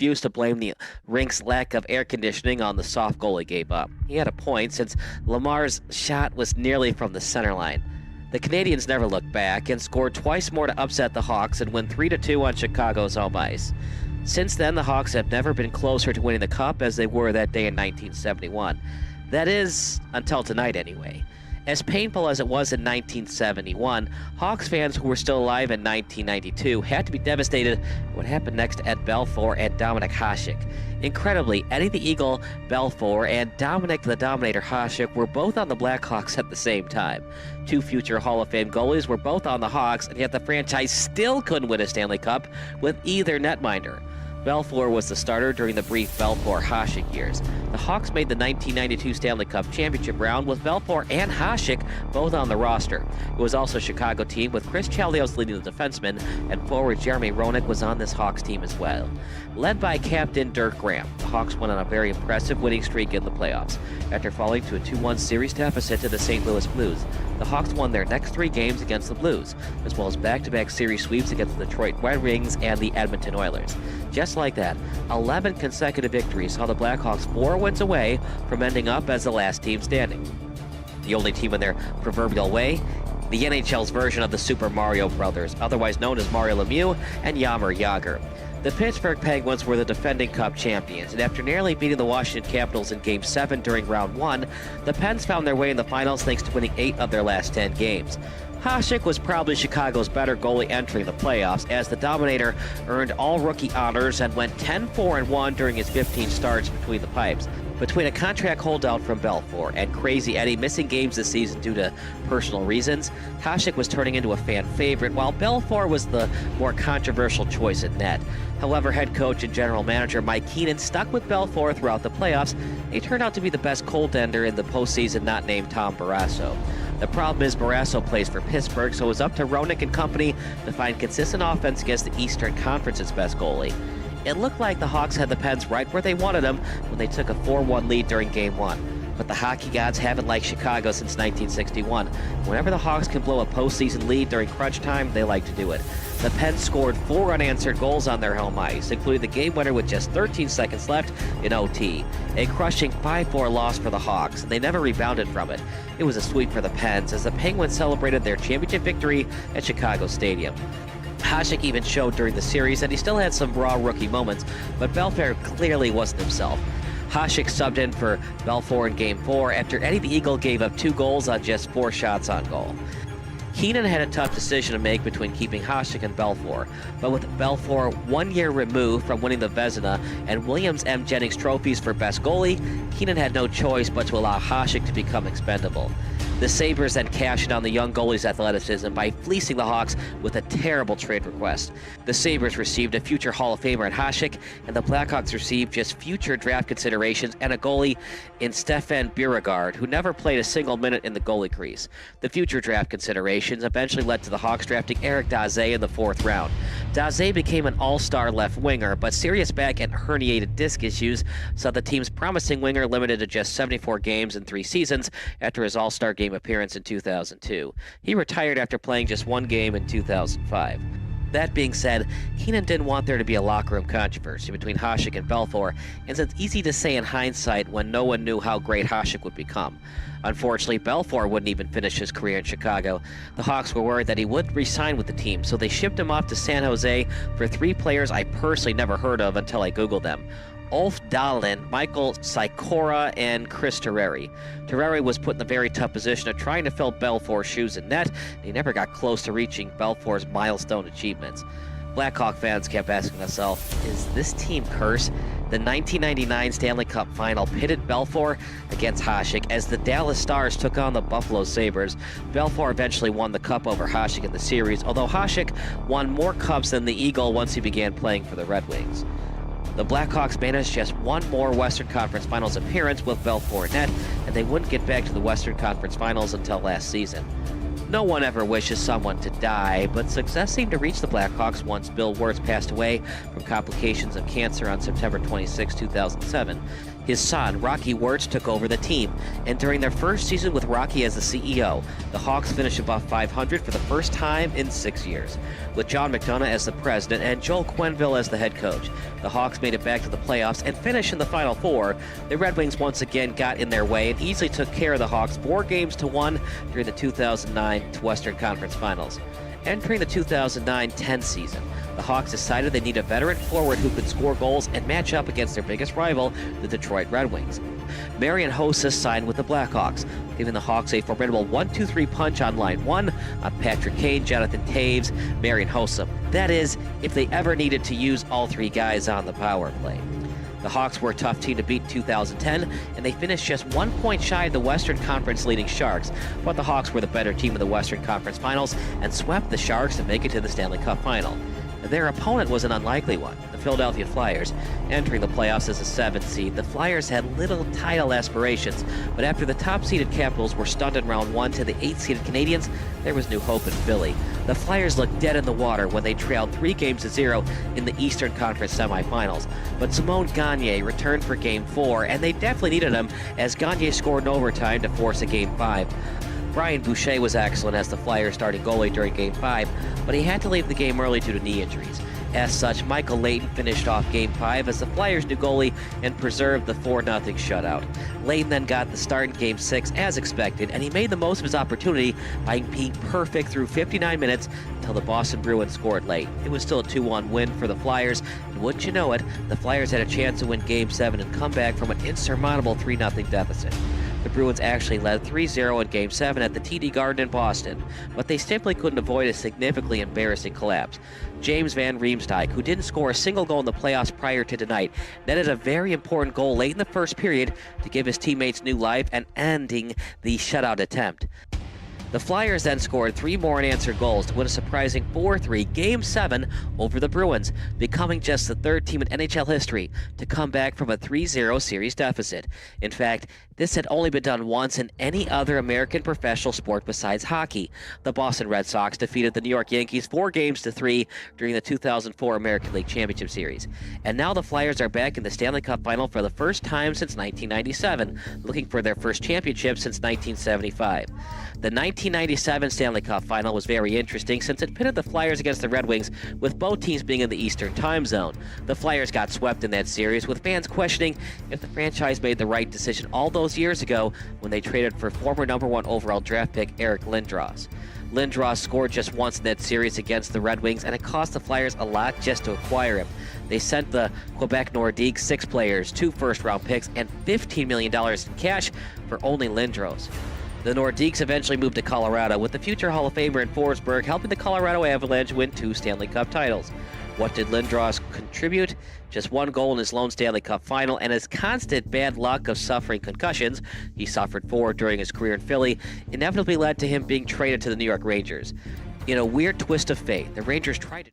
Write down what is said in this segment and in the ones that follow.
refused to blame the rink's lack of air conditioning on the soft goal he gave up. He had a point since Lamar's shot was nearly from the center line. The Canadiens never looked back and scored twice more to upset the Hawks and win 3-2 on Chicago's home ice. Since then, the Hawks have never been closer to winning the Cup as they were that day in 1971. That is, until tonight anyway. As painful as it was in 1971, Hawks fans who were still alive in 1992 had to be devastated at what happened next to Ed Belfour and Dominik Hasek. Incredibly, Eddie the Eagle Belfour and Dominik the Dominator Hasek were both on the Blackhawks at the same time. Two future Hall of Fame goalies were both on the Hawks, and yet the franchise still couldn't win a Stanley Cup with either netminder. Belfour was the starter during the brief Belfour-Hasek years. The Hawks made the 1992 Stanley Cup championship round with Belfour and Hasek both on the roster. It was also a Chicago team with Chris Chelios leading the defenseman, and forward Jeremy Roenick was on this Hawks team as well. Led by captain Dirk Graham, the Hawks went on a very impressive winning streak in the playoffs. After falling to a 2-1 series deficit to the St. Louis Blues, the Hawks won their next 3 games against the Blues, as well as back-to-back series sweeps against the Detroit Red Wings and the Edmonton Oilers. Just like that, 11 consecutive victories saw the Blackhawks 4 wins away from ending up as the last team standing. The only team in their proverbial way, the NHL's version of the Super Mario Brothers, otherwise known as Mario Lemieux and Jaromir Jagr. The Pittsburgh Penguins were the defending Cup champions, and after narrowly beating the Washington Capitals in Game 7 during Round 1, the Pens found their way in the finals thanks to winning 8 of their last 10 games. Hasek was probably Chicago's better goalie entering the playoffs, as the Dominator earned all rookie honors and went 10-4-1 during his 15 starts between the pipes. Between a contract holdout from Belfour and Crazy Eddie missing games this season due to personal reasons, Hasek was turning into a fan favorite, while Belfour was the more controversial choice at net. However, head coach and general manager Mike Keenan stuck with Belfour throughout the playoffs. He turned out to be the best goaltender in the postseason, not named Tom Barrasso. The problem is Barrasso plays for Pittsburgh, so it was up to Roenick and company to find consistent offense against the Eastern Conference's best goalie. It looked like the Hawks had the Pens right where they wanted them when they took a 4-1 lead during Game 1. But the hockey gods haven't liked Chicago since 1961. Whenever the Hawks can blow a postseason lead during crunch time, they like to do it. The Pens scored 4 unanswered goals on their home ice, including the game winner with just 13 seconds left in OT. A crushing 5-4 loss for the Hawks, and they never rebounded from it. It was a sweep for the Pens as the Penguins celebrated their championship victory at Chicago Stadium. Hasek even showed during the series that he still had some raw rookie moments, but Belfour clearly wasn't himself. Hasek subbed in for Belfour in Game 4 after Eddie the Eagle gave up 2 goals on just 4 shots on goal. Keenan had a tough decision to make between keeping Hasek and Belfour, but with Belfour 1 year removed from winning the Vezina and Williams M. Jennings trophies for best goalie, Keenan had no choice but to allow Hasek to become expendable. The Sabres then cashed in on the young goalie's athleticism by fleecing the Hawks with a terrible trade request. The Sabres received a future Hall of Famer in Hasek, and the Blackhawks received just future draft considerations and a goalie in Stefan Beauregard, who never played a single minute in the goalie crease. The future draft considerations eventually led to the Hawks drafting Eric Daze in the 4th round. Daze became an all-star left winger, but serious back and herniated disc issues saw the team's promising winger limited to just 74 games in 3 seasons after his all-star game appearance in 2002. He retired after playing just 1 game in 2005. That being said, Keenan didn't want there to be a locker room controversy between Hasek and Belfour, and it's easy to say in hindsight when no one knew how great Hasek would become. Unfortunately, Belfour wouldn't even finish his career in Chicago. The Hawks were worried that he would re-sign with the team, so they shipped him off to San Jose for 3 players I personally never heard of until I Googled them: Ulf Dahlin, Michael Sikora, and Chris Terreri. Terreri was put in the very tough position of trying to fill Belfour's shoes in net, and he never got close to reaching Belfour's milestone achievements. Blackhawk fans kept asking themselves, is this team cursed? The 1999 Stanley Cup Final pitted Belfour against Hasek as the Dallas Stars took on the Buffalo Sabres. Belfour eventually won the Cup over Hasek in the series, although Hasek won more Cups than the Eagle once he began playing for the Red Wings. The Blackhawks managed just 1 more Western Conference Finals appearance with Belfour in net, and they wouldn't get back to the Western Conference Finals until last season. No one ever wishes someone to die, but success seemed to reach the Blackhawks once Bill Wirtz passed away from complications of cancer on September 26, 2007. His son, Rocky Wirtz, took over the team, and during their first season with Rocky as the CEO, the Hawks finished above 500 for the first time in 6 years. With John McDonough as the president and Joel Quenneville as the head coach, the Hawks made it back to the playoffs and finished in the Final Four. The Red Wings once again got in their way and easily took care of the Hawks 4-1 during the 2009 Western Conference Finals. Entering the 2009-10 season, the Hawks decided they need a veteran forward who could score goals and match up against their biggest rival, the Detroit Red Wings. Marian Hossa signed with the Blackhawks, giving the Hawks a formidable 1-2-3 punch on line 1 on Patrick Kane, Jonathan Taves, Marian Hossa. That is, if they ever needed to use all three guys on the power play. The Hawks were a tough team to beat in 2010, and they finished just 1 point shy of the Western Conference leading Sharks, but the Hawks were the better team in the Western Conference Finals and swept the Sharks to make it to the Stanley Cup Final. Their opponent was an unlikely one, the Philadelphia Flyers. Entering the playoffs as a 7th seed, the Flyers had little title aspirations, but after the top-seeded Capitals were stunned in round 1 to the 8th-seeded Canadiens, there was new hope in Philly. The Flyers looked dead in the water when they trailed 3-0 in the Eastern Conference semifinals, but Simon Gagne returned for Game 4, and they definitely needed him as Gagne scored in overtime to force a Game 5. Brian Boucher was excellent as the Flyers starting goalie during Game 5, but he had to leave the game early due to knee injuries. As such, Michael Layton finished off Game 5 as the Flyers' new goalie and preserved the 4-0 shutout. Layton then got the start in Game 6 as expected, and he made the most of his opportunity by being perfect through 59 minutes until the Boston Bruins scored late. It was still a 2-1 win for the Flyers, and wouldn't you know it, the Flyers had a chance to win Game 7 and come back from an insurmountable 3-0 deficit. The Bruins actually led 3-0 in Game 7 at the TD Garden in Boston, but they simply couldn't avoid a significantly embarrassing collapse. James Van Riemsdyk, who didn't score a single goal in the playoffs prior to tonight, netted a very important goal late in the first period to give his teammates new life and ending the shutout attempt. The Flyers then scored 3 more unanswered goals to win a surprising 4-3 Game 7 over the Bruins, becoming just the 3rd team in NHL history to come back from a 3-0 series deficit. In fact, this had only been done once in any other American professional sport besides hockey. The Boston Red Sox defeated the New York Yankees 4-3 during the 2004 American League Championship Series. And now the Flyers are back in the Stanley Cup Final for the first time since 1997, looking for their first championship since 1975. The 1997 Stanley Cup Final was very interesting since it pitted the Flyers against the Red Wings, with both teams being in the Eastern Time Zone. The Flyers got swept in that series, with fans questioning if the franchise made the right decision all those years ago when they traded for former #1 overall draft pick Eric Lindros. Lindros scored just once in that series against the Red Wings, and it cost the Flyers a lot just to acquire him. They sent the Quebec Nordiques 6 players, 2 first-round picks, and $15 million in cash for only Lindros. The Nordiques eventually moved to Colorado, with the future Hall of Famer in Forsberg helping the Colorado Avalanche win 2 Stanley Cup titles. What did Lindros contribute? Just 1 goal in his lone Stanley Cup final, and his constant bad luck of suffering concussions, he suffered 4 during his career in Philly, inevitably led to him being traded to the New York Rangers. In a weird twist of fate, the Rangers tried to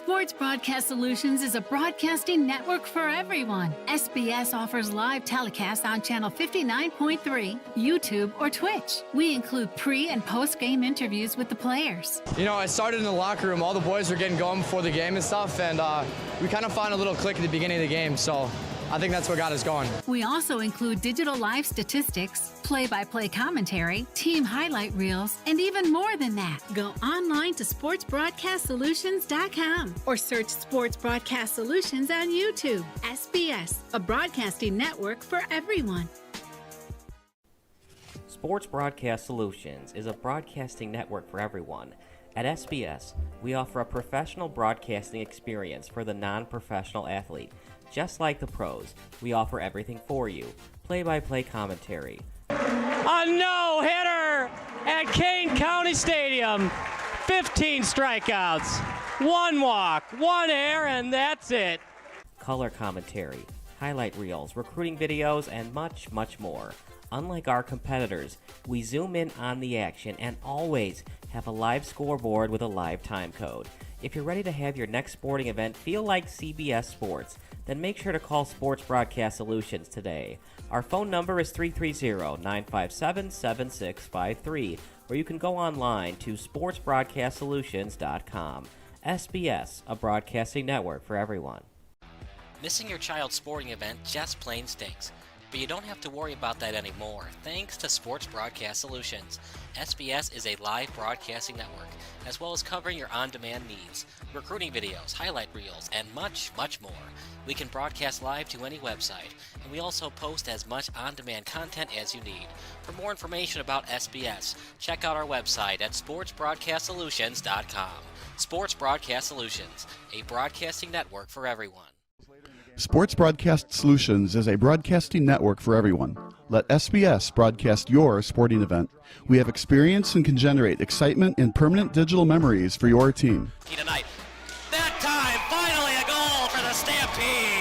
Sports Broadcast Solutions is a broadcasting network for everyone. SBS offers live telecasts on Channel 59.3, YouTube, or Twitch. We include pre- and post-game interviews with the players. You know, I started in the locker room. All the boys were getting going before the game and stuff, and we kind of found a little click at the beginning of the game, so I think that's what got us going. We also include digital live statistics, play-by-play commentary, team highlight reels, and even more than that. Go online to sportsbroadcastsolutions.com or search Sports Broadcast Solutions on YouTube. SBS, a broadcasting network for everyone. Sports Broadcast Solutions is a broadcasting network for everyone. At SBS, we offer a professional broadcasting experience for the non-professional athlete. Just like the pros, we offer everything for you. Play-by-play commentary. A no-hitter at Kane County Stadium. 15 strikeouts, 1 walk, 1 error, and that's it. Color commentary, highlight reels, recruiting videos, and much, much more. Unlike our competitors, we zoom in on the action and always have a live scoreboard with a live time code. If you're ready to have your next sporting event feel like CBS Sports, then make sure to call Sports Broadcast Solutions today. Our phone number is 330-957-7653, or you can go online to sportsbroadcastsolutions.com. SBS, a broadcasting network for everyone. Missing your child's sporting event just plain stinks. But you don't have to worry about that anymore, thanks to Sports Broadcast Solutions. SBS is a live broadcasting network, as well as covering your on-demand needs, recruiting videos, highlight reels, and much, much more. We can broadcast live to any website, and we also post as much on-demand content as you need. For more information about SBS, check out our website at sportsbroadcastsolutions.com. Sports Broadcast Solutions, a broadcasting network for everyone. Sports Broadcast Solutions is a broadcasting network for everyone. Let SBS broadcast your sporting event. We have experience and can generate excitement and permanent digital memories for your team. Tonight. That time, finally a goal for the Stampede!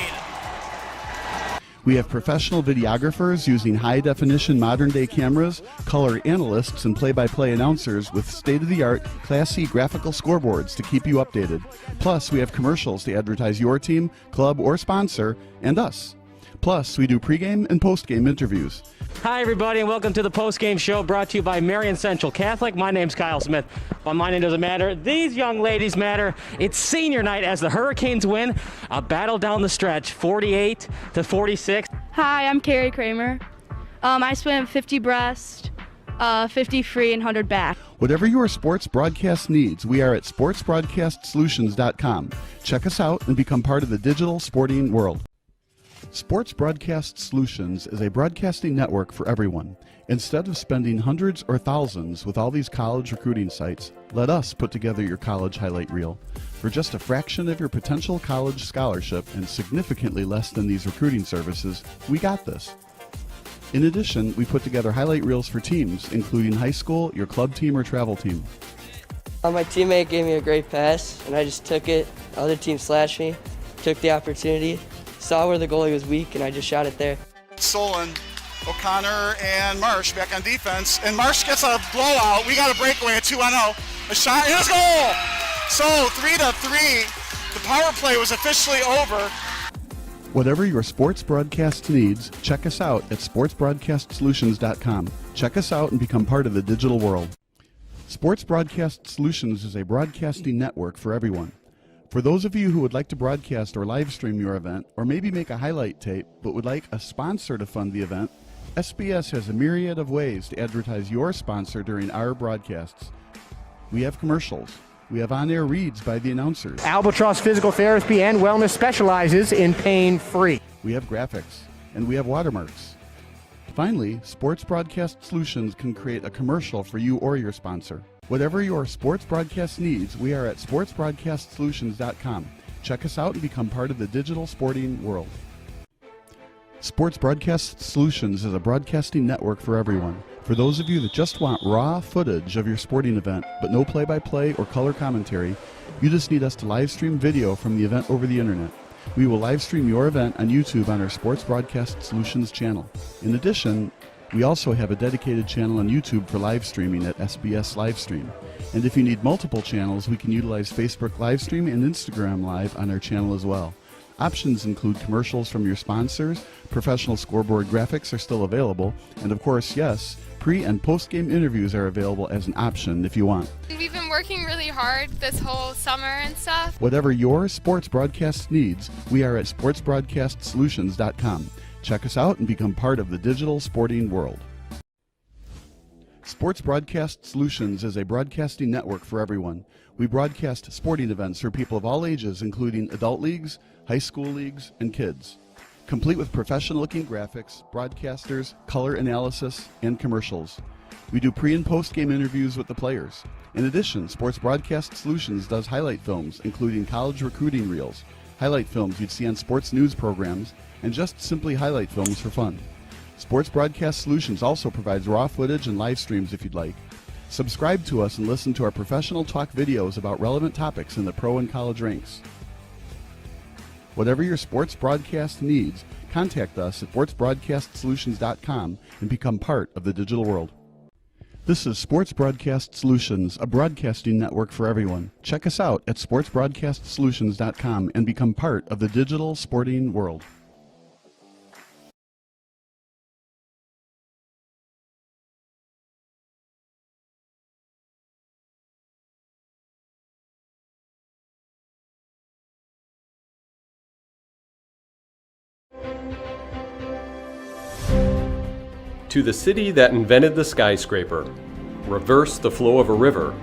We have professional videographers using high-definition modern-day cameras, color analysts, and play-by-play announcers with state-of-the-art, classy graphical scoreboards to keep you updated. Plus, we have commercials to advertise your team, club, or sponsor, and us. Plus, we do pregame and postgame interviews. Hi, everybody, and welcome to the Postgame Show brought to you by Marion Central Catholic. My name's Kyle Smith, but my name doesn't matter. These young ladies matter. It's senior night as the Hurricanes win a battle down the stretch, 48-46. Hi, I'm Carrie Kramer. I swim 50 breast, 50 free, and 100 back. Whatever your sports broadcast needs, we are at sportsbroadcastsolutions.com. Check us out and become part of the digital sporting world. Sports Broadcast Solutions is a broadcasting network for everyone. Instead of spending hundreds or thousands with all these college recruiting sites, let us put together your college highlight reel. For just a fraction of your potential college scholarship and significantly less than these recruiting services, we got this. In addition, we put together highlight reels for teams, including high school, your club team, or travel team. My teammate gave me a great pass, and I just took it. The other team slashed me, took the opportunity, saw where the goalie was weak, and I just shot it there. Solon, O'Connor, and Marsh back on defense, and Marsh gets a blowout. We got a breakaway at 2-0. A shot, and a goal! So 3-3. The power play was officially over. Whatever your sports broadcast needs, check us out at sportsbroadcastsolutions.com. Check us out and become part of the digital world. Sports Broadcast Solutions is a broadcasting network for everyone. For those of you who would like to broadcast or live stream your event, or maybe make a highlight tape, but would like a sponsor to fund the event, SBS has a myriad of ways to advertise your sponsor during our broadcasts. We have commercials. We have on-air reads by the announcers. Albatross Physical Therapy and Wellness specializes in pain-free. We have graphics, and we have watermarks. Finally, Sports Broadcast Solutions can create a commercial for you or your sponsor. Whatever your sports broadcast needs, we are at sportsbroadcastsolutions.com. Check us out and become part of the digital sporting world. Sports Broadcast Solutions is a broadcasting network for everyone. For those of you that just want raw footage of your sporting event, but no play-by-play or color commentary, you just need us to live stream video from the event over the internet. We will live stream your event on YouTube on our Sports Broadcast Solutions channel. In addition, we also have a dedicated channel on YouTube for live streaming at SBS Livestream. And if you need multiple channels, we can utilize Facebook Livestream and Instagram Live on our channel as well. Options include commercials from your sponsors, professional scoreboard graphics are still available, and of course, yes, pre- and post-game interviews are available as an option if you want. We've been working really hard this whole summer and stuff. Whatever your sports broadcast needs, we are at sportsbroadcastsolutions.com. Check us out and become part of the digital sporting world. Sports Broadcast Solutions is a broadcasting network for everyone. We broadcast sporting events for people of all ages, including adult leagues, high school leagues, and kids. Complete with professional-looking graphics, broadcasters, color analysis, and commercials. We do pre- and post-game interviews with the players. In addition, Sports Broadcast Solutions does highlight films, including college recruiting reels, highlight films you'd see on sports news programs, and just simply highlight films for fun. Sports Broadcast Solutions also provides raw footage and live streams if you'd like. Subscribe to us and listen to our professional talk videos about relevant topics in the pro and college ranks. Whatever your sports broadcast needs, contact us at sportsbroadcastsolutions.com and become part of the digital world. This is Sports Broadcast Solutions, a broadcasting network for everyone. Check us out at sportsbroadcastsolutions.com and become part of the digital sporting world. To the city that invented the skyscraper, reverse the flow of a river.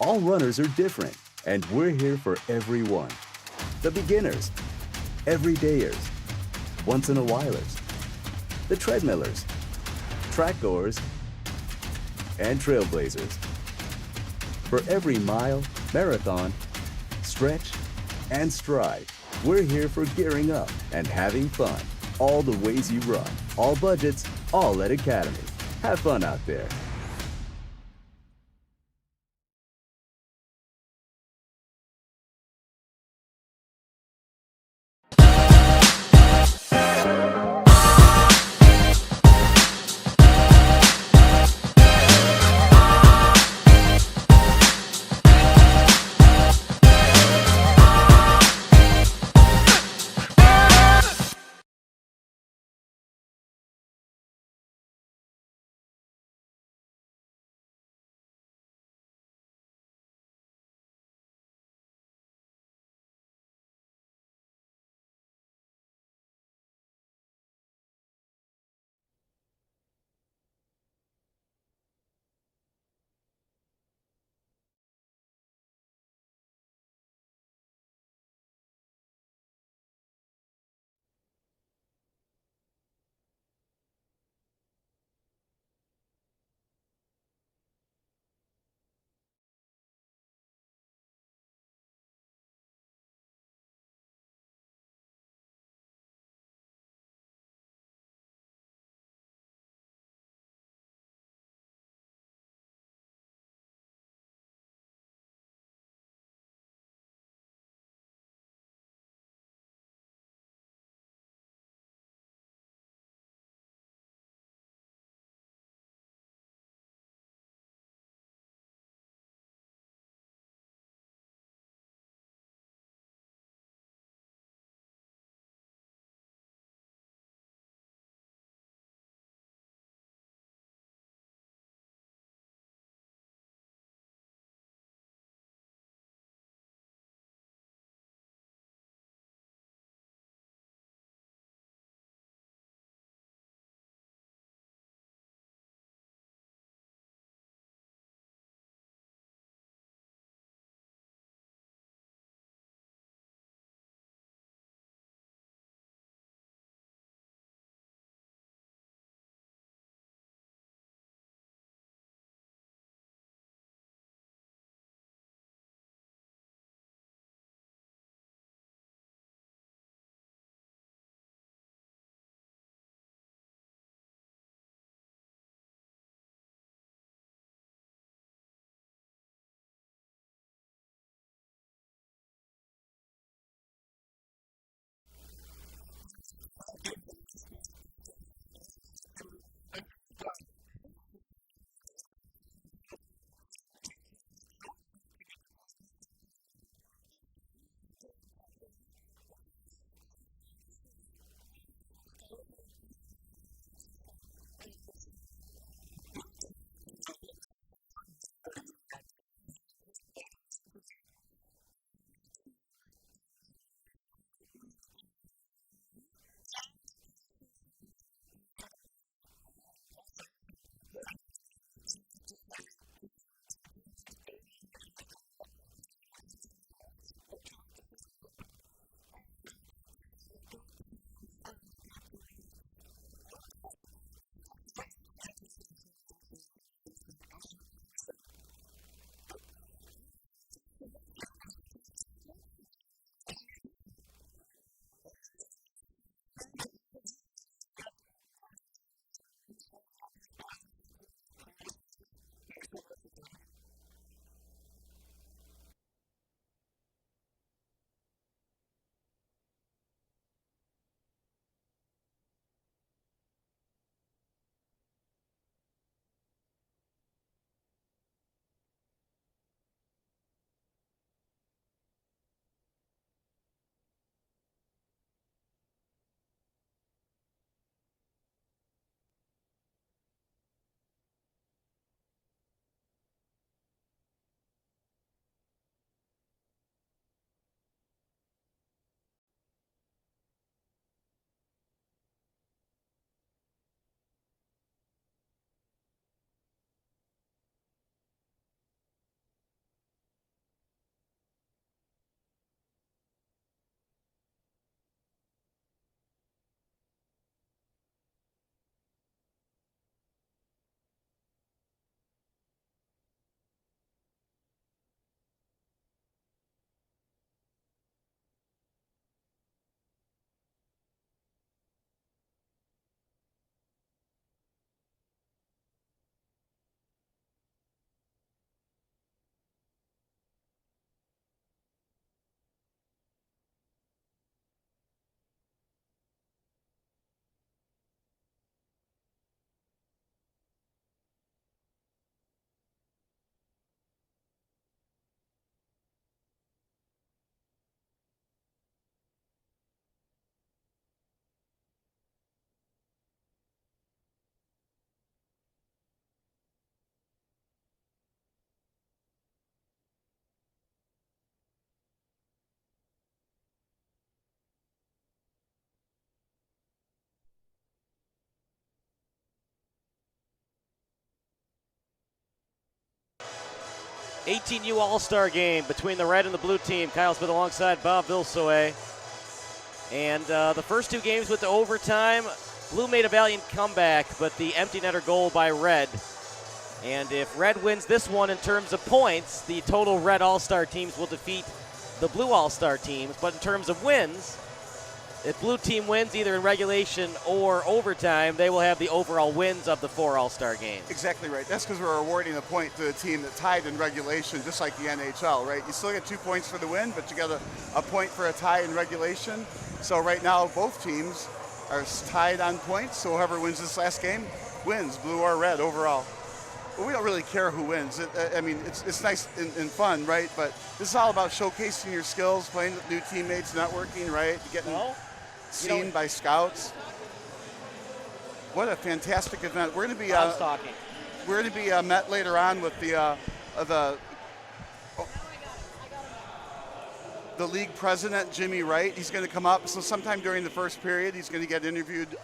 All runners are different, and we're here for everyone. The beginners, everydayers, once-in-a-whilers, the treadmillers, track goers, and trailblazers. For every mile, marathon, stretch, and stride, we're here for gearing up and having fun. All the ways you run, all budgets, all at Academy. Have fun out there. 18U All-Star game between the red and the blue team. Kyle Smith alongside Bob Vilsoe. And the first two games went to overtime. Blue made a valiant comeback, but the empty netter goal by red. And if red wins this one in terms of points, the total red All-Star teams will defeat the blue All-Star teams. But in terms of wins, if blue team wins either in regulation or overtime, they will have the overall wins of the 4 All-Star games. Exactly right. That's because we're awarding a point to the team that tied in regulation, just like the NHL, right? You still get 2 points for the win, but you get a point for a tie in regulation. So right now, both teams are tied on points, so whoever wins this last game wins, blue or red overall. But we don't really care who wins. I mean, it's nice and fun, right? But this is all about showcasing your skills, playing with new teammates, networking, right? Getting seen by scouts. What a fantastic event! We're going to be we're going to be met later on with the league president, Jimmy Wright. He's going to come up. So sometime during the first period, he's going to get interviewed.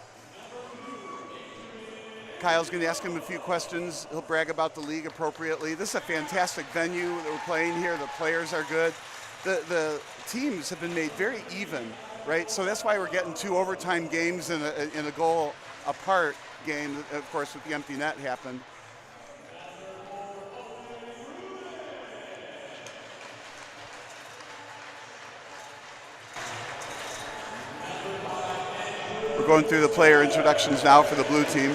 Kyle's going to ask him a few questions. He'll brag about the league appropriately. This is a fantastic venue that we're playing here. The players are good. The teams have been made very even. Right, so that's why we're getting 2 overtime games in a goal apart game. Of course, with the empty net happened. We're going through the player introductions now for the blue team.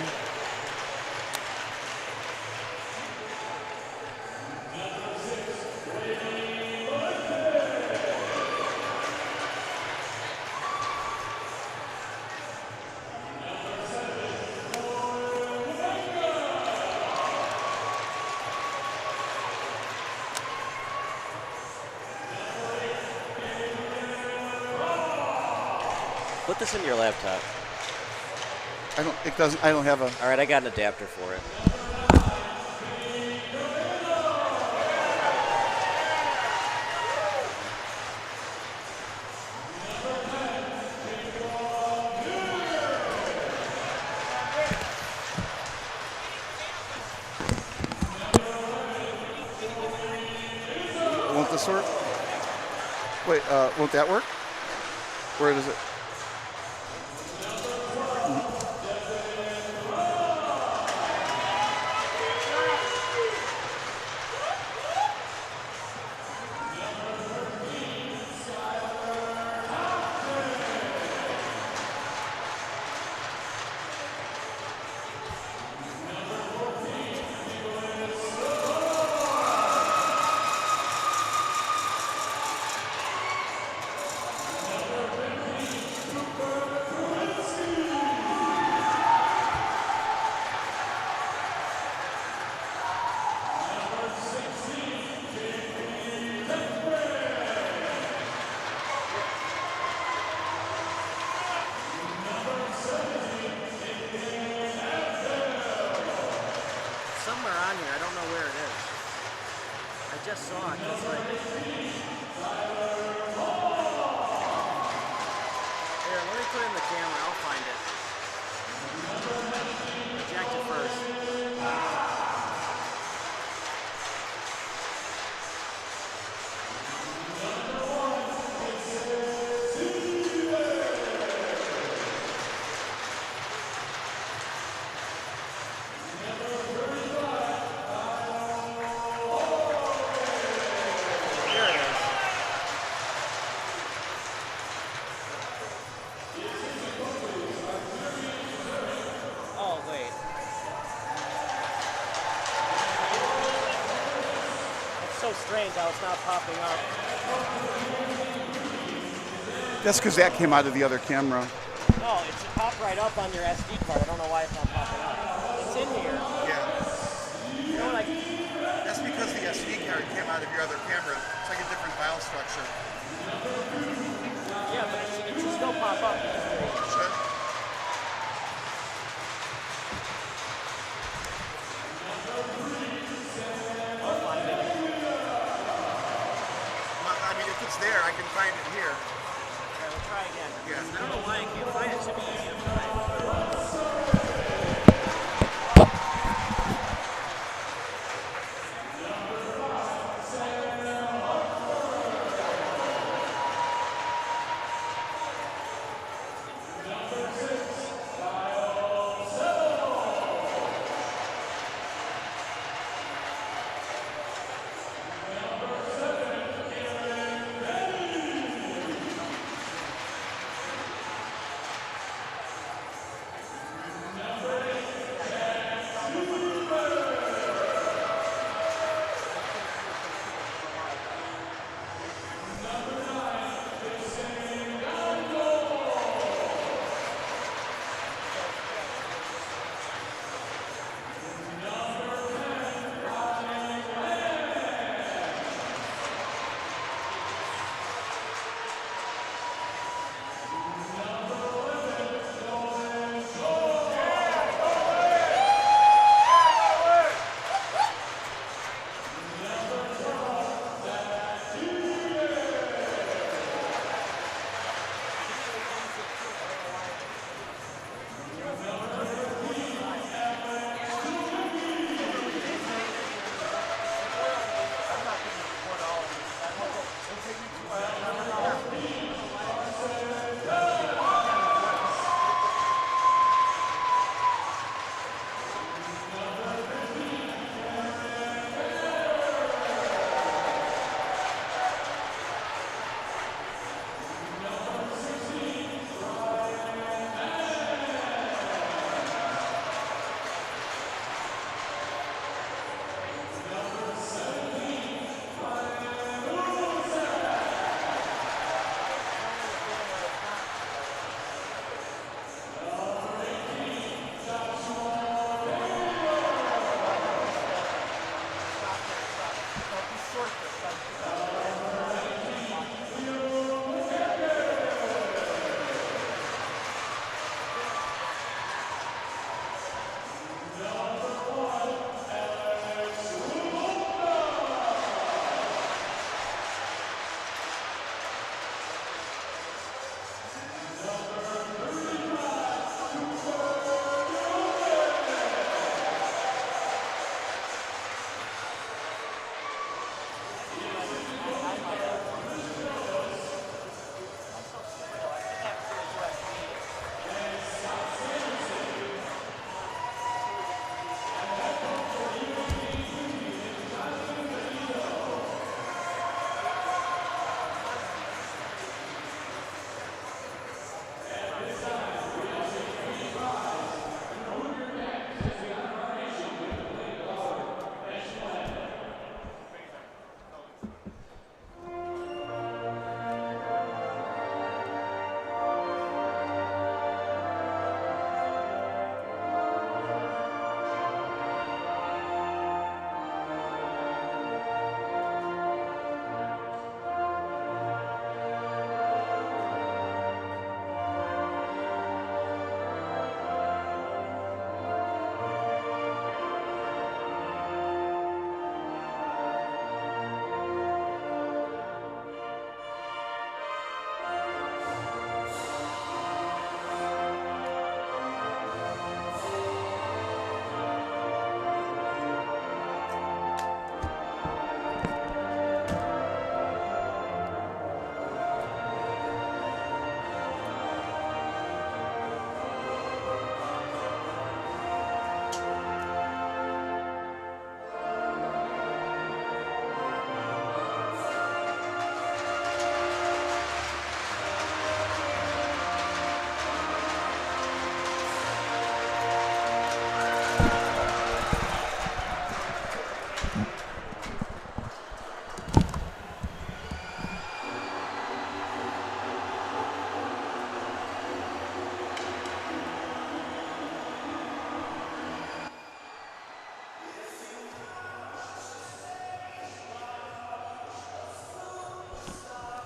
Put this in your laptop. I don't have a. All right, I got an adapter for it. Won't this work? Wait, won't that work? Where does it? just saw it. It's like... Here, let me put it in the camera. I'll find it. Eject it first. Strange how it's not popping up. That's because that came out of the other camera. No, it should pop right up on your SD card. I don't know why it's not popping up. It's in here. Yeah. You know, like, That's because the SD card came out of your other camera. It's like a different file structure. yeah, but it should still pop up. It should. I mean, if it's there, I can find it here. Okay, we'll try again. Yeah. I don't know why I can't find it. It should be easy to find.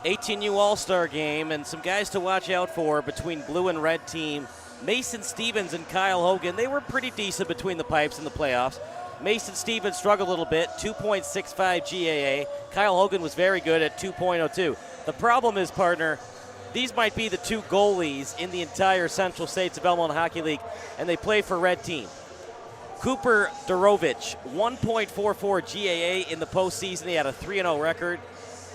18U All-Star game, and some guys to watch out for between blue and red team. Mason Stevens and Kyle Hogan, they were pretty decent between the pipes in the playoffs. Mason Stevens struggled a little bit, 2.65 GAA. Kyle Hogan was very good at 2.02. The problem is, partner, these might be the two goalies in the entire Central States of Belmont Hockey League, and they play for red team. Cooper Dorovich, 1.44 GAA in the postseason. He had a 3-0 record.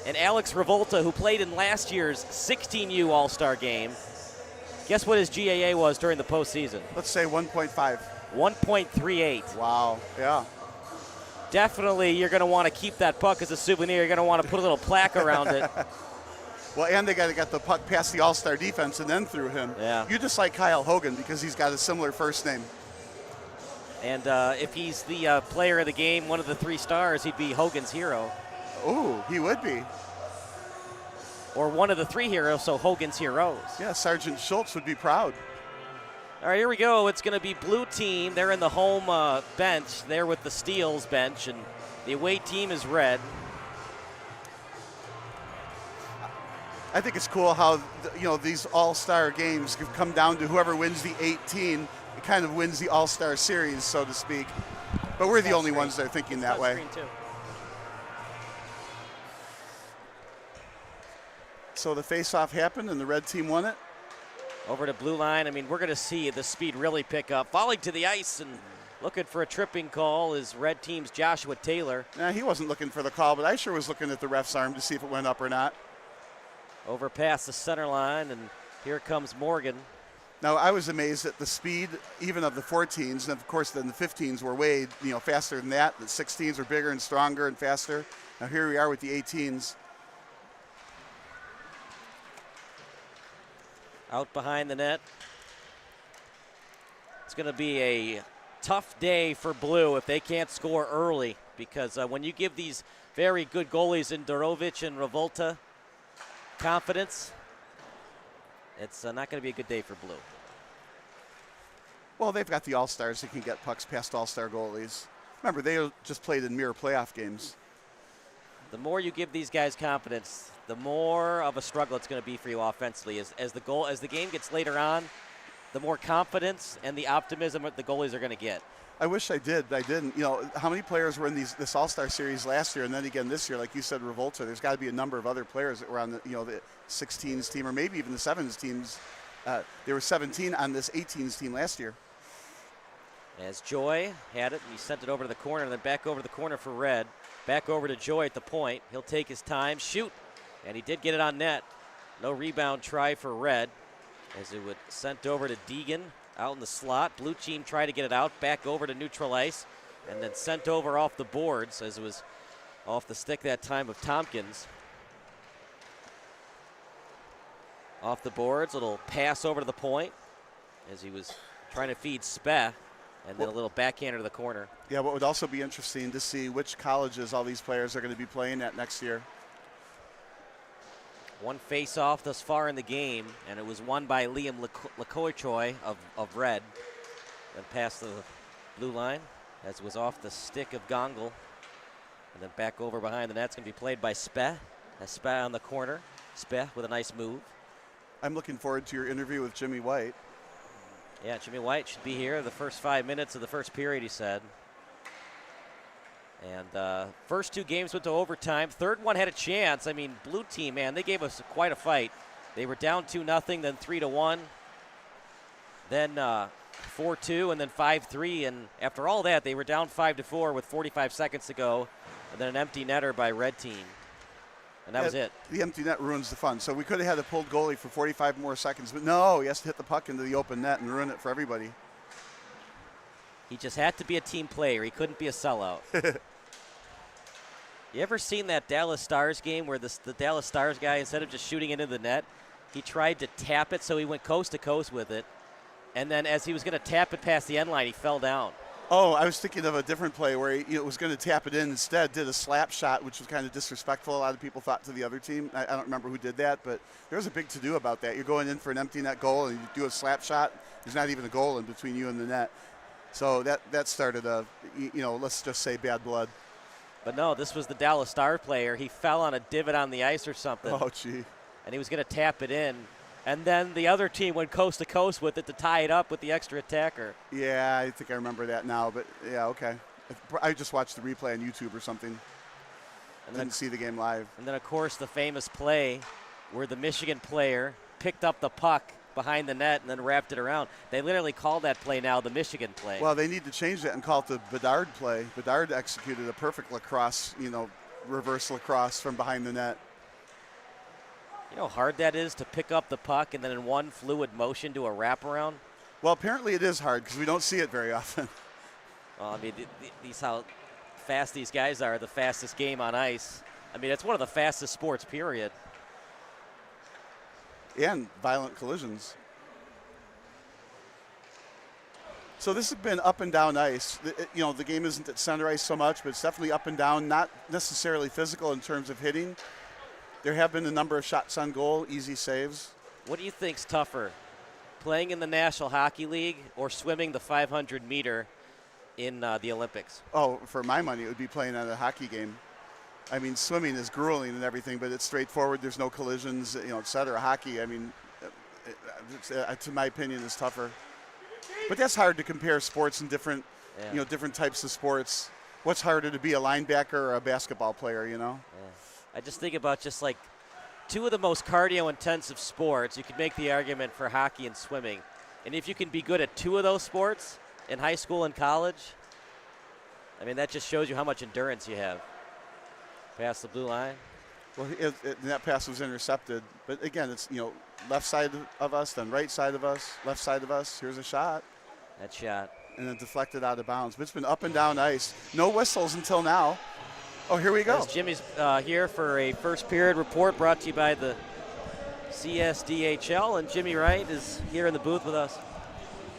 And Alex Revolta, who played in last year's 16U All-Star game, guess what his GAA was during the postseason? Let's say 1.5. 1.38. Wow, yeah. Definitely you're going to want to keep that puck as a souvenir. You're going to want to put a little plaque around it. Well, and they got to get the puck past the All-Star defense and then through him. Yeah. You just like Kyle Hogan because he's got a similar first name. And if he's the player of the game, one of the 3 stars, he'd be Hogan's hero. Oh, he would be. Or one of the 3 heroes, so Hogan's heroes. Yeah, Sergeant Schultz would be proud. All right, here we go. It's going to be blue team. They're in the home bench. They're with the Steels bench, and the away team is red. I think it's cool how these all-star games have come down to whoever wins the 18. It kind of wins the all-star series, so to speak. But we're the only ones that are thinking that way. So the face-off happened, and the red team won it. Over to blue line. I mean, we're going to see the speed really pick up. Falling to the ice and looking for a tripping call is red team's Joshua Taylor. Nah, he wasn't looking for the call, but I sure was looking at the ref's arm to see if it went up or not. Over past the center line, and here comes Morgan. Now, I was amazed at the speed, even of the 14s, and of course then the 15s were way faster than that. The 16s are bigger and stronger and faster. Now here we are with the 18s. Out behind the net. It's going to be a tough day for blue if they can't score early, because when you give these very good goalies in Dorovich and Revolta confidence, it's not going to be a good day for blue. Well, they've got the All-Stars that can get pucks past All-Star goalies. Remember, they just played in mirror playoff games. The more you give these guys confidence, the more of a struggle it's going to be for you offensively. As the game gets later on, the more confidence and the optimism that the goalies are going to get. I wish I did, but I didn't. How many players were in this All-Star series last year, and then again this year, like you said, Revolta. There's got to be a number of other players that were on the 16s team, or maybe even the 7s teams. There were 17 on this 18s team last year. As Joy had it, and he sent it over to the corner, and then back over to the corner for red. Back over to Joy at the point. He'll take his time, shoot, and he did get it on net. No rebound try for red, as it would sent over to Deegan out in the slot. Blue team tried to get it out, back over to neutral ice, and then sent over off the boards, as it was off the stick that time of Tompkins. Off the boards, little pass over to the point, as he was trying to feed Speh. And then a little backhander to the corner. Yeah, what would also be interesting to see which colleges all these players are going to be playing at next year. One face-off thus far in the game, and it was won by Liam Lekoichoy of red. Then past the blue line, as it was off the stick of Gongle. And then back over behind the net. It's going to be played by Speh. Speh on the corner. Speh with a nice move. I'm looking forward to your interview with Jimmy White. Yeah, Jimmy White should be here the first 5 minutes of the first period, he said. And first 2 games went to overtime. Third one had a chance. I mean, blue team, man, they gave us quite a fight. They were down 2-0, then 3-1, then 4-2, and then 5-3. And after all that, they were down 5-4 with 45 seconds to go, and then an empty netter by red team. And that was it. The empty net ruins the fun. So we could have had a pulled goalie for 45 more seconds, but no, he has to hit the puck into the open net and ruin it for everybody. He just had to be a team player. He couldn't be a sellout. You ever seen that Dallas Stars game where the Dallas Stars guy, instead of just shooting it into the net, he tried to tap it, so he went coast to coast with it. And then as he was going to tap it past the end line, he fell down. Oh, I was thinking of a different play where he was going to tap it in instead, did a slap shot, which was kind of disrespectful, a lot of people thought, to the other team. I don't remember who did that, but there was a big to-do about that. You're going in for an empty net goal, and you do a slap shot. There's not even a goal in between you and the net. So that started let's just say bad blood. But no, this was the Dallas Star player. He fell on a divot on the ice or something. Oh, gee. And he was going to tap it in. And then the other team went coast to coast with it to tie it up with the extra attacker. Yeah, I think I remember that now. But, yeah, okay. I just watched the replay on YouTube or something. And didn't see the game live. And then, of course, the famous play where the Michigan player picked up the puck behind the net and then wrapped it around. They literally call that play now the Michigan play. Well, they need to change that and call it the Bedard play. Bedard executed a perfect lacrosse, reverse lacrosse from behind the net. You know how hard that is to pick up the puck and then in one fluid motion do a wraparound? Well, apparently it is hard because we don't see it very often. Well, I mean, these how fast these guys are, the fastest game on ice. I mean, it's one of the fastest sports, period. And violent collisions. So this has been up and down ice. The game isn't at center ice so much, but it's definitely up and down, not necessarily physical in terms of hitting. There have been a number of shots on goal, easy saves. What do you think's tougher, playing in the National Hockey League or swimming the 500-meter in the Olympics? Oh, for my money, it would be playing on a hockey game. I mean, swimming is grueling and everything, but it's straightforward. There's no collisions, et cetera. Hockey, I mean, to my opinion, is tougher. But that's hard to compare sports in different, different types of sports. What's harder to be, a linebacker or a basketball player, Yeah. I just think about just like two of the most cardio-intensive sports. You could make the argument for hockey and swimming. And if you can be good at two of those sports in high school and college, I mean, that just shows you how much endurance you have. Past the blue line. Well, that pass was intercepted. But, again, it's, left side of us, then right side of us, left side of us. Here's a shot. That shot. And then deflected out of bounds. But it's been up and down ice. No whistles until now. Oh, here we go. As Jimmy's here for a first period report brought to you by the CSDHL, and Jimmy Wright is here in the booth with us.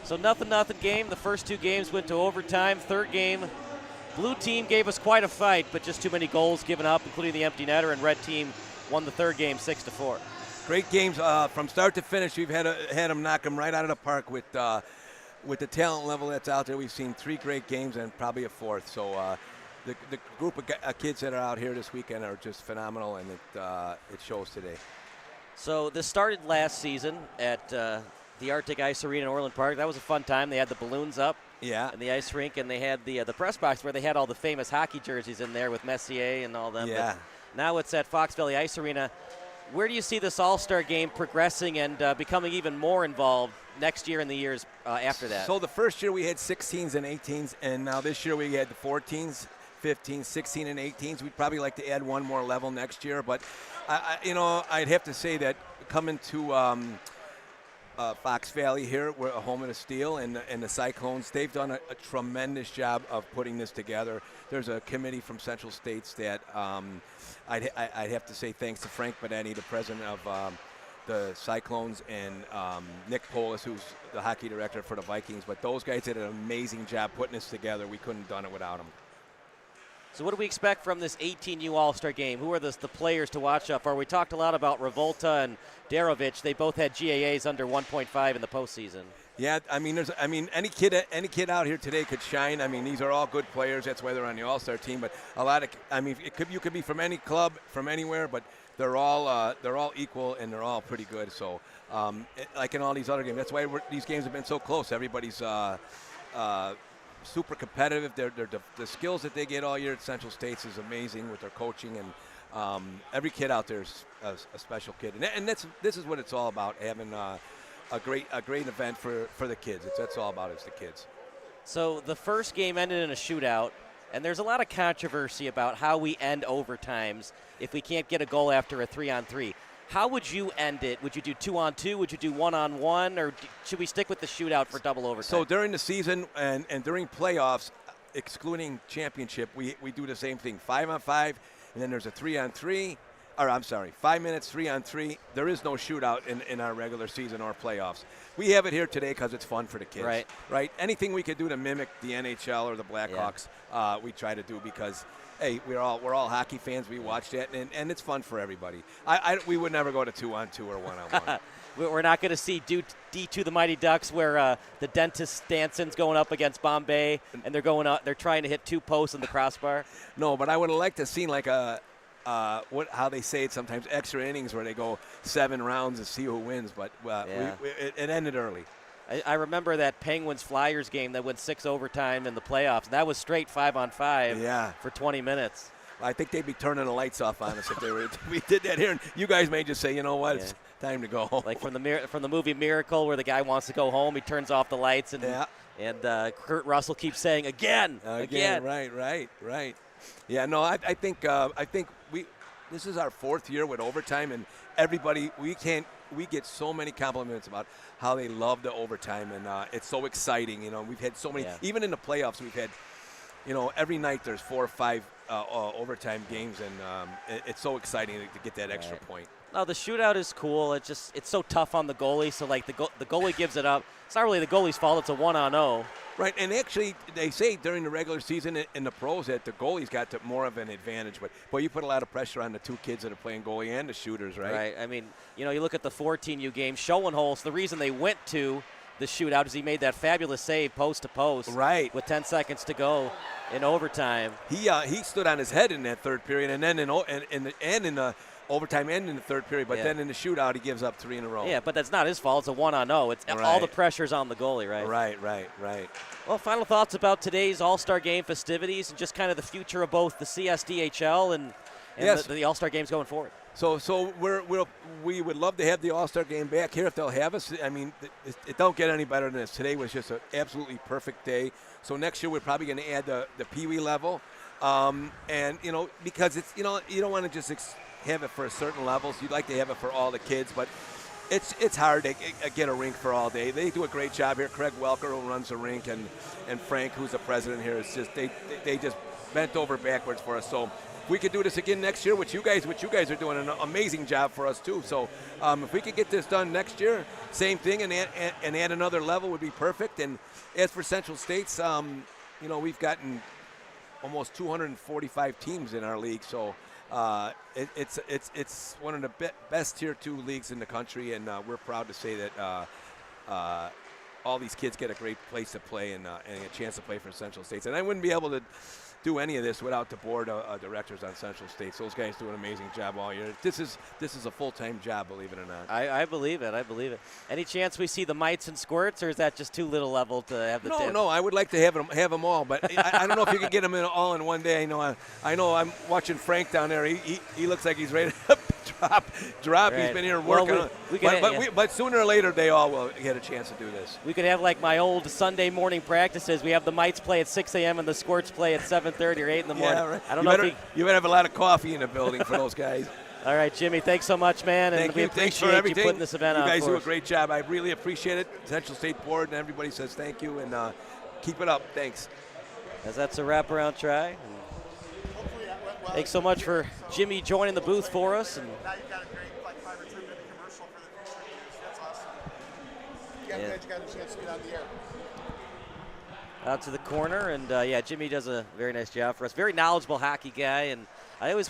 So nothing game. The first two games went to overtime. Third game, blue team gave us quite a fight, but just too many goals given up, including the empty netter, and red team won the third game 6-4. Great games from start to finish. We've had them knock them right out of the park with the talent level that's out there. We've seen three great games and probably a fourth. So. The group of kids that are out here this weekend are just phenomenal, and it shows today. So this started last season at the Arctic Ice Arena in Orland Park. That was a fun time. They had the balloons up in the ice rink, and they had the press box where they had all the famous hockey jerseys in there with Messier and all them. Yeah. But now it's at Fox Valley Ice Arena. Where do you see this All-Star game progressing and becoming even more involved next year and the years after that? So the first year we had 16s and 18s, and now this year we had the 14s. 15, 16, and 18s. We'd probably like to add one more level next year, but I'd have to say that coming to Fox Valley here, we're a home of the Steel and the Cyclones. They've done a tremendous job of putting this together. There's a committee from Central States that I'd have to say thanks to Frank Benetti, the president of the Cyclones, and Nick Polis, who's the hockey director for the Vikings. But those guys did an amazing job putting this together. We couldn't have done it without them. So what do we expect from this 18U All-Star game? Who are the players to watch out for? We talked a lot about Revolta and Darovich. They both had GAAs under 1.5 in the postseason. Yeah, any kid out here today could shine. I mean, these are all good players. That's why they're on the All-Star team. But you could be from any club, from anywhere, but they're all equal and they're all pretty good. So, like in all these other games, that's why these games have been so close. Everybody's super competitive. The skills that they get all year at Central States is amazing with their coaching, and every kid out there is a special kid. And this is what it's all about, having a great event for the kids. That's all about, it's the kids. So the first game ended in a shootout, and there's a lot of controversy about how we end overtimes if we can't get a goal after a 3-on-3. How would you end it? Would you do 2-on-2? Would you do 1-on-1? Or should we stick with the shootout for double overtime? So during the season and during playoffs, excluding championship, we do the same thing, 5-on-5, and then there's a 3-on-3. Or I'm sorry, 5 minutes, 3-on-3. There is no shootout in our regular season or playoffs. We have it here today because it's fun for the kids. Right. Anything we could do to mimic the NHL or the Blackhawks, we try to do, because hey, we're all hockey fans. We watch that, and it's fun for everybody. We would never go to 2-on-2 or 1-on-1. We're not going to see D2 the Mighty Ducks where the dentist Stanson's going up against Bombay, and they're trying to hit 2 posts in the crossbar. No, but I would have liked to see like how they say it sometimes, extra innings where they go 7 rounds and see who wins. But it ended early. I remember that Penguins-Flyers game that went 6 overtime in the playoffs. That was straight 5-on-5 for 20 minutes. I think they'd be turning the lights off on us if we did that here. And you guys may just say, you know what, it's time to go home. Like from the movie Miracle, where the guy wants to go home, he turns off the lights, and Kurt Russell keeps saying again. Right. Yeah, no, I think this is our 4th year with overtime, and everybody we get so many compliments about how they love the overtime, and it's so exciting. You know, we've had so many, even in the playoffs, we've had, you know, every night there's 4 or 5 overtime games, and it's so exciting to get that extra point. No, the shootout is cool. It's so tough on the goalie. So like the goalie gives it up. It's not really the goalie's fault. It's a 1-on-0. Right, and actually they say during the regular season in the pros that the goalie's got more of an advantage. But you put a lot of pressure on the 2 kids that are playing goalie and the shooters, right? Right. I mean, you know, you look at the 14U game. Schoenholz, the reason they went to the shootout is he made that fabulous save post to post. Right. With 10 seconds to go in overtime. He stood on his head in that third period, and then in the overtime and in the third period, but then in the shootout he gives up 3 in a row. Yeah, but that's not his fault. It's a 1-on-0. It's all the pressure's on the goalie, right? Right. Well, final thoughts about today's All-Star Game festivities and just kind of the future of both the CSDHL and the All-Star Games going forward. So we would love to have the All-Star Game back here if they'll have us. I mean, it don't get any better than this. Today was just an absolutely perfect day. So next year we're probably going to add the Pee Wee level, and you know, because it's, you know, you don't want to just have it for certain levels. You'd like to have it for all the kids, but it's hard to get a rink for all day. They do a great job here. Craig Welker, who runs the rink, and Frank, who's the president here, is just they just bent over backwards for us. So if we could do this again next year, which you guys are doing an amazing job for us too. So if we could get this done next year, same thing, and add another level would be perfect. And as for Central States, you know, we've gotten almost 245 teams in our league, so it's one of the best Tier 2 leagues in the country, and we're proud to say that all these kids get a great place to play and a chance to play for Central States. And I wouldn't be able to do any of this without the board of directors on Central States. Those guys do an amazing job all year. This is a full-time job, believe it or not. I believe it. Any chance we see the mites and squirts, or is that just too little level to have the dip? No, I would like to have them all, but I don't know if you can get them all in one day. I know I'm watching Frank down there. He looks like he's ready to drop. Right. He's been here working on it. But sooner or later, they all will get a chance to do this. We could have like my old Sunday morning practices. We have the mites play at 6 a.m. and the squirts play at 7:30 or 8 in the morning. Yeah, right. I don't know if you better have a lot of coffee in the building for those guys. All right, Jimmy, thanks so much, man. And we appreciate you putting this event on. You guys do a us. great job. I really appreciate it. Central State Board and everybody says thank you, and keep it up. Thanks. As that's a wraparound try. Thanks so much for Jimmy joining the booth for us. And now you've got a great 5 or 10 minute commercial for the future years. That's awesome. Yeah, I'm glad you got a chance to get on the air. Out to the corner, and Jimmy does a very nice job for us. Very knowledgeable hockey guy, and I always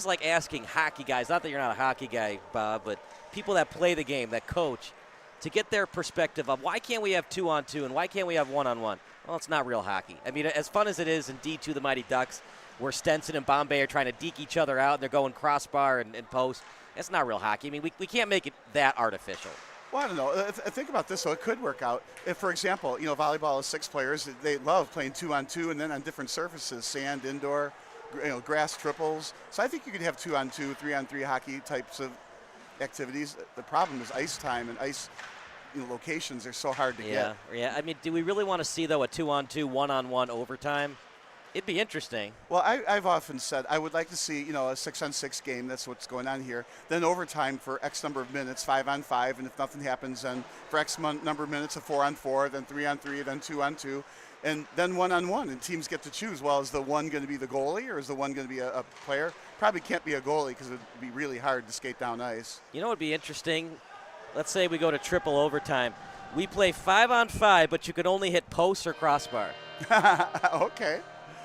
like asking hockey guys, not that you're not a hockey guy, Bob, but people that play the game, that coach, to get their perspective of why can't we have 2-on-2 and why can't we have 1-on-1? Well, it's not real hockey. I mean, as fun as it is in D2, the Mighty Ducks, where Stenson and Bombay are trying to deke each other out and they're going crossbar and post, it's not real hockey. I mean, we can't make it that artificial. Well, I don't know. Think about this, though. It could work out. If, for example, volleyball is 6 players. They love playing 2-on-2 and then on different surfaces, sand, indoor, grass triples. So I think you could have 2-on-2, 3-on-3 hockey types of activities. The problem is ice time and ice locations are so hard to get. Yeah. I mean, do we really want to see, though, a 2-on-2, 1-on-1 overtime? It'd be interesting. Well, I've often said I would like to see, a 6-on-6 game. That's what's going on here. Then overtime for X number of minutes, 5-on-5, and if nothing happens, then for X number of minutes, a 4-on-4, then 3-on-3, then 2-on-2, and then 1-on-1. And teams get to choose. Well, is the one going to be the goalie, or is the one going to be a player? Probably can't be a goalie because it would be really hard to skate down ice. You know what would be interesting? Let's say we go to triple overtime. We play 5-on-5, but you could only hit post or crossbar. Okay.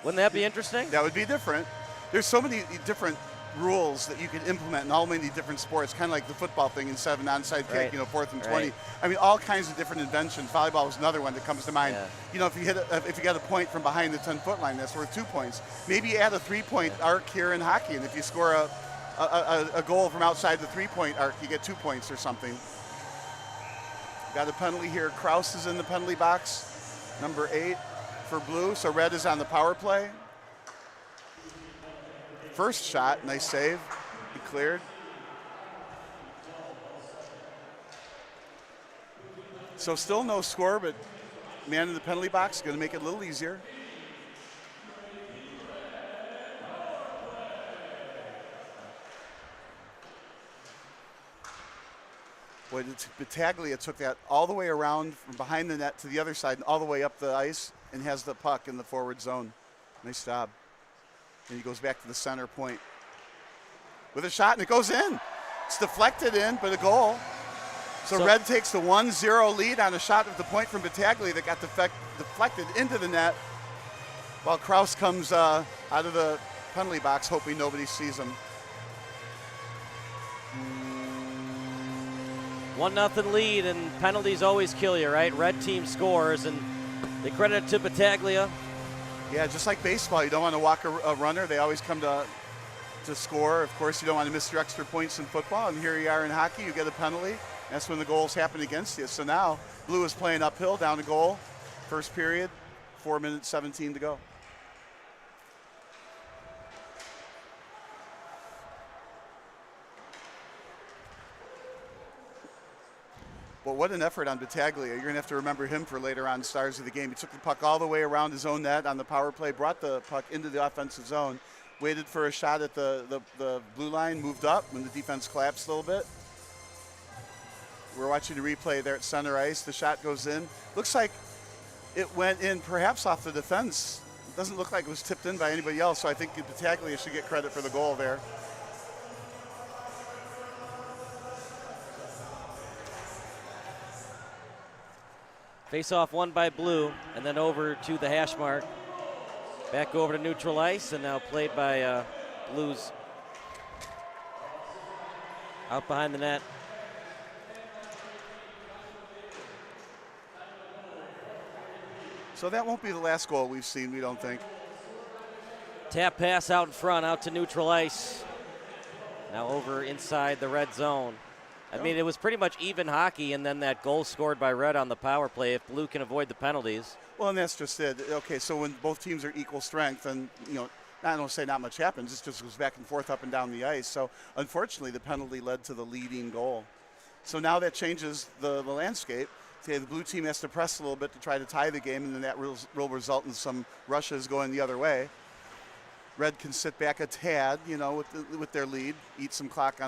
Wouldn't that be interesting? That would be different. there's so many different rules that you can implement in all many different sports, kind of like the football thing in 7 onside kick, 4th and 20. I mean, all kinds of different inventions. Volleyball is another one that comes to mind. Yeah. If you get a point from behind the 10-foot line, that's worth 2 points. Maybe you add a 3-point arc here in hockey, and if you score a goal from outside the 3-point arc, you get 2 points or something. Got a penalty here. Kraus is in the penalty box, number 8 for blue. So red is on the power play. First shot, nice save. He cleared. So still no score, but man in the penalty box, going to make it a little easier. Boy, Battaglia took that all the way around from behind the net to the other side and all the way up the ice and has the puck in the forward zone. Nice job. And he goes back to the center point with a shot, and it goes in. It's deflected in, but a goal. So red takes the 1-0 lead on a shot at the point from Battaglia that got deflected into the net, while Kraus comes out of the penalty box hoping nobody sees him. 1-0 lead, and penalties always kill you, right? Red team scores, and they credit it to Battaglia. Yeah, just like baseball, you don't want to walk a runner. They always come to score. Of course, you don't want to miss your extra points in football, and here you are in hockey. You get a penalty. That's when the goals happen against you. So now blue is playing uphill, down a goal. First period, 4 minutes, 17 to go. Well, what an effort on Battaglia. You're going to have to remember him for later on stars of the game. He took the puck all the way around his own net on the power play, brought the puck into the offensive zone, waited for a shot at the blue line, moved up when the defense collapsed a little bit. We're watching the replay there at center ice. The shot goes in. Looks like it went in perhaps off the defense. It doesn't look like it was tipped in by anybody else, so I think Battaglia should get credit for the goal there. Face-off won by blue, and then over to the hash mark. Back over to neutral ice, and now played by blues out behind the net. So that won't be the last goal we've seen, we don't think. Tap pass out in front, out to neutral ice. Now over inside the red zone. I mean, it was pretty much even hockey, and then that goal scored by red on the power play if blue can avoid the penalties. Well, and that's just it. Okay, so when both teams are equal strength, and, I don't say not much happens. It just goes back and forth up and down the ice. So, unfortunately, the penalty led to the leading goal. So now that changes the landscape. Okay, the blue team has to press a little bit to try to tie the game, and then that will result in some rushes going the other way. Red can sit back a tad, with their lead, eat some clock.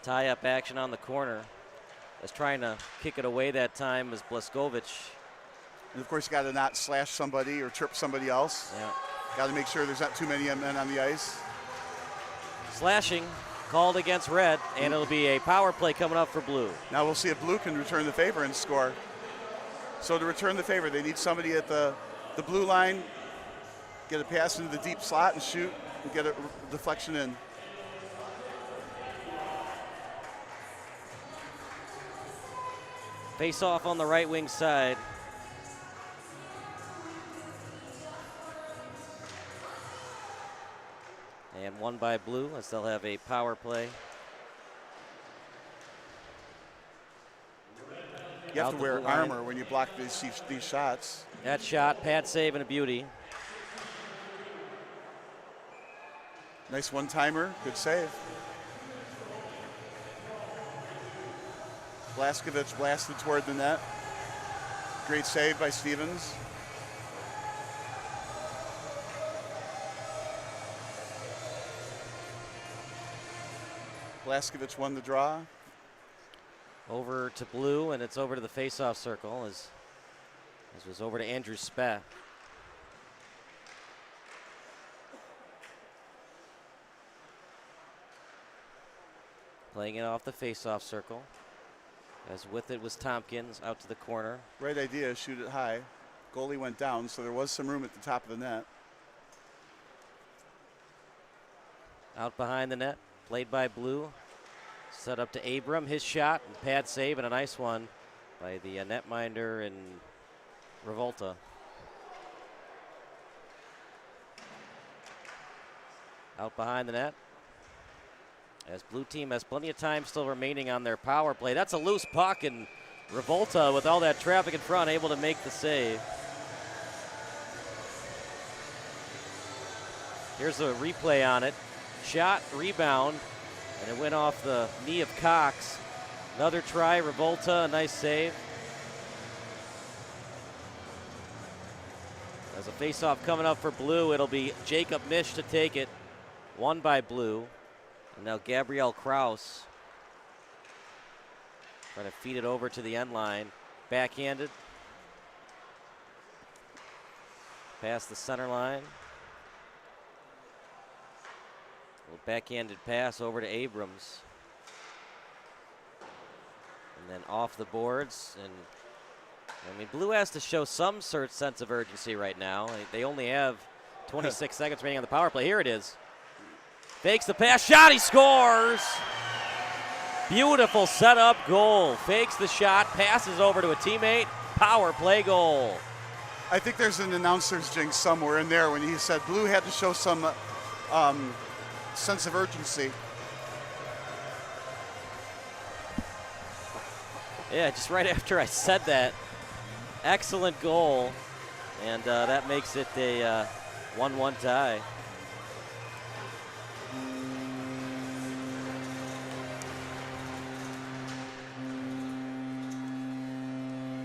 Tie-up action on the corner. Was trying to kick it away that time was Bleskovich. And of course, you got to not slash somebody or trip somebody else. Yeah. Got to make sure there's not too many men on the ice. Slashing called against red, and it'll be a power play coming up for blue. Now we'll see if blue can return the favor and score. So to return the favor, they need somebody at the blue line, get a pass into the deep slot and shoot and get a deflection in. Face off on the right wing side. And won by blue as they'll have a power play. You have to wear armor when you block these shots. That shot, pad save, and a beauty. Nice one-timer, good save. Blaskovich blasted toward the net. Great save by Stevens. Blaskovich won the draw. Over to blue, and it's over to the face-off circle as was over to Andrew Speh. Playing it off the face-off circle. As with it was Tompkins out to the corner. Right idea, shoot it high. Goalie went down, so there was some room at the top of the net. Out behind the net, played by Blue. Set up to Abram, his shot, and pad save, and a nice one by the netminder and Revolta. Out behind the net. As Blue team has plenty of time still remaining on their power play. That's a loose puck, and Revolta, with all that traffic in front, able to make the save. Here's a replay on it. Shot, rebound, and it went off the knee of Cox. Another try, Revolta, a nice save. As a faceoff coming up for Blue, it'll be Jacob Misch to take it. Won by Blue. And now Gabrielle Kraus trying to feed it over to the end line. Backhanded. Past the center line. Little backhanded pass over to Abrams. And then off the boards. And I mean, Blue has to show some sense of urgency right now. They only have 26 seconds remaining on the power play. Here it is. Fakes the pass, shot, he scores! Beautiful setup goal. Fakes the shot, passes over to a teammate, power play goal. I think there's an announcer's jinx somewhere in there when he said Blue had to show some sense of urgency. Yeah, just right after I said that. Excellent goal, and that makes it a 1-1 tie.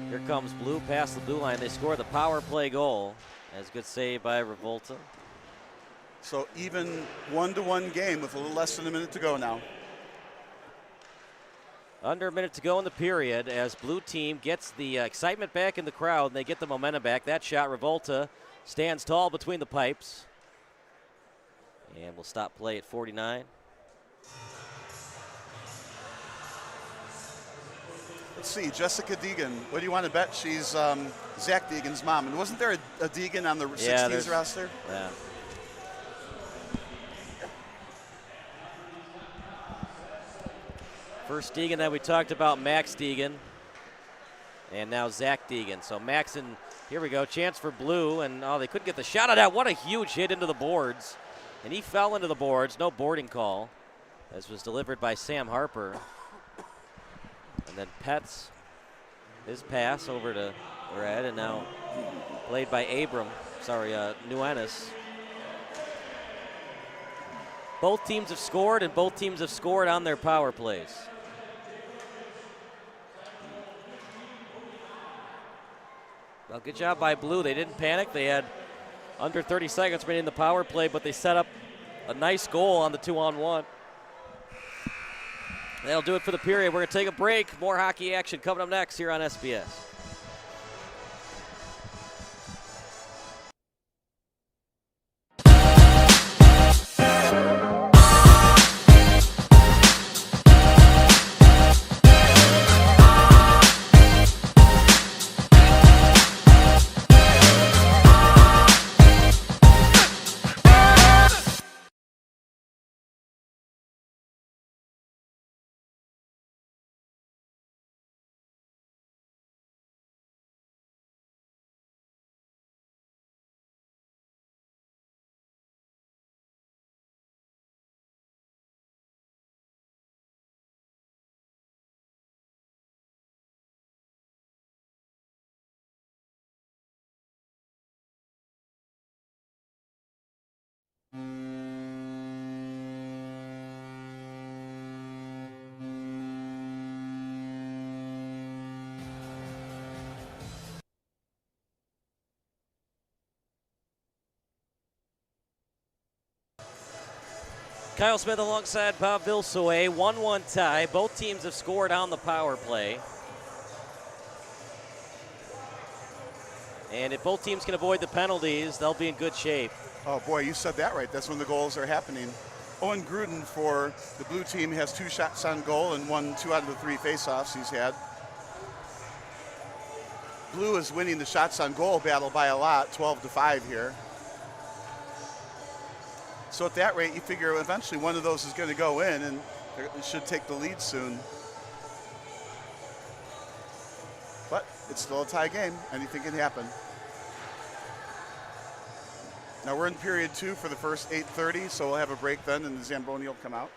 Here comes Blue past the blue line. They score the power play goal. That's a good save by Revolta. So even 1-1 game with a little less than a minute to go now. Under a minute to go in the period as Blue team gets the excitement back in the crowd and they get the momentum back. That shot, Revolta stands tall between the pipes. And we'll stop play at 49. Let's see, Jessica Deegan. What do you want to bet? She's Zach Deegan's mom. And wasn't there a Deegan on the 16s roster? Yeah. First Deegan that we talked about, Max Deegan. And now Zach Deegan. So Max, and here we go, chance for Blue. And oh, they couldn't get the shot of that. What a huge hit into the boards. And he fell into the boards, no boarding call. This was delivered by Sam Harper. And then Petz, his pass over to Red, and now played by Nuenis. Both teams have scored, and both teams have scored on their power plays. Well, good job by Blue. They didn't panic. They had under 30 seconds remaining in the power play, but they set up a nice goal on the 2-on-1. That'll do it for the period. We're going to take a break. More hockey action coming up next here on SBS. Kyle Smith alongside Bob Vilsoe, 1-1 tie. Both teams have scored on the power play. And if both teams can avoid the penalties, they'll be in good shape. Oh boy, you said that right. That's when the goals are happening. Owen Gruden for the Blue team has 2 shots on goal and won 2 out of the 3 faceoffs he's had. Blue is winning the shots on goal battle by a lot, 12-5 here. So at that rate, you figure eventually one of those is going to go in, and it should take the lead soon. But it's still a tie game. Anything can happen. Now we're in period 2 for the first 8:30, so we'll have a break then, and the Zamboni will come out.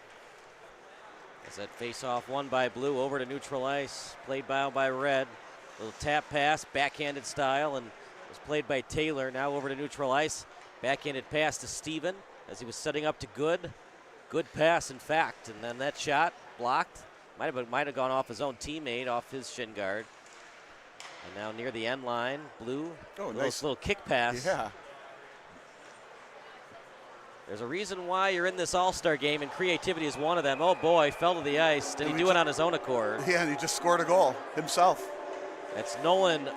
As that face-off won by Blue over to neutral ice, played by Red. Little tap pass, backhanded style, and was played by Taylor. Now over to neutral ice, backhanded pass to Steven as he was setting up to Good. Good pass, in fact, and then that shot blocked. Might have gone off his own teammate, off his shin guard. And now near the end line, Blue. Oh, nice little kick pass. Yeah. There's a reason why you're in this All-Star game, and creativity is one of them. Oh boy, fell to the ice. Did he do it on his own accord? Yeah, and he just scored a goal himself. That's Nolan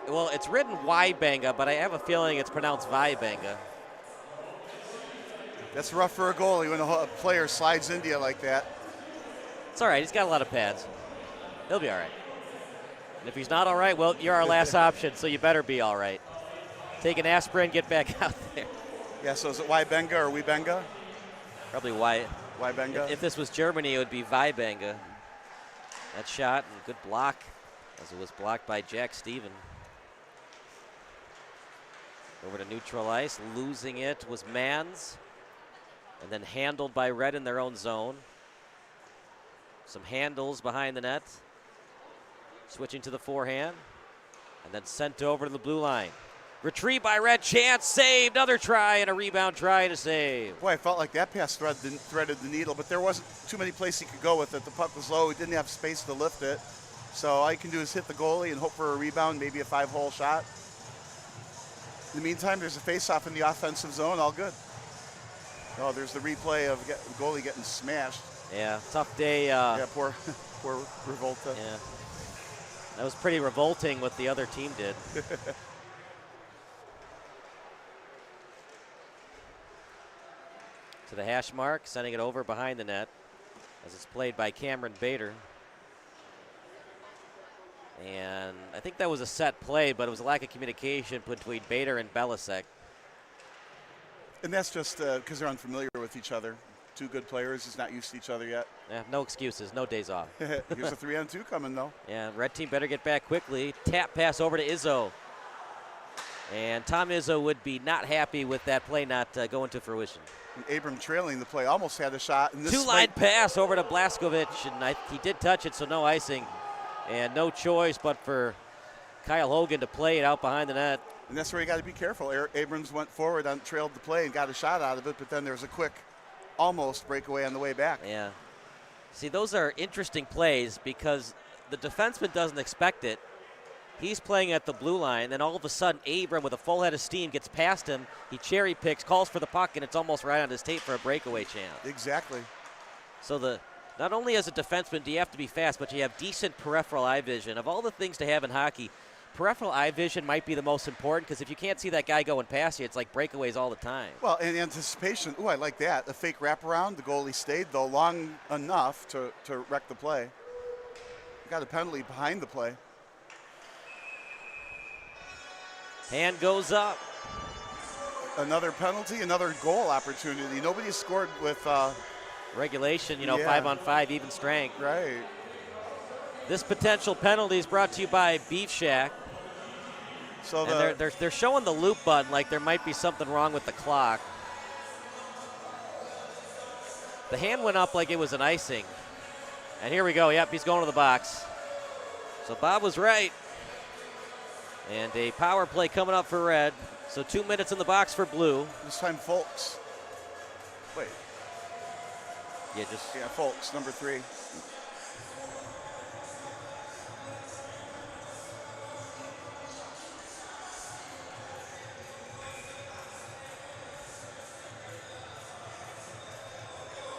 well, it's written Waibenga, but I have a feeling it's pronounced Vaibenga. That's rough for a goalie when a player slides into you like that. It's all right. He's got a lot of pads. He'll be all right. And if he's not all right, well, you're our last option, so you better be all right. Take an aspirin, get back out there. Yeah, so is it Waibenga or Webenga? Probably Waibenga. If this was Germany, it would be Vaibenga. That shot and good block, as it was blocked by Jack Steven. Over to neutral ice, losing it was Mans, and then handled by Red in their own zone. Some handles behind the net. Switching to the forehand, and then sent over to the blue line. Retrieved by Red, chance, saved, another try, and a rebound try to save. Boy, I felt like that pass threaded the needle, but there wasn't too many places he could go with it. The puck was low, he didn't have space to lift it. So all you can do is hit the goalie and hope for a rebound, maybe a 5-hole shot. In the meantime, there's a face-off in the offensive zone, all good. Oh, there's the replay of the goalie getting smashed. Yeah, tough day. Yeah, poor Revolta. Yeah, that was pretty revolting what the other team did. To the hash mark, sending it over behind the net as it's played by Cameron Bader. And I think that was a set play, but it was a lack of communication between Bader and Belisek. And that's just because they're unfamiliar with each other. Two good players, is not used to each other yet. Yeah, no excuses, no days off. Here's a 3-on-2 coming, though. Yeah, red team better get back quickly. Tap pass over to Izzo. And Tom Izzo would be not happy with that play not going to fruition. And Abram trailing the play, almost had a shot. Two-line pass over to Blaskovic, and he did touch it, so no icing. And no choice but for Kyle Hogan to play it out behind the net. And that's where you got to be careful. Abrams went forward, trailed the play, and got a shot out of it, but then there was a quick almost breakaway on the way back. Yeah. See, those are interesting plays because the defenseman doesn't expect it. He's playing at the blue line, then all of a sudden Abram with a full head of steam gets past him. He cherry picks, calls for the puck, and it's almost right on his tape for a breakaway chance. Exactly. So not only as a defenseman do you have to be fast, but you have decent peripheral eye vision. Of all the things to have in hockey, peripheral eye vision might be the most important because if you can't see that guy going past you, it's like breakaways all the time. Well, and anticipation, ooh, I like that. A fake wraparound, the goalie stayed, though, long enough to wreck the play. Got a penalty behind the play. Hand goes up. Another penalty, another goal opportunity. Nobody scored with regulation, yeah. 5-on-5, even strength. Right. This potential penalty is brought to you by Beef Shack. So and they're showing the loop button like there might be something wrong with the clock. The hand went up like it was an icing. And here we go. Yep, he's going to the box. So Bob was right. And a power play coming up for Red. So 2 minutes in the box for Blue. This time Folks. Wait. Yeah, Folks, number 3.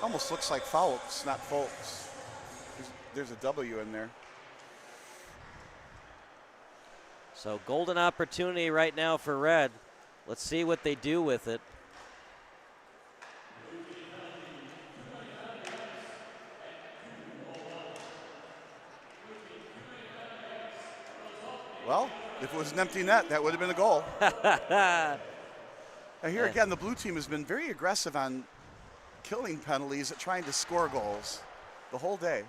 Almost looks like Folks, not Folks. There's a W in there. So golden opportunity right now for Red. Let's see what they do with it. Well, if it was an empty net, that would have been a goal. Now here again, the blue team has been very aggressive on killing penalties at trying to score goals the whole day.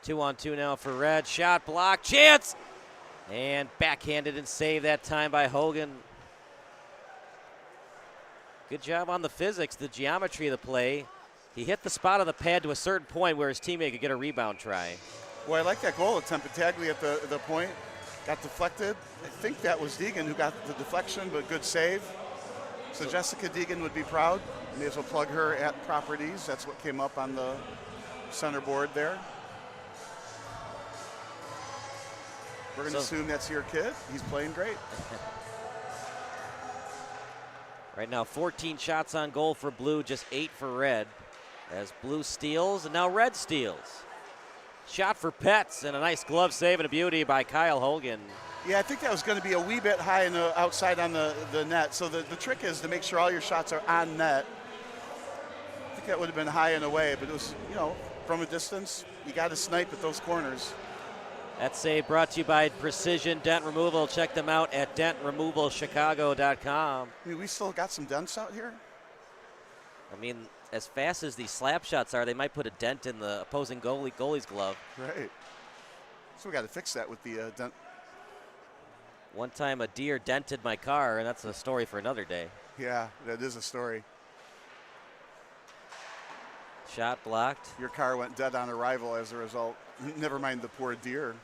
Two on two now for Red. Shot blocked. Chance! And backhanded and saved that time by Hogan. Good job on the physics, the geometry of the play. He hit the spot on the pad to a certain point where his teammate could get a rebound try. Well, I like that goal attempt. Battaglia at the point got deflected. I think that was Deegan who got the deflection, but good save. So Jessica Deegan would be proud. May as well plug her at Properties. That's what came up on the center board there. We're going to assume that's your kid. He's playing great. Right now, 14 shots on goal for Blue, just 8 for Red. As Blue steals, and now Red steals. Shot for Pets, and a nice glove save and a beauty by Kyle Hogan. Yeah, I think that was going to be a wee bit high in the outside on the net. So the trick is to make sure all your shots are on net. I think that would have been high and away, but it was, from a distance, you got to snipe at those corners. That save brought to you by Precision Dent Removal. Check them out at dentremovalchicago.com. I mean, we still got some dents out here. I mean, as fast as these slap shots are, they might put a dent in the opposing goalie's glove. Right. So we got to fix that with the dent. One time a deer dented my car, and that's a story for another day. Yeah, that is a story. Shot blocked. Your car went dead on arrival as a result. Never mind the poor deer.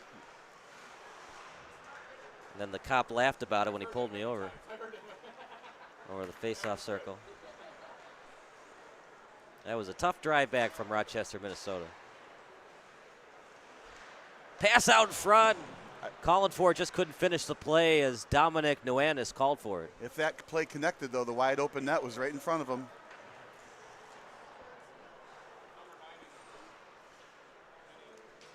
And then the cop laughed about it when he pulled me over the face-off circle. That was a tough drive back from Rochester, Minnesota. Pass out in front. Calling for it, just couldn't finish the play as Dominic Nuanis called for it. If that play connected, though, the wide open net was right in front of him.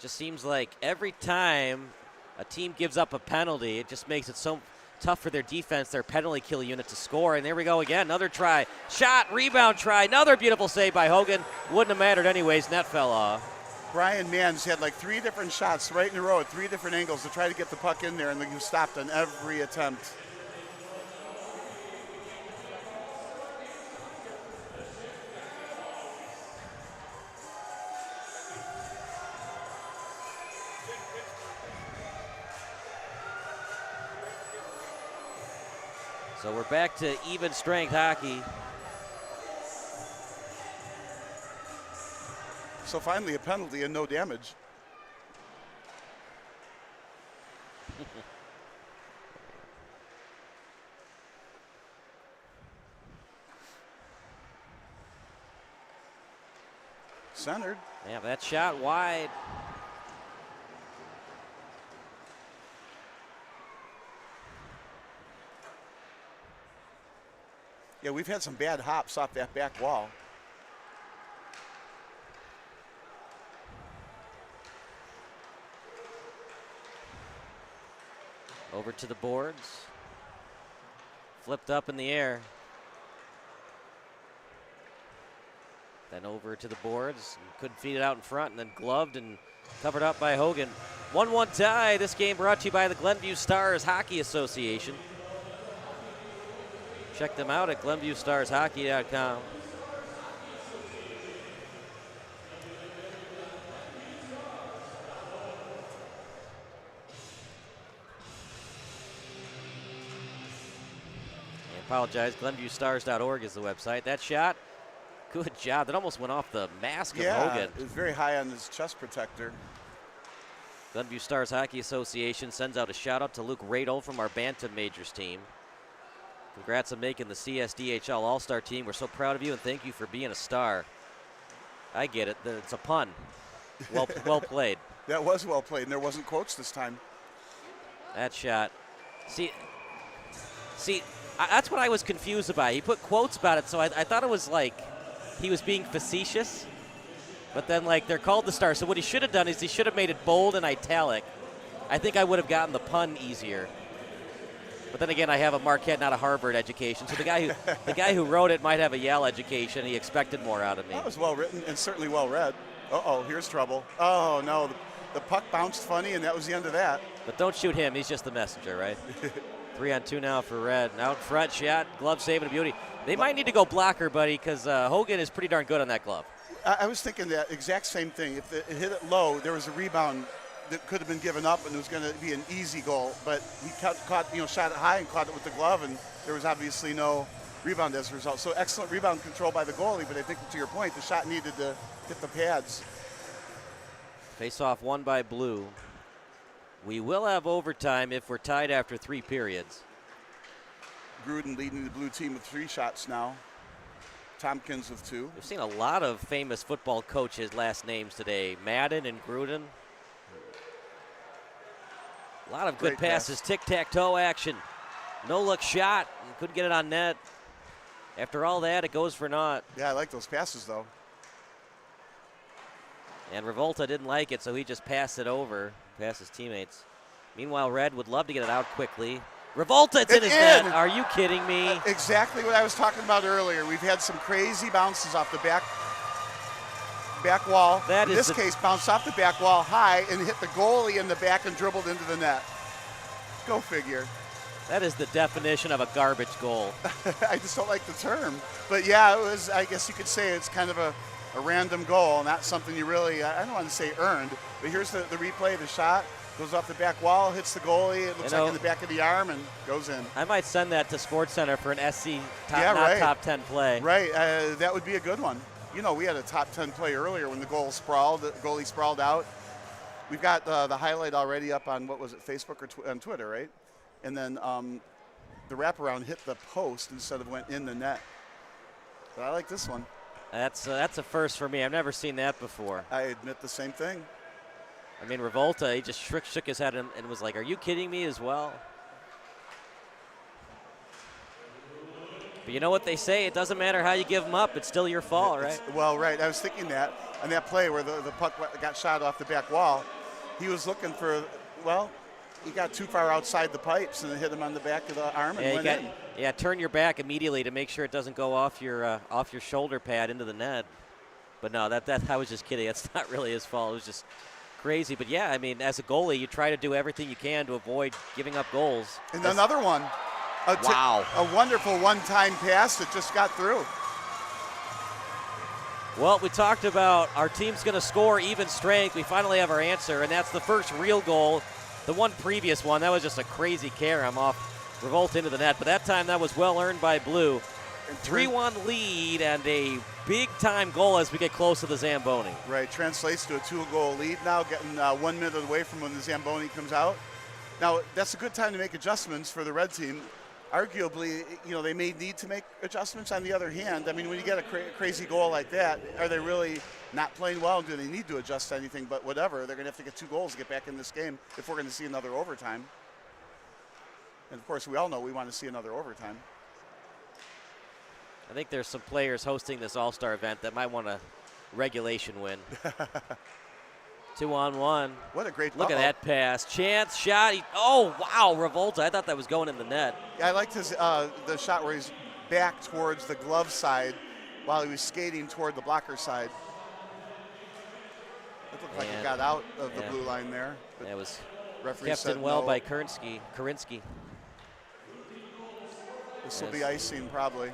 Just seems like every time a team gives up a penalty, it just makes it so tough for their defense, their penalty kill unit to score. And there we go again, another try. Shot, rebound try, another beautiful save by Hogan. Wouldn't have mattered anyways, net fell off. Brian Manns had like 3 different shots right in a row at 3 different angles to try to get the puck in there, and he was stopped on every attempt. So we're back to even strength hockey. So finally a penalty and no damage. Centered. Yeah, that shot wide. Yeah, we've had some bad hops off that back wall. Over to the boards. Flipped up in the air. Then over to the boards. Couldn't feed it out in front, and then gloved and covered up by Hogan. 1-1 tie. This game brought to you by the Glenview Stars Hockey Association. Check them out at GlenviewStarsHockey.com. Apologize, GlenviewStars.org is the website. That shot, good job. That almost went off the mask of Hogan. It was very high on his chest protector. Glenview Stars Hockey Association sends out a shout out to Luke Radel from our Bantam Majors team. Congrats on making the CSDHL All-Star team. We're so proud of you, and thank you for being a star. I get it. It's a pun. Well played. That was well played, and there wasn't quotes this time. That shot. See, that's what I was confused about. He put quotes about it, so I thought it was like he was being facetious. But then, like, they're called the Stars. So what he should have done is he should have made it bold and italic. I think I would have gotten the pun easier. But then again, I have a Marquette, not a Harvard education. So the guy who wrote it might have a Yale education. He expected more out of me. That was well written and certainly well read. Uh-oh, here's trouble. Oh, no, the puck bounced funny, and that was the end of that. But don't shoot him. He's just the messenger, right? 3-on-2 now for Red. Out front, shot, glove saving a beauty. They might need to go blocker, buddy, because Hogan is pretty darn good on that glove. I was thinking that exact same thing. If it hit it low, there was a rebound that could have been given up, and it was going to be an easy goal. But he shot it high and caught it with the glove, and there was obviously no rebound as a result. So excellent rebound control by the goalie, but I think to your point, the shot needed to hit the pads. Face-off won by Blue. We will have overtime if we're tied after 3 periods. Gruden leading the blue team with 3 shots now. Tompkins with 2. We've seen a lot of famous football coaches' last names today. Madden and Gruden. A lot of good passes. Tic-tac-toe action. No-look shot. Couldn't get it on net. After all that, it goes for naught. Yeah, I like those passes, though. And Revolta didn't like it, so he just passed it over, past his teammates. Meanwhile, Red would love to get it out quickly. Revolta, it's in his net. Are you kidding me? Exactly what I was talking about earlier. We've had some crazy bounces off the back wall. In this case, bounced off the back wall high and hit the goalie in the back and dribbled into the net. Go figure. That is the definition of a garbage goal. I just don't like the term. But yeah, it was, I guess you could say it's kind of a random goal, not something you really, I don't want to say earned, but here's the replay, the shot. Goes off the back wall, hits the goalie, it looks like in the back of the arm, and goes in. I might send that to SportsCenter for an SC top 10 play. Right, that would be a good one. You know, we had a top 10 play earlier when the goalie sprawled out. We've got the highlight already up on, what was it, Facebook or on Twitter, right? And then the wraparound hit the post instead of went in the net. But I like this one. That's a first for me. I've never seen that before. I admit the same thing. I mean, Revolta, he just shook his head and was like, are you kidding me as well? But you know what they say, it doesn't matter how you give them up, it's still your fault, right? Well, right, I was thinking that on that play where the puck got shot off the back wall, he was looking for, well, he got too far outside the pipes and it hit him on the back of the arm and went in. Yeah, turn your back immediately to make sure it doesn't go off your shoulder pad into the net. But no, that I was just kidding. That's not really his fault. It was just crazy. But yeah, I mean, as a goalie, you try to do everything you can to avoid giving up goals. And another one. A wonderful one-time pass that just got through. Well, we talked about our team's going to score even strength. We finally have our answer, and that's the first real goal. The one previous one, that was just a crazy carom off Revolt into the net, but that time that was well earned by Blue. 3-1 lead and a big-time goal as we get close to the Zamboni. Right, translates to a 2-goal lead now, getting 1 minute away from when the Zamboni comes out. Now, that's a good time to make adjustments for the Red team. Arguably, you know, they may need to make adjustments. On the other hand, I mean, when you get a crazy goal like that, are they really not playing well? Do they need to adjust anything? But whatever, they're going to have to get 2 goals to get back in this game if we're going to see another overtime. And, of course, we all know we want to see another overtime. I think there's some players hosting this All-Star event that might want a regulation win. 2-on-1. What a great look at that pass. Chance shot. Oh, wow, Revolta. I thought that was going in the net. Yeah, I liked his the shot where he's back towards the glove side while he was skating toward the blocker side. It looked like it got out of the blue line there. That was referee kept said in well no. by Karinsky. This will be icing probably.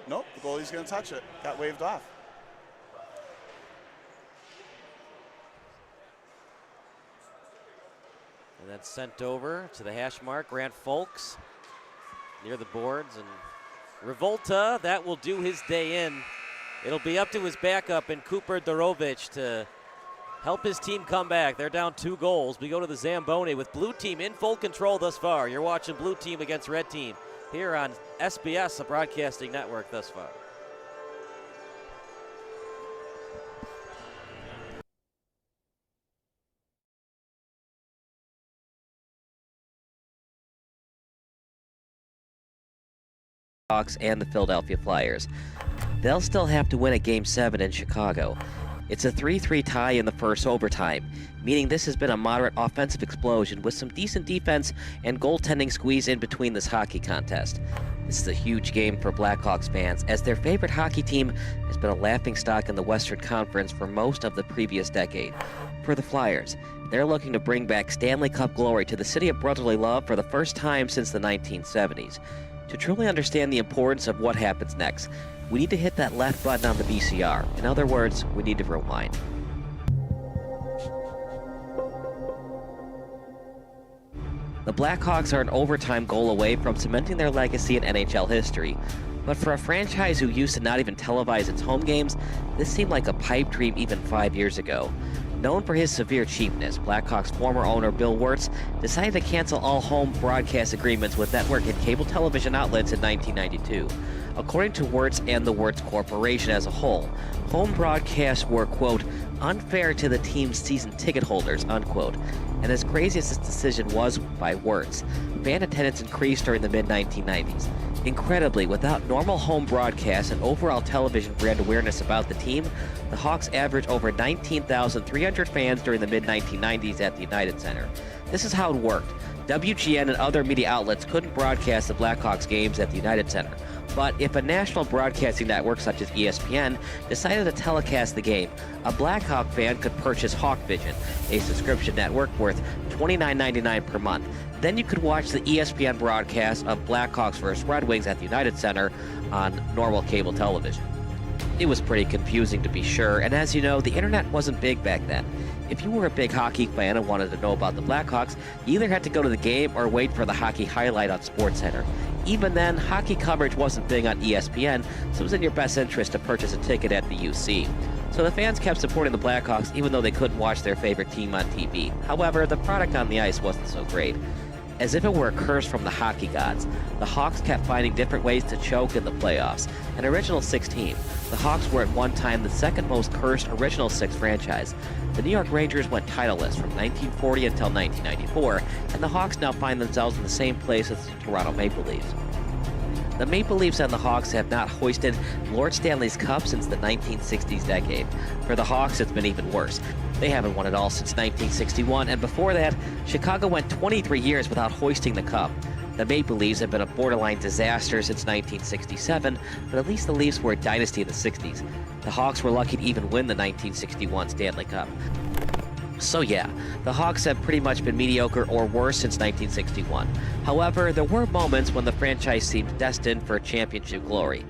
Nope, the goalie's going to touch it. Got waved off. And then sent over to the hash mark. Grant Folks near the boards. And Revolta, that will do his day in. It'll be up to his backup in Cooper Dorovic to help his team come back. They're down 2 goals. We go to the Zamboni with Blue Team in full control thus far. You're watching Blue Team against Red Team here on SBS, the broadcasting network thus far. Hawks and the Philadelphia Flyers. They'll still have to win a Game 7 in Chicago. It's a 3-3 tie in the first overtime, meaning this has been a moderate offensive explosion with some decent defense and goaltending squeeze in between this hockey contest. This is a huge game for Blackhawks fans, as their favorite hockey team has been a laughingstock in the Western Conference for most of the previous decade. For the Flyers, they're looking to bring back Stanley Cup glory to the city of brotherly love for the first time since the 1970s. To truly understand the importance of what happens next, we need to hit that left button on the VCR. In other words, we need to rewind. The Blackhawks are an overtime goal away from cementing their legacy in NHL history. But for a franchise who used to not even televise its home games, this seemed like a pipe dream even 5 years ago. Known for his severe cheapness, Blackhawks former owner Bill Wirtz decided to cancel all home broadcast agreements with network and cable television outlets in 1992. According to Wirtz and the Wirtz Corporation as a whole, home broadcasts were, quote, unfair to the team's season ticket holders, unquote. And as crazy as this decision was by Wirtz, fan attendance increased during the mid-1990s. Incredibly, without normal home broadcasts and overall television brand awareness about the team, the Hawks averaged over 19,300 fans during the mid-1990s at the United Center. This is how it worked. WGN and other media outlets couldn't broadcast the Blackhawks games at the United Center. But if a national broadcasting network such as ESPN decided to telecast the game, a Blackhawk fan could purchase HawkVision, a subscription network worth $29.99 per month. Then you could watch the ESPN broadcast of Blackhawks vs. Red Wings at the United Center on normal cable television. It was pretty confusing, to be sure, and as you know, the internet wasn't big back then. If you were a big hockey fan and wanted to know about the Blackhawks, you either had to go to the game or wait for the hockey highlight on SportsCenter. Even then, hockey coverage wasn't big on ESPN, so it was in your best interest to purchase a ticket at the UC. So the fans kept supporting the Blackhawks even though they couldn't watch their favorite team on TV. However, the product on the ice wasn't so great. As if it were a curse from the hockey gods, the Hawks kept finding different ways to choke in the playoffs. An original six team, the Hawks were at one time the second most cursed original six franchise. The New York Rangers went titleless from 1940 until 1994, and the Hawks now find themselves in the same place as the Toronto Maple Leafs. The Maple Leafs and the Hawks have not hoisted Lord Stanley's Cup since the 1960s decade. For the Hawks, it's been even worse. They haven't won it all since 1961, and before that, Chicago went 23 years without hoisting the Cup. The Maple Leafs have been a borderline disaster since 1967, but at least the Leafs were a dynasty in the 60s. The Hawks were lucky to even win the 1961 Stanley Cup. So yeah, the Hawks have pretty much been mediocre or worse since 1961. However, there were moments when the franchise seemed destined for championship glory.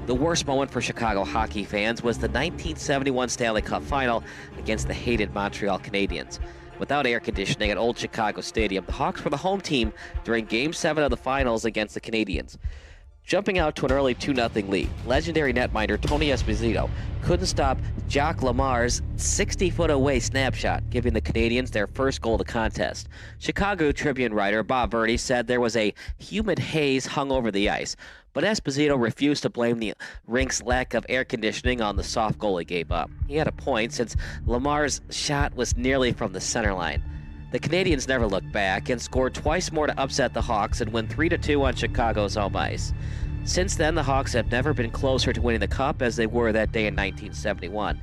The worst moment for Chicago hockey fans was the 1971 Stanley Cup Final against the hated Montreal Canadiens. Without air conditioning at Old Chicago Stadium, the Hawks were the home team during Game 7 of the Finals against the Canadiens. Jumping out to an early 2-0 lead, legendary netminder Tony Esposito couldn't stop Jacques Lamar's 60-foot-away snapshot, giving the Canadiens their first goal of the contest. Chicago Tribune writer Bob Verdi said there was a humid haze hung over the ice, but Esposito refused to blame the rink's lack of air conditioning on the soft goal he gave up. He had a point since Lamar's shot was nearly from the center line. The Canadiens never looked back and scored twice more to upset the Hawks and win 3-2 on Chicago's home ice. Since then, the Hawks have never been closer to winning the Cup as they were that day in 1971.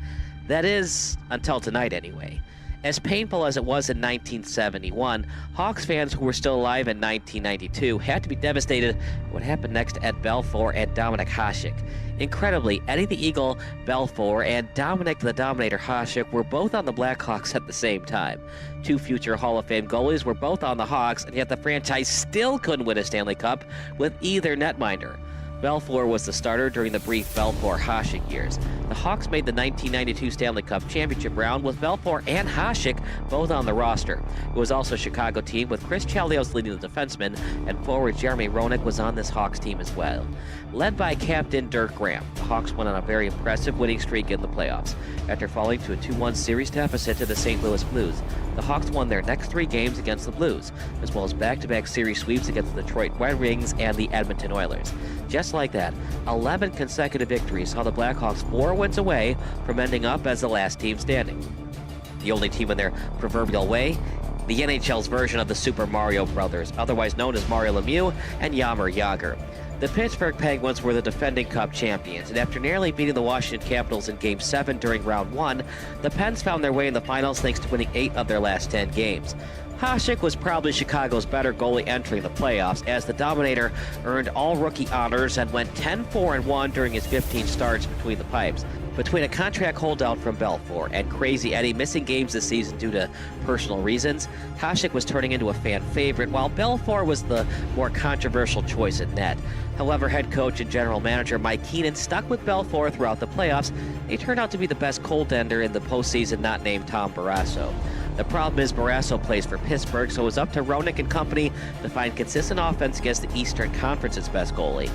That is, until tonight anyway. As painful as it was in 1971, Hawks fans who were still alive in 1992 had to be devastated at what happened next to Ed Belfour and Dominik Hasek. Incredibly, Eddie the Eagle Belfour and Dominik the Dominator Hasek were both on the Blackhawks at the same time. Two future Hall of Fame goalies were both on the Hawks, and yet the franchise still couldn't win a Stanley Cup with either netminder. Belfour was the starter during the brief Belfour-Hasek years. The Hawks made the 1992 Stanley Cup championship round with Belfour and Hasek both on the roster. It was also a Chicago team with Chris Chelios leading the defenseman, and forward Jeremy Roenick was on this Hawks team as well. Led by captain Dirk Graham, the Hawks went on a very impressive winning streak in the playoffs. After falling to a 2-1 series deficit to the St. Louis Blues, the Hawks won their next 3 games against the Blues, as well as back-to-back series sweeps against the Detroit Red Wings and the Edmonton Oilers. Just like that, 11 consecutive victories saw the Blackhawks 4 wins away from ending up as the last team standing. The only team in their proverbial way, the NHL's version of the Super Mario Brothers, otherwise known as Mario Lemieux and Jaromir Jagr. The Pittsburgh Penguins were the defending Cup champions, and after narrowly beating the Washington Capitals in Game 7 during Round 1, the Pens found their way in the finals thanks to winning 8 of their last 10 games. Hasek was probably Chicago's better goalie entering the playoffs, as the Dominator earned all rookie honors and went 10-4-1 during his 15 starts between the pipes. Between a contract holdout from Belfour and Crazy Eddie missing games this season due to personal reasons, Hasek was turning into a fan favorite, while Belfour was the more controversial choice at net. However, head coach and general manager Mike Keenan stuck with Belfour throughout the playoffs. He turned out to be the best goaltender in the postseason, not named Tom Barrasso. The problem is Barrasso plays for Pittsburgh, so it was up to Roenick and company to find consistent offense against the Eastern Conference's best goalie.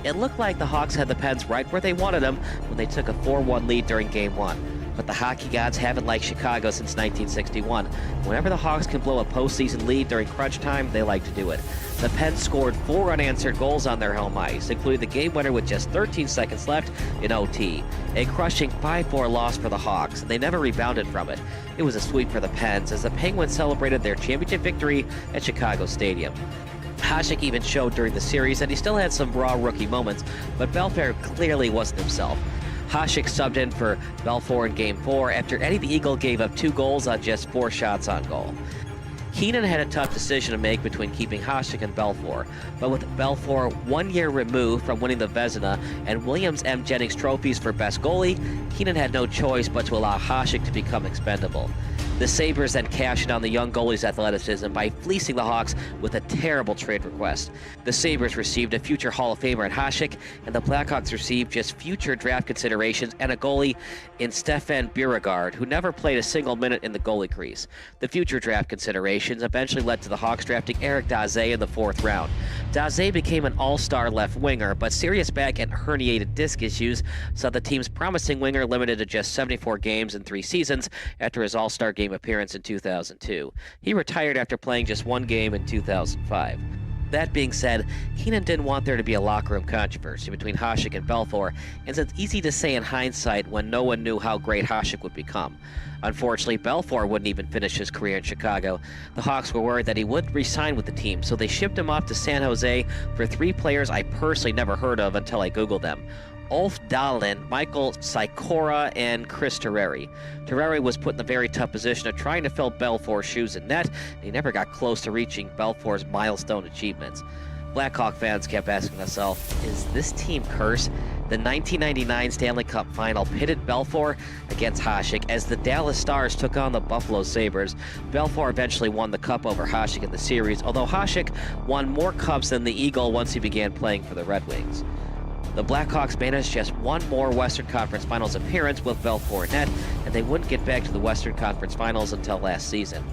It looked like the Hawks had the Pens right where they wanted them when they took a 4-1 lead during Game 1. But the hockey gods haven't liked Chicago since 1961. Whenever the Hawks can blow a postseason lead during crunch time, they like to do it. The Pens scored 4 unanswered goals on their home ice, including the game winner with just 13 seconds left in OT. A crushing 5-4 loss for the Hawks, and they never rebounded from it. It was a sweep for the Pens as the Penguins celebrated their championship victory at Chicago Stadium. Hasek even showed during the series that he still had some raw rookie moments, but Belfour clearly wasn't himself. Hasek subbed in for Belfour in Game 4 after Eddie the Eagle gave up 2 goals on just 4 shots on goal. Keenan had a tough decision to make between keeping Hasek and Belfour, but with Belfour 1 year removed from winning the Vezina and Williams M. Jennings trophies for best goalie, Keenan had no choice but to allow Hasek to become expendable. The Sabres then cashed in on the young goalie's athleticism by fleecing the Hawks with a terrible trade request. The Sabres received a future Hall of Famer in Hasek, and the Blackhawks received just future draft considerations and a goalie in Stefan Beauregard, who never played a single minute in the goalie crease. The future draft considerations eventually led to the Hawks drafting Eric Daze in the 4th round. Daze became an all-star left winger, but serious back and herniated disc issues saw the team's promising winger limited to just 74 games in 3 seasons after his all-star game appearance in 2002. He retired after playing just 1 game in 2005. That being said, Keenan didn't want there to be a locker room controversy between Hasek and Belfour, and it's easy to say in hindsight when no one knew how great Hasek would become. Unfortunately, Belfour wouldn't even finish his career in Chicago. The Hawks were worried that he wouldn't re-sign with the team, so they shipped him off to San Jose for 3 players I personally never heard of until I Googled them: Ulf Dahlin, Michael Sikora, and Chris Terreri. Terreri was put in the very tough position of trying to fill Belfour's shoes in net, and he never got close to reaching Belfour's milestone achievements. Blackhawk fans kept asking themselves, is this team cursed? The 1999 Stanley Cup Final pitted Belfour against Hasek as the Dallas Stars took on the Buffalo Sabres. Belfour eventually won the cup over Hasek in the series, although Hasek won more cups than the Eagle once he began playing for the Red Wings. The Blackhawks managed just 1 more Western Conference Finals appearance with Belfour in net, and they wouldn't get back to the Western Conference Finals until last season.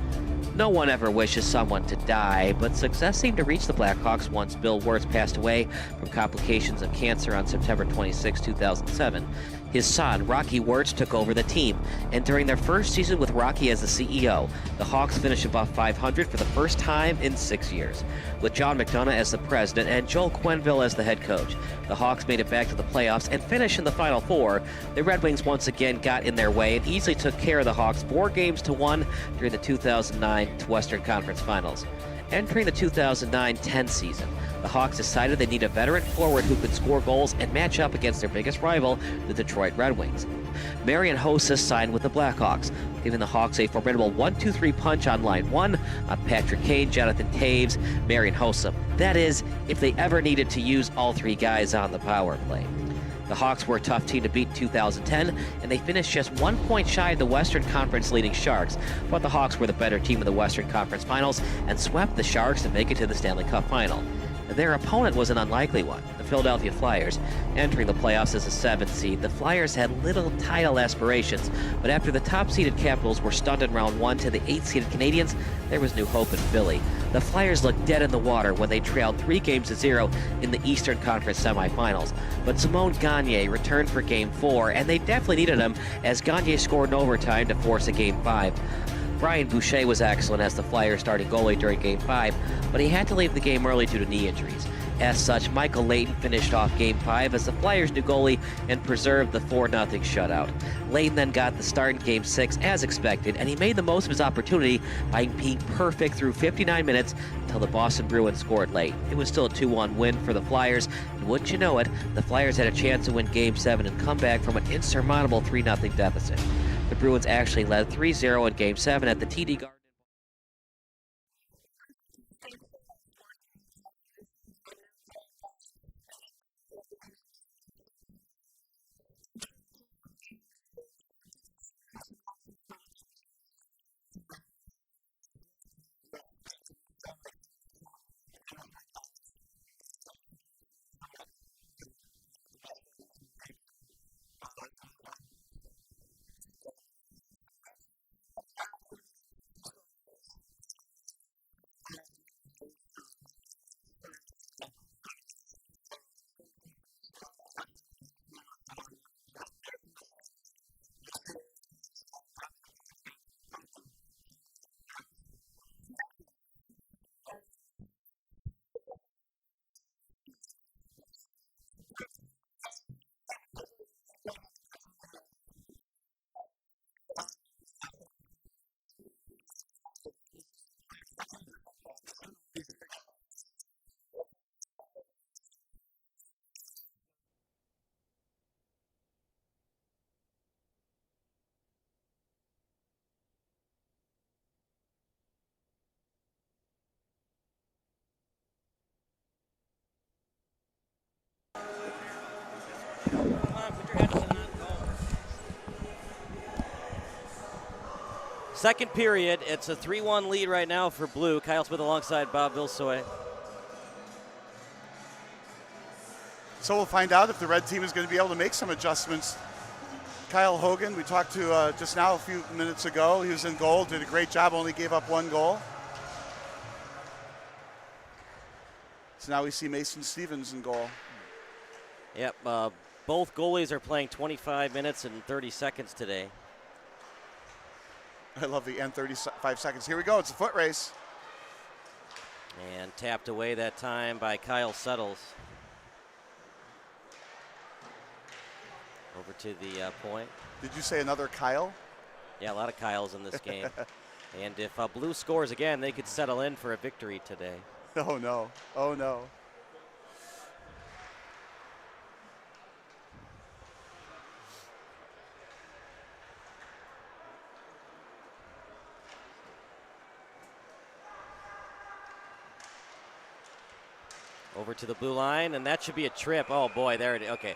No one ever wishes someone to die, but success seemed to reach the Blackhawks once Bill Wirtz passed away from complications of cancer on September 26, 2007. His son, Rocky Wirtz, took over the team, and during their first season with Rocky as the CEO, the Hawks finished above 500 for the first time in 6 years. With John McDonough as the president and Joel Quenneville as the head coach, the Hawks made it back to the playoffs and finished in the Final Four. The Red Wings once again got in their way and easily took care of the Hawks 4-1 during the 2009 Western Conference Finals. Entering the 2009-10 season, the Hawks decided they need a veteran forward who could score goals and match up against their biggest rival, the Detroit Red Wings. Marian Hossa signed with the Blackhawks, giving the Hawks a formidable 1-2-3 punch on line 1 on Patrick Kane, Jonathan Taves, Marian Hossa. That is, if they ever needed to use all 3 guys on the power play. The Hawks were a tough team to beat in 2010, and they finished just 1 point shy of the Western Conference leading Sharks, but the Hawks were the better team in the Western Conference Finals and swept the Sharks to make it to the Stanley Cup Final. Their opponent was an unlikely one, the Philadelphia Flyers. Entering the playoffs as a 7th seed, the Flyers had little title aspirations, but after the top-seeded Capitals were stunned in round 1 to the 8th-seeded Canadiens, there was new hope in Philly. The Flyers looked dead in the water when they trailed 3-0 in the Eastern Conference semifinals, but Simon Gagne returned for Game 4, and they definitely needed him as Gagne scored in overtime to force a Game 5. Brian Boucher was excellent as the Flyers starting goalie during Game 5, but he had to leave the game early due to knee injuries. As such, Michael Layton finished off Game 5 as the Flyers' new goalie and preserved the 4-0 shutout. Layton then got the start in Game 6 as expected, and he made the most of his opportunity by being perfect through 59 minutes until the Boston Bruins scored late. It was still a 2-1 win for the Flyers, and wouldn't you know it, the Flyers had a chance to win Game 7 and come back from an insurmountable 3-0 deficit. The Bruins actually led 3-0 in Game 7 at the TD Garden. Second period, it's a 3-1 lead right now for Blue. Kyle Smith alongside Bob Vilsoy. So we'll find out if the red team is going to be able to make some adjustments. Kyle Hogan, we talked to just now a few minutes ago. He was in goal, did a great job, only gave up 1 goal. So now we see Mason Stevens in goal. Yep, both goalies are playing 25 minutes and 30 seconds today. I love the end 35 seconds. Here we go, it's a foot race. And tapped away that time by Kyle Settles. Over to the point. Did you say another Kyle? Yeah, a lot of Kyles in this game. And if Blue scores again, they could settle in for a victory today. Oh no, oh no. Over to the blue line, and that should be a trip. Oh boy, there it is. Okay.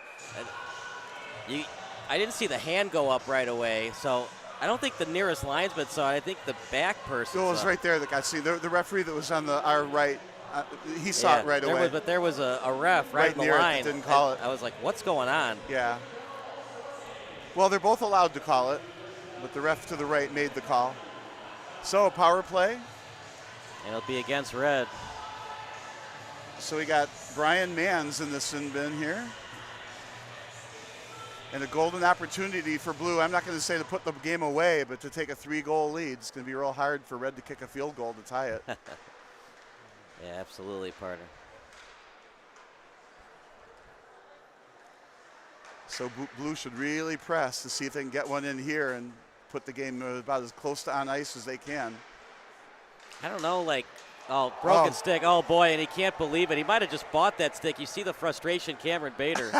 I didn't see the hand go up right away, so I don't think the nearest linesman saw it. I think the back person It was right there that got seen. The referee that was on our right, he saw it right away. But there was a ref right in the near line. it that didn't call it. I was like, what's going on? Yeah. Well, they're both allowed to call it, but the ref to the right made the call. So, power play. And it'll be against Red. So we got Brian Manns in the sin bin here. And a golden opportunity for Blue. I'm not going to say to put the game away, but to take a 3-goal lead. It's going to be real hard for Red to kick a field goal to tie it. Yeah, absolutely, partner. So Blue should really press to see if they can get one in here and put the game about as close to on ice as they can. I don't know, broken stick. Oh, boy, and he can't believe it. He might have just bought that stick. You see the frustration, Cameron Bader.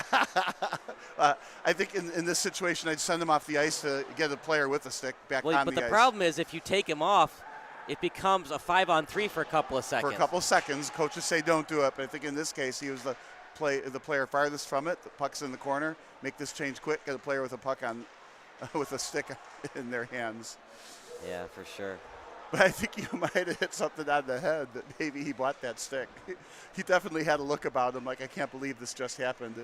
I think in this situation, I'd send him off the ice to get a player with a stick back on the ice. But the problem is if you take him off, it becomes a 5-on-3 for a couple of seconds. For a couple of seconds. Coaches say don't do it, but I think in this case, he was the player farthest from it. The puck's in the corner. Make this change quick. Get a player with a puck on, with a stick in their hands. Yeah, for sure. But I think you might have hit something on the head that maybe he bought that stick. He definitely had a look about him like, I can't believe this just happened.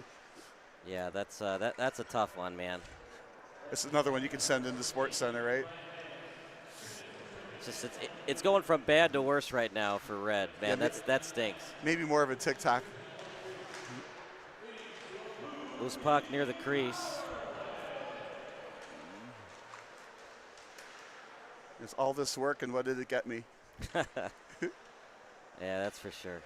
Yeah, that's a tough one, man. It's another one you can send into Sports Center, right? It's going from bad to worse right now for Red, man. Yeah, that stinks. Maybe more of a TikTok. Loose puck near the crease. It's all this work, and what did it get me? Yeah, that's for sure.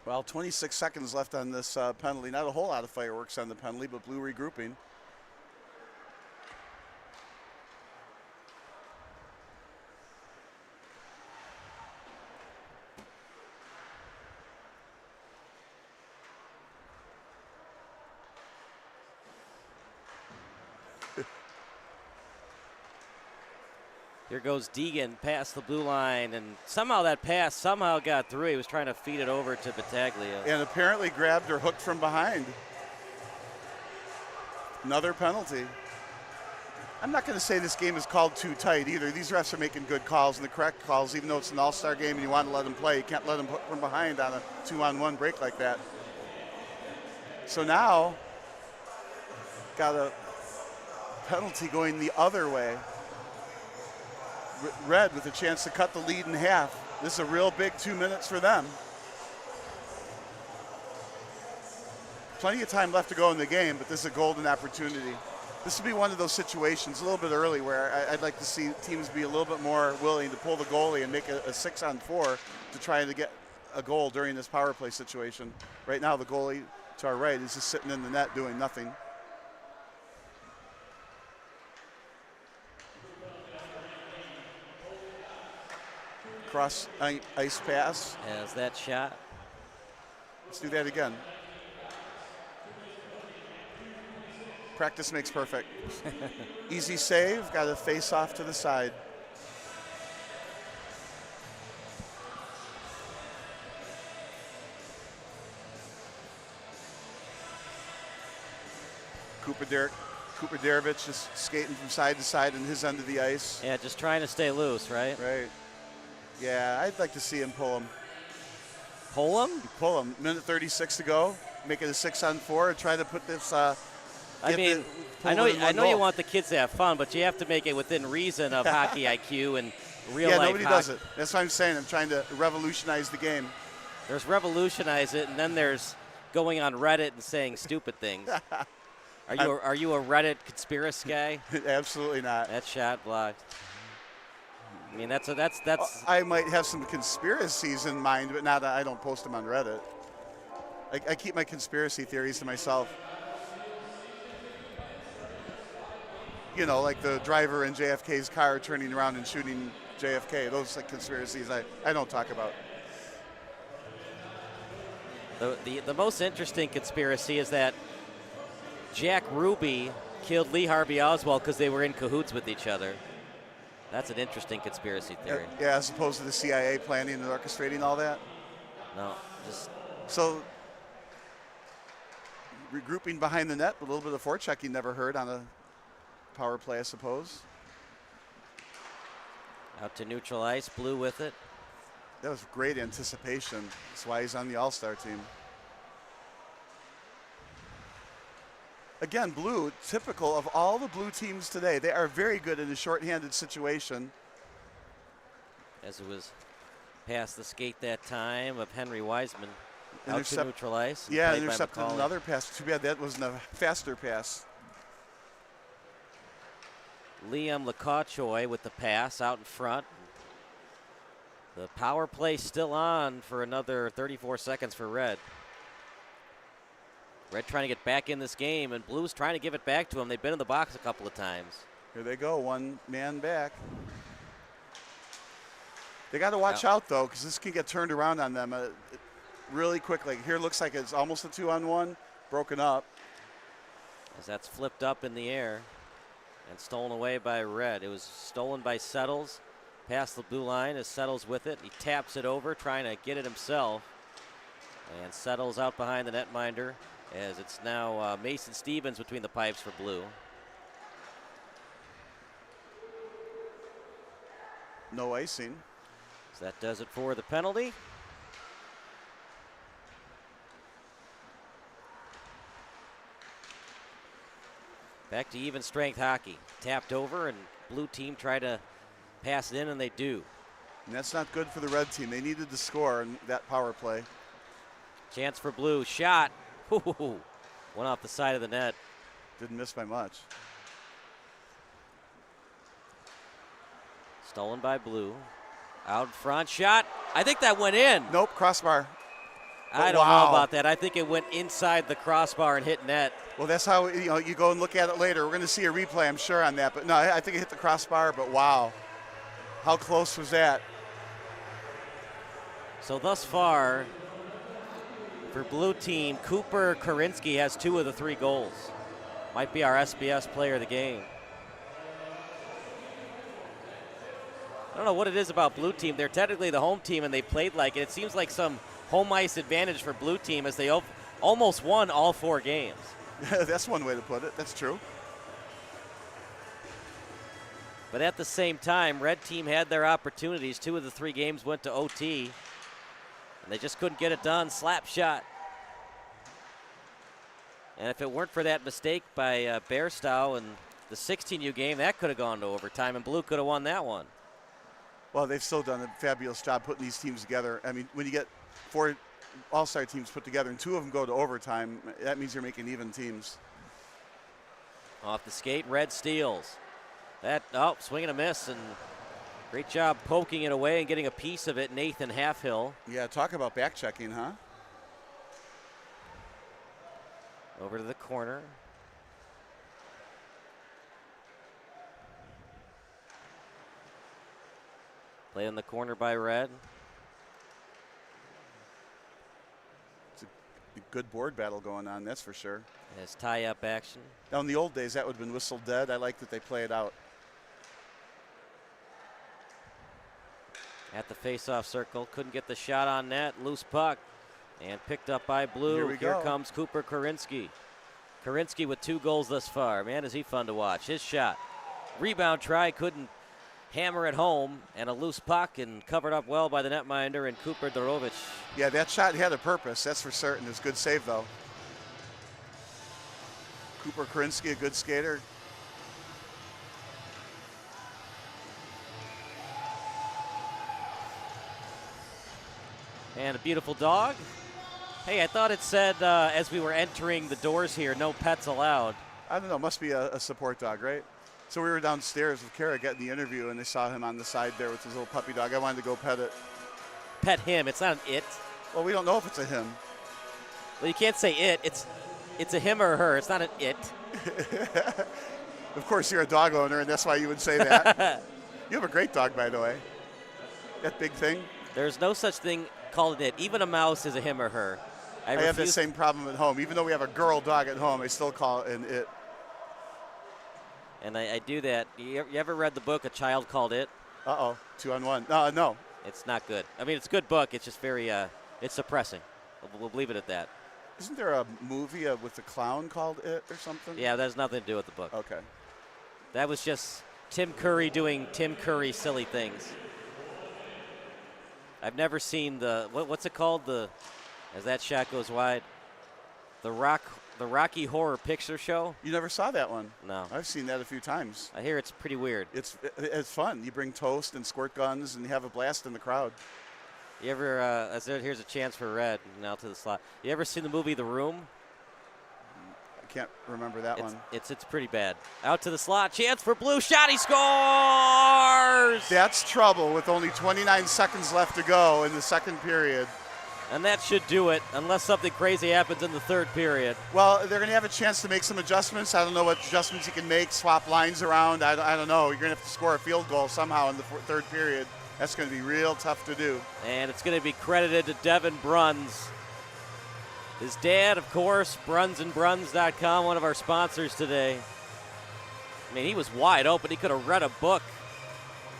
Well, 26 seconds left on this penalty. Not a whole lot of fireworks on the penalty, but Blue regrouping. Here goes Deegan past the blue line, and somehow that pass got through. He was trying to feed it over to Battaglia. And apparently grabbed or hooked from behind. Another penalty. I'm not going to say this game is called too tight either. These refs are making good calls and the correct calls, even though it's an all-star game and you want to let them play. You can't let them hook from behind on a 2-on-1 break like that. So now, got a penalty going the other way. Red with a chance to cut the lead in half. This is a real big 2 minutes for them. Plenty of time left to go in the game, but this is a golden opportunity. This will be one of those situations a little bit early where I'd like to see teams be a little bit more willing to pull the goalie and make a 6-on-4 to try to get a goal during this power play situation. Right now, the goalie to our right is just sitting in the net doing nothing. Cross ice pass. As that shot. Let's do that again. Practice makes perfect. Easy save, got to face off to the side. Cooper Derovich just skating from side to side in his end of the ice. Yeah, just trying to stay loose, right? Right. Yeah, I'd like to see him pull him. Pull him? Pull him. Minute 36 to go. Make it a 6-on-4 and try to put this. I know you want the kids to have fun, but you have to make it within reason of hockey IQ and real life. Yeah, nobody does it. That's what I'm saying. I'm trying to revolutionize the game. There's revolutionize it, and then there's going on Reddit and saying stupid things. Are you a Reddit conspiracy guy? Absolutely not. That shot blocked. I mean, that's. I might have some conspiracies in mind, but not. I don't post them on Reddit. I keep my conspiracy theories to myself. You know, like the driver in JFK's car turning around and shooting JFK. Those like conspiracies I don't talk about. The most interesting conspiracy is that Jack Ruby killed Lee Harvey Oswald because they were in cahoots with each other. That's an interesting conspiracy theory. Yeah, as opposed to the CIA planning and orchestrating all that? No, just... So, regrouping behind the net, a little bit of forechecking never heard on a power play, I suppose. Out to neutral ice, Blue with it. That was great anticipation. That's why he's on the All-Star team. Again, Blue, typical of all the Blue teams today. They are very good in a shorthanded situation. As it was past the skate that time of Henry Wiseman. Out to neutral ice. Yeah, intercepted another pass. Too bad that wasn't a faster pass. Liam Lekachoy with the pass out in front. The power play still on for another 34 seconds for Red. Red trying to get back in this game, and Blue's trying to give it back to him. They've been in the box a couple of times. Here they go, one man back. They got to watch out, though, because this can get turned around on them really quickly. Here it looks like it's almost a 2-on-1, broken up. As that's flipped up in the air and stolen away by Red. It was stolen by Settles, past the blue line as Settles with it. He taps it over, trying to get it himself. And Settles out behind the netminder, as it's now Mason Stevens between the pipes for Blue. No icing. So that does it for the penalty. Back to even strength hockey. Tapped over, and Blue team tried to pass it in, and they do. And that's not good for the Red team. They needed to score in that power play. Chance for Blue. Shot. Ooh, one off the side of the net. Didn't miss by much. Stolen by Blue. Out front. Shot. I think that went in. Nope, crossbar. I don't know about that. I think it went inside the crossbar and hit net. Well, that's how you go and look at it later. We're going to see a replay, I'm sure, on that. But no, I think it hit the crossbar, but wow. How close was that? So thus far, for Blue team, Cooper Karinsky has 2 of the 3 goals. Might be our SBS player of the game. I don't know what it is about Blue team. They're technically the home team, and they played like it. It seems like some home ice advantage for Blue team as they almost won all 4 games. That's one way to put it. That's true. But at the same time, Red team had their opportunities. 2 of the 3 games went to OT, and they just couldn't get it done. Slap shot. And if it weren't for that mistake by Bairstow in the 16U game, that could have gone to overtime, and Blue could have won that one. Well, they've still done a fabulous job putting these teams together. I mean, when you get 4 all-star teams put together and 2 of them go to overtime, that means you're making even teams. Off the skate, Red steals. Swing and a miss, and great job poking it away and getting a piece of it, Nathan Halfhill. Yeah, talk about back checking, huh? Over to the corner. Play in the corner by Red. It's a good board battle going on, that's for sure. There's tie-up action. Now, in the old days, that would have been whistled dead. I like that they play it out. At the face-off circle, couldn't get the shot on net. Loose puck, and picked up by Blue. Here we go. Comes Cooper Karinsky. Karinsky with 2 goals thus far. Man, is he fun to watch. His shot. Rebound try, couldn't hammer it home, and a loose puck, and covered up well by the netminder and Cooper Dorovich. Yeah, that shot had a purpose, that's for certain. It was a good save, though. Cooper Karinsky, a good skater. And a beautiful dog. Hey, I thought it said as we were entering the doors here, no pets allowed. I don't know, must be a support dog, right? So we were downstairs with Kara getting the interview, and they saw him on the side there with his little puppy dog. I wanted to go pet it. Pet him, it's not an it. Well, we don't know if it's a him. Well, you can't say it, it's a him or her, it's not an it. Of course, you're a dog owner, and that's why you would say that. You have a great dog, by the way. That big thing. There's no such thing called an it. Even a mouse is a him or her. I have the same problem at home. Even though we have a girl dog at home, I still call it an it. And I do that. You ever read the book A Child Called It? Uh-oh, 2-on-1. No. It's not good. I mean, it's a good book. It's just very, it's suppressing. We'll leave it at that. Isn't there a movie with the clown called It or something? Yeah, that has nothing to do with the book. Okay. That was just Tim Curry doing Tim Curry silly things. I've never seen what's it called? As that shot goes wide, the Rocky Horror Picture Show. You never saw that one? No. I've seen that a few times. I hear it's pretty weird. It's fun. You bring toast and squirt guns and you have a blast in the crowd. You ever, here's a chance for Red, now to the slot. You ever seen the movie The Room? I can't remember that one. It's pretty bad. Out to the slot, chance for Blue, shot, he scores! That's trouble with only 29 seconds left to go in the second period. And that should do it, unless something crazy happens in the third period. Well, they're going to have a chance to make some adjustments. I don't know what adjustments you can make, swap lines around. I don't know. You're going to have to score a field goal somehow in the third period. That's going to be real tough to do. And it's going to be credited to Devin Bruns. His dad, of course, brunsandbruns.com, one of our sponsors today. I mean, he was wide open. He could have read a book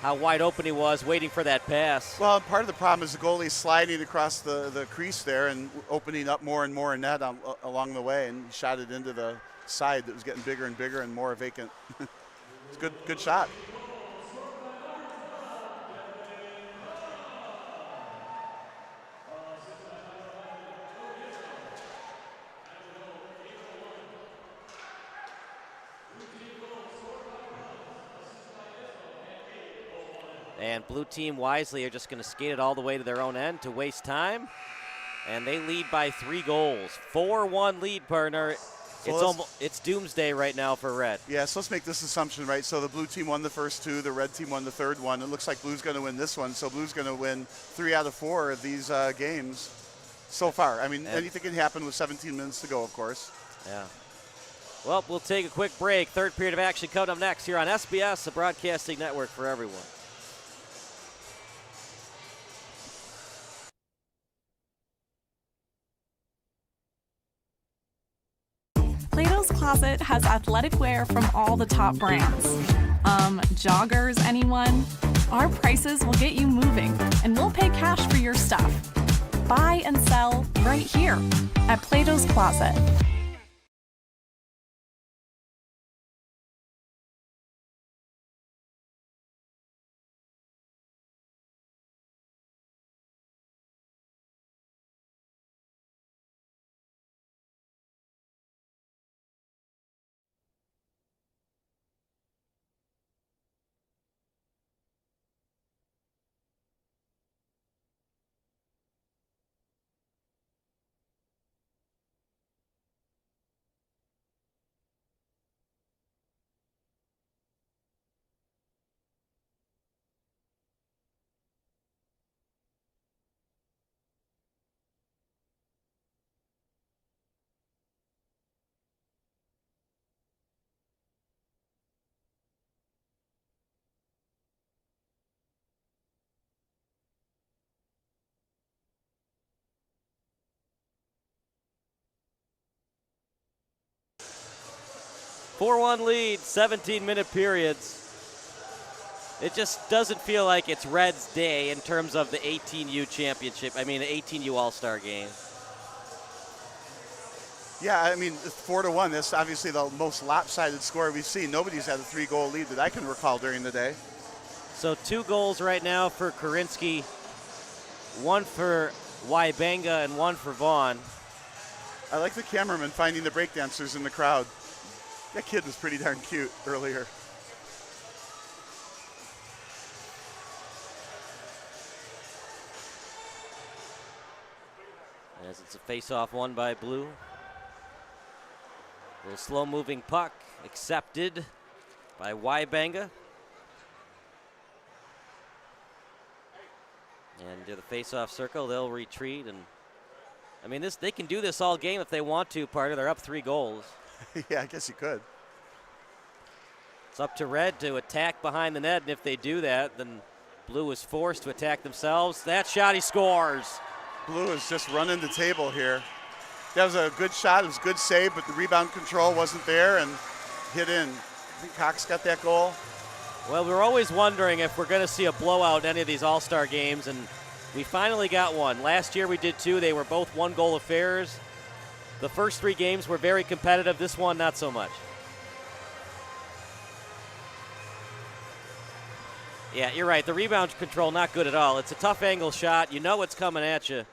how wide open he was waiting for that pass. Well, part of the problem is the goalie sliding across the crease there and opening up more and more net along the way, and he shot it into the side that was getting bigger and bigger and more vacant. It's a good shot. And blue team wisely are just going to skate it all the way to their own end to waste time. And they lead by 3 goals. 4-1 lead, partner. It's doomsday right now for Red. Yeah, so let's make this assumption, right? So the blue team won the first 2, the red team won the third one. It looks like Blue's going to win this one, so Blue's going to win 3 out of 4 of these games so far. I mean, anything can happen with 17 minutes to go, of course. Yeah. Well, we'll take a quick break. Third period of action coming up next here on SBS, the broadcasting network for everyone. Plato's Closet has athletic wear from all the top brands. Joggers, anyone? Our prices will get you moving, and we'll pay cash for your stuff. Buy and sell right here at Plato's Closet. 4-1 lead, 17-minute periods. It just doesn't feel like it's Reds' day in terms of the 18U championship. I mean, the 18U All-Star game. Yeah, I mean, 4-1. That's obviously the most lopsided score we've seen. Nobody's had a 3-goal lead that I can recall during the day. So 2 goals right now for Karinsky, 1 for Wybanga and 1 for Vaughn. I like the cameraman finding the breakdancers in the crowd. That kid was pretty darn cute earlier. As it's a face-off won by Blue. A little slow-moving puck accepted by Wybanga. And to the face-off circle, they'll retreat. And I mean, they can do this all game if they want to, Parter. They're up 3 goals. Yeah, I guess you could. It's up to Red to attack behind the net, and if they do that, then Blue is forced to attack themselves. That shot, he scores. Blue is just running the table here. That was a good shot. It was a good save, but the rebound control wasn't there and hit in. I think Cox got that goal. Well, we're always wondering if we're going to see a blowout in any of these All-Star games, and we finally got one. Last year we did 2. They were both 1-goal affairs. The first 3 games were very competitive. This one, not so much. Yeah, you're right. The rebound control, not good at all. It's a tough angle shot. You know it's coming at you.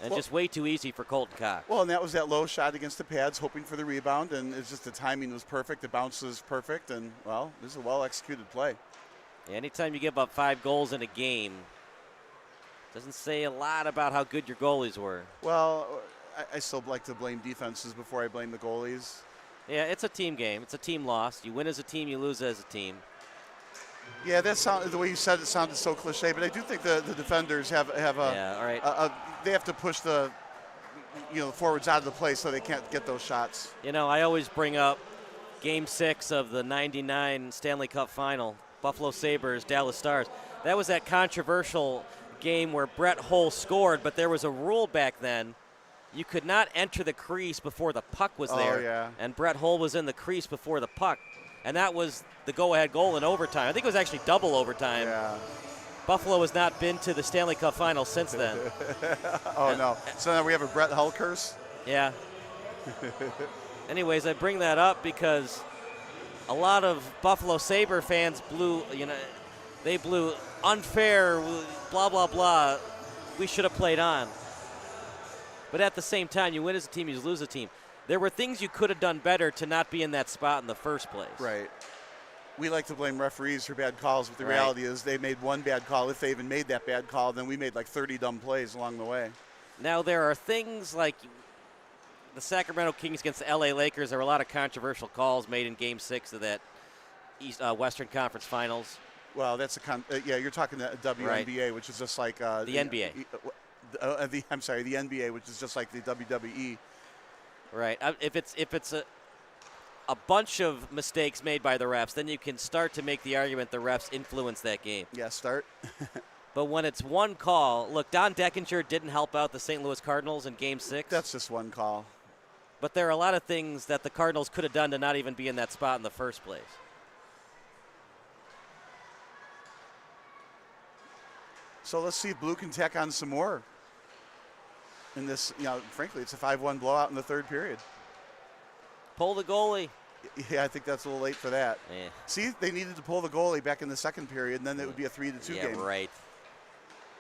And just way too easy for Colton Cox. Well, and that was that low shot against the pads, hoping for the rebound, and it's just the timing was perfect. The bounce was perfect, and, well, this is a well-executed play. Yeah, anytime you give up 5 goals in a game, doesn't say a lot about how good your goalies were. Well, I still like to blame defenses before I blame the goalies. Yeah, it's a team game. It's a team loss. You win as a team, you lose as a team. Yeah, the way you said it sounded so cliche, but I do think the defenders have a yeah, all right. They have to push the forwards out of the play so they can't get those shots. You know, I always bring up Game 6 of the '99 Stanley Cup Final, Buffalo Sabres, Dallas Stars. That was that controversial game where Brett Hull scored, but there was a rule back then. You could not enter the crease before the puck was there. Oh, yeah. And Brett Hull was in the crease before the puck. And that was the go-ahead goal in overtime. I think it was actually double overtime. Yeah. Buffalo has not been to the Stanley Cup Final since then. Oh, no. So now we have a Brett Hull curse? Yeah. Anyways, I bring that up because a lot of Buffalo Sabre fans blew unfair, blah, blah, blah. We should have played on. But at the same time, you win as a team, you lose a team. There were things you could have done better to not be in that spot in the first place. Right. We like to blame referees for bad calls, but the reality is they made one bad call. If they even made that bad call, then we made like 30 dumb plays along the way. Now, there are things like the Sacramento Kings against the LA Lakers. There were a lot of controversial calls made in Game 6 of that Western Conference Finals. Well, that's you're talking the WNBA, which is just like the NBA. The NBA, which is just like the WWE. Right. If it's a bunch of mistakes made by the refs, then you can start to make the argument the refs influenced that game. Yeah, start. But when it's one call, look, Don Deckinger didn't help out the St. Louis Cardinals in Game 6. That's just one call. But there are a lot of things that the Cardinals could have done to not even be in that spot in the first place. So let's see if Blue can tack on some more. In this, frankly, it's a 5-1 blowout in the third period. Pull the goalie. Yeah, I think that's a little late for that. Yeah. See, they needed to pull the goalie back in the second period, and then it would be a 3-2 game. Yeah, right.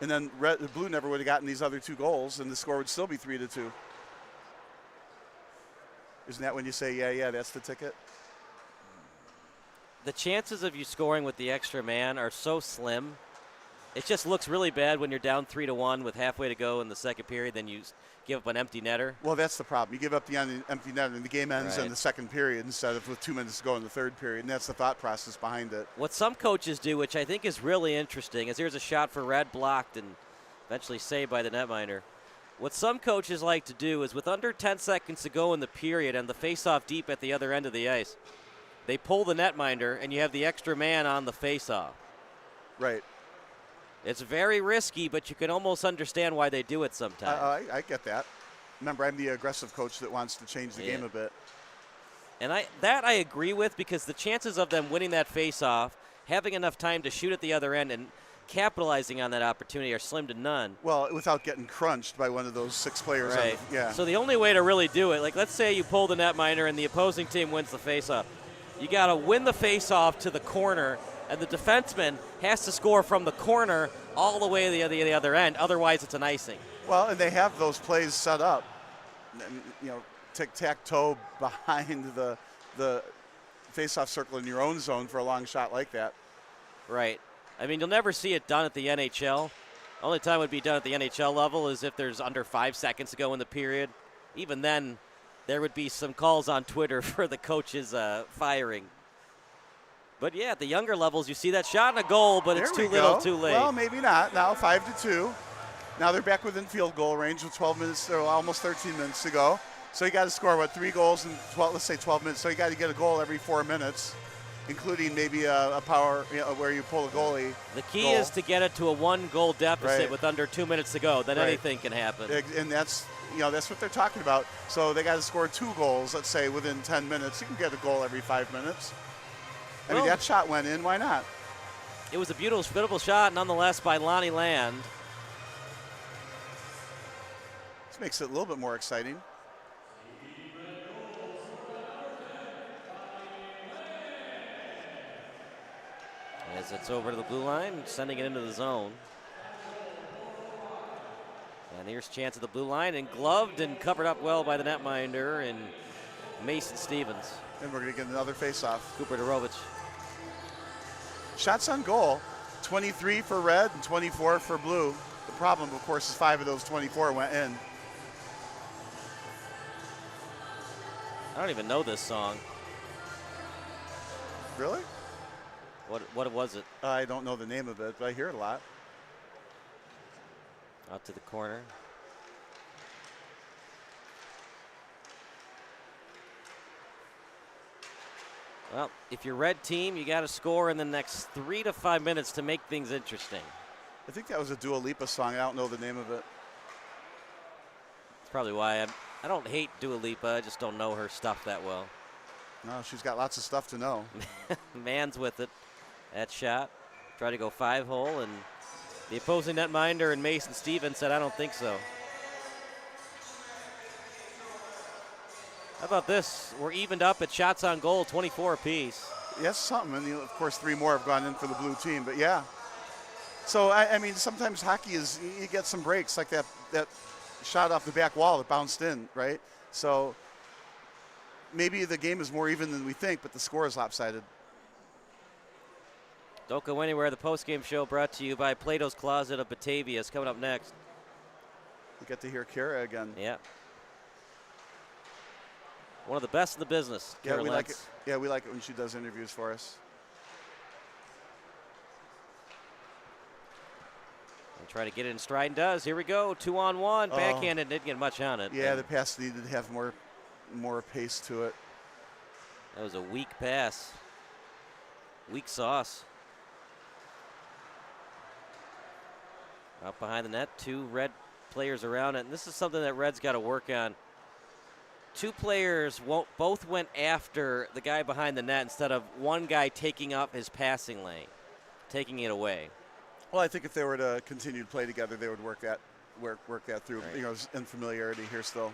And then Blue never would have gotten these other 2 goals, and the score would still be 3-2. Isn't that when you say, yeah, that's the ticket? The chances of you scoring with the extra man are so slim. It just looks really bad when you're down 3-1 with halfway to go in the second period, then you give up an empty netter. Well, that's the problem. You give up the empty netter, and the game ends in the second period instead of with 2 minutes to go in the third period, and that's the thought process behind it. What some coaches do, which I think is really interesting, is here's a shot for Red, blocked and eventually saved by the netminder. What some coaches like to do is with under 10 seconds to go in the period and the face-off deep at the other end of the ice, they pull the netminder, and you have the extra man on the face-off. Right. It's very risky, but you can almost understand why they do it sometimes. I get that. Remember, I'm the aggressive coach that wants to change the game a bit. And I agree with, because the chances of them winning that face-off, having enough time to shoot at the other end and capitalizing on that opportunity are slim to none. Well, without getting crunched by one of those 6 players. Right. Yeah. So the only way to really do it, like let's say you pull the netminder and the opposing team wins the face-off. You got to win the face-off to the corner, and the defenseman has to score from the corner all the way to the other end. Otherwise, it's an icing. Well, and they have those plays set up. You know, tic-tac-toe behind the face-off circle in your own zone for a long shot like that. Right. I mean, you'll never see it done at the NHL. Only time it would be done at the NHL level is if there's under 5 seconds to go in the period. Even then, there would be some calls on Twitter for the coaches firing. But yeah, at the younger levels, you see that shot and a goal, but it's too little, too late. Well, maybe not. Now 5-2. Now they're back within field goal range with 12 minutes, or almost 13 minutes to go. So you got to score, 3 goals in 12, let's say 12 minutes. So you got to get a goal every 4 minutes, including maybe a power, where you pull a goalie. The key is to get it to a 1-goal deficit Right. with under 2 minutes to go. Then Right. anything can happen. And that's what they're talking about. So they got to score 2 goals, let's say, within 10 minutes. You can get a goal every 5 minutes. I mean, that shot went in. Why not? It was a beautiful shot, nonetheless, by Lonnie Land. This makes it a little bit more exciting. As it's over to the blue line, sending it into the zone. And here's a chance at the blue line, and gloved and covered up well by the netminder and Mason Stevens. And we're going to get another face-off. Cooper Dorovich. Shots on goal, 23 for red and 24 for blue. The problem, of course, is 5 of those 24 went in. I don't even know this song. Really? What was it? I don't know the name of it, but I hear it a lot. Out to the corner. Well, if you're red team, you got to score in the next 3 to 5 minutes to make things interesting. I think that was a Dua Lipa song. I don't know the name of it. That's probably why I don't hate Dua Lipa. I just don't know her stuff that well. No, she's got lots of stuff to know. Man's with it. That shot. Tried to go 5-hole, and the opposing netminder and Mason Stevens said, I don't think so. How about this? We're evened up at shots on goal, 24 apiece. Yes, something. And of course, 3 more have gone in for the blue team. But yeah. So I mean, sometimes hockey is you get some breaks like that shot off the back wall that bounced in, right? So maybe the game is more even than we think, but the score is lopsided. Don't go anywhere. The postgame show brought to you by Plato's Closet of Batavia is coming up next. We get to hear Kara again. Yeah. One of the best in the business. Yeah, we like it. Yeah, we like it when she does interviews for us. And try to get it in stride and does. Here we go. 2-on-1. Backhanded. Didn't get much on it. Yeah, the pass needed to have more pace to it. That was a weak pass. Weak sauce. Out behind the net, 2 red players around it. And this is something that Red's got to work on. 2 players both went after the guy behind the net instead of one guy taking up his passing lane, taking it away. Well, I think if they were to continue to play together, they would work that through. Right. You know, in familiarity here still.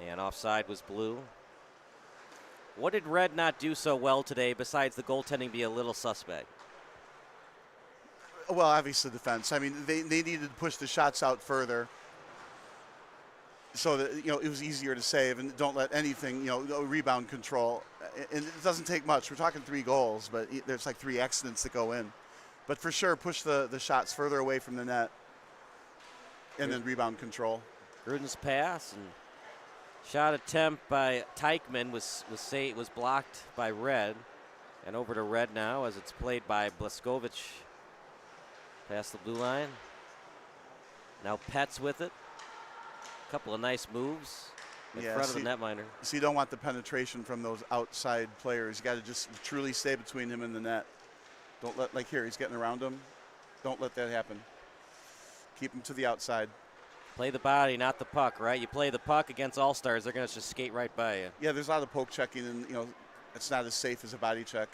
And offside was blue. What did Red not do so well today besides the goaltending be a little suspect? Well, obviously defense. I mean, they needed to push the shots out further so that, it was easier to save, and don't let anything, rebound control. And it doesn't take much. We're talking 3 goals, but there's like 3 accidents that go in. But for sure, push the shots further away from the net and then rebound control. Gruden's pass and shot attempt by Teichman was blocked by Red. And over to Red now as it's played by Bleskovich. Past the blue line. Now Petz with it. A couple of nice moves in front of the netminder. So you don't want the penetration from those outside players. You got to just truly stay between him and the net. Don't let, like here, he's getting around him. Don't let that happen. Keep him to the outside. Play the body, not the puck, right? You play the puck against All-Stars, they're going to just skate right by you. Yeah, there's a lot of poke checking, and it's not as safe as a body check.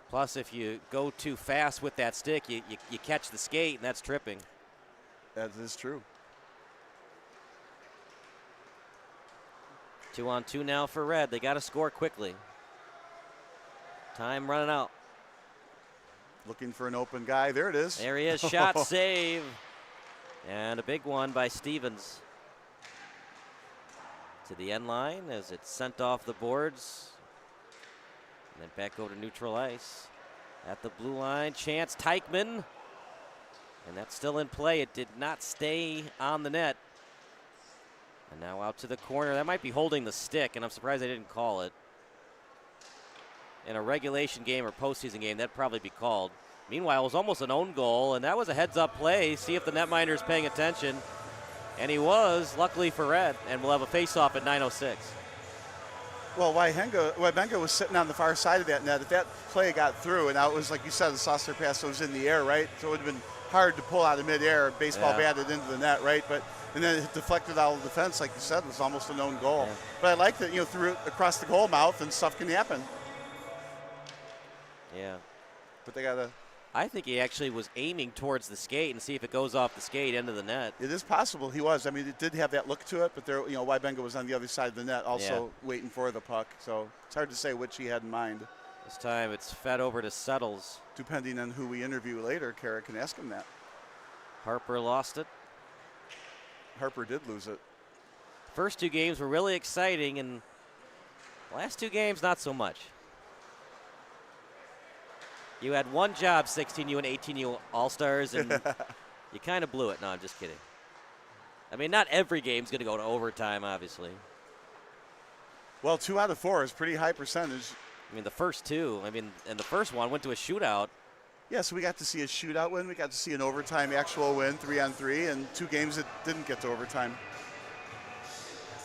Plus, if you go too fast with that stick, you catch the skate, and that's tripping. That is true. 2-on-2 now for Red. They got to score quickly. Time running out. Looking for an open guy. There it is. There he is. Shot, save. And a big one by Stevens. To the end line as it's sent off the boards. And then back over to neutral ice. At the blue line, chance, Teichman. And that's still in play. It did not stay on the net. And now out to the corner. That might be holding the stick, and I'm surprised they didn't call it. In a regulation game or postseason game, that'd probably be called. Meanwhile, it was almost an own goal, and that was a heads-up play. See if the netminder's paying attention. And he was, luckily for Red, and we'll have a face-off at 9:06. Well, Wybenga was sitting on the far side of that net. If that play got through, and now it was, like you said, the saucer pass was in the air, right? So it would have been hard to pull out of midair, baseball batted into the net, right? And then it deflected out of the defense, like you said, it was almost a known goal. Yeah. But I like that, threw it across the goal mouth, and stuff can happen. Yeah. But they got to... I think he actually was aiming towards the skate and see if it goes off the skate into the net. It is possible he was. I mean, it did have that look to it, but there, Wybenga was on the other side of the net also waiting for the puck. So it's hard to say which he had in mind. This time it's fed over to Settles. Depending on who we interview later, Kara can ask him that. Harper lost it. Harper did lose it. First two games were really exciting, and last two games not so much. You had one job, 16U and 18U All-Stars, and you kind of blew it. No, I'm just kidding. I mean, not every game's going to go to overtime, obviously. Well, 2 out of 4 is pretty high percentage. I mean, the first two. I mean, and the first one went to a shootout. Yeah, so we got to see a shootout win. We got to see an overtime actual win, 3-on-3, and 2 games that didn't get to overtime.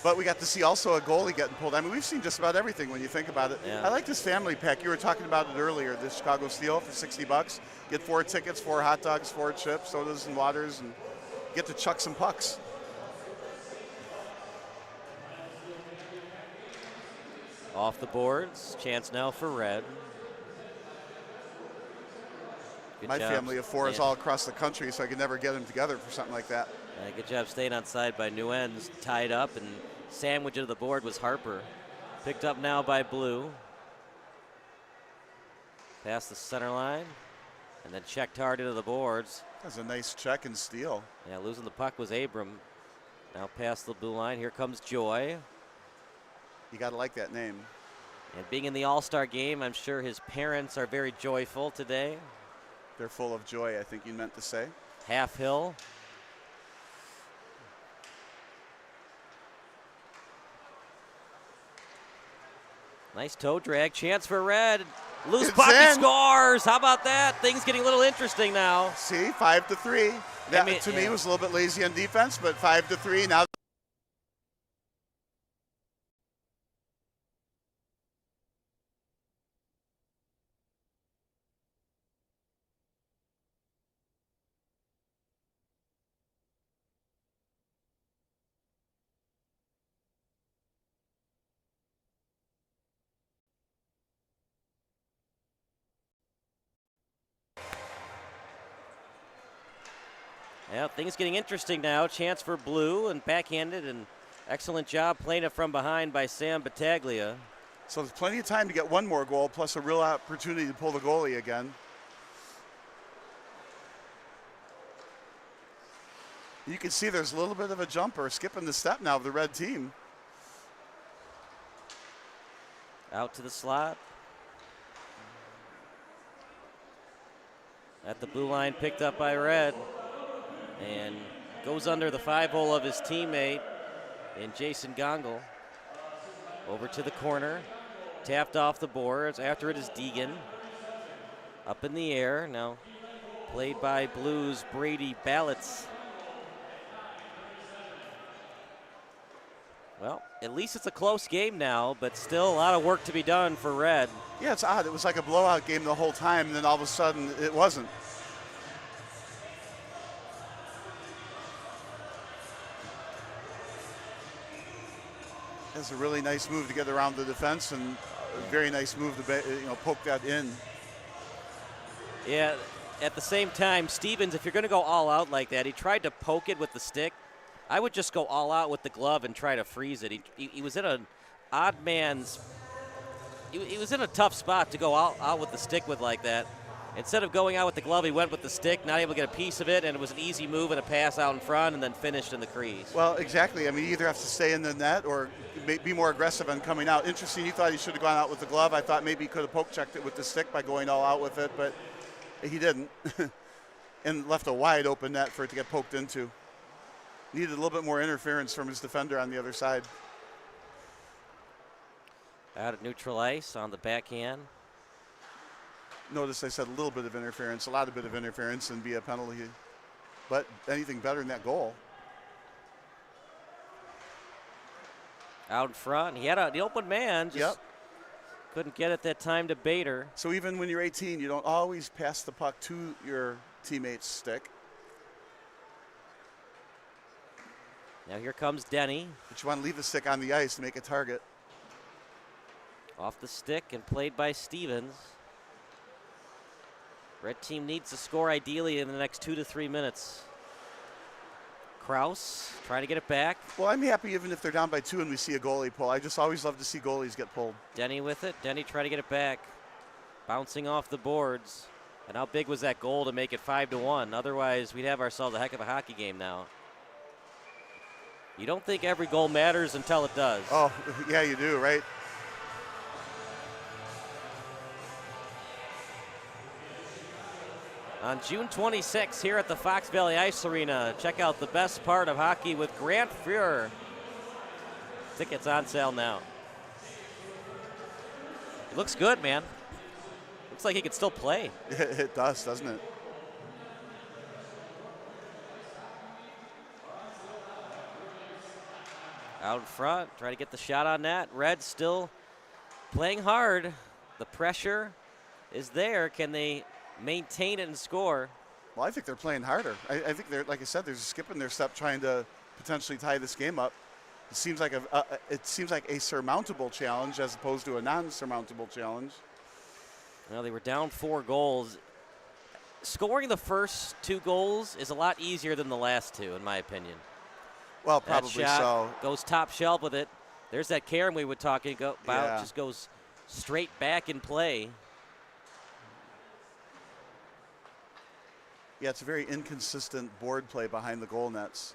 But we got to see also a goalie getting pulled. I mean, we've seen just about everything when you think about it. Yeah. I like this family pack. You were talking about it earlier, this Chicago Steel for $60. Get 4 tickets, 4 hot dogs, 4 chips, sodas and waters, and get to chuck some pucks. Off the boards. Chance now for Red. Good My job. family of 4 is all across the country, so I could never get them together for something like that. Good job staying on side by Nguyen's. Tied up, and sandwich into the board was Harper. Picked up now by Blue. Past the center line, and then checked hard into the boards. That's a nice check and steal. Yeah, losing the puck was Abram. Now past the blue line, here comes Joy. You gotta like that name. And being in the All-Star game, I'm sure his parents are very joyful today. They're full of joy, I think you meant to say. Half Hill. Nice toe drag, chance for Red. Loose puck, he scores. How about that? Things getting a little interesting now. See, 5-3. That, to me, was a little bit lazy on defense, but 5-3 now. Yeah, things getting interesting now. Chance for Blue and backhanded, and excellent job playing it from behind by Sam Battaglia. So there's plenty of time to get one more goal, plus a real opportunity to pull the goalie again. You can see there's a little bit of a jumper, skipping the step now of the red team. Out to the slot. At the blue line, picked up by Red. And goes under the 5-hole of his teammate in Jason Gongol. Over to the corner. Tapped off the boards. After it is Deegan. Up in the air. Now played by Blues Brady Ballets. Well, at least it's a close game now, but still a lot of work to be done for Red. Yeah, it's odd. It was like a blowout game the whole time, and then all of a sudden it wasn't. That's a really nice move to get around the defense, and a very nice move to poke that in. Yeah, at the same time, Stevens, if you're going to go all out like that, he tried to poke it with the stick. I would just go all out with the glove and try to freeze it. He was in an odd man's. He was in a tough spot to go out with the stick with like that. Instead of going out with the glove, he went with the stick, not able to get a piece of it, and it was an easy move and a pass out in front, and then finished in the crease. Well, exactly. I mean, you either have to stay in the net or be more aggressive on coming out. Interesting, you thought he should have gone out with the glove. I thought maybe he could have poke checked it with the stick by going all out with it, but he didn't. And left a wide open net for it to get poked into. Needed a little bit more interference from his defender on the other side. Out at neutral ice on the backhand. Notice I said a little bit of interference, a lot of bit of interference, and be a penalty. But anything better than that goal. Out in front, he had the open man, just couldn't get it that time to Bader. So even when you're 18, you don't always pass the puck to your teammate's stick. Now here comes Denny. But you want to leave the stick on the ice to make a target. Off the stick and played by Stevens. Red team needs to score ideally in the next 2 to 3 minutes. Kraus trying to get it back. Well, I'm happy even if they're down by 2 and we see a goalie pull. I just always love to see goalies get pulled. Denny with it. Denny trying to get it back. Bouncing off the boards. And how big was that goal to make it 5-1? Otherwise, we'd have ourselves a heck of a hockey game now. You don't think every goal matters until it does. Oh, yeah, you do, right? On June 26th here at the Fox Valley Ice Arena, check out the best part of hockey with Grant Fuhrer. Tickets on sale now. It looks good, man. Looks like he can still play. It does, doesn't it? Out in front, trying to get the shot on that. Red still playing hard. The pressure is there. Can they maintain it and score? Well, I think they're playing harder. I think they're, like I said, they're skipping their step trying to potentially tie this game up. It seems like a surmountable challenge as opposed to a non-surmountable challenge. Well, they were down 4 goals. Scoring the first 2 goals is a lot easier than the last 2, in my opinion. Well, probably that shot so. Goes top shelf with it. There's that Karen we were talking about. Yeah. Just goes straight back in play. Yeah, it's a very inconsistent board play behind the goal nets.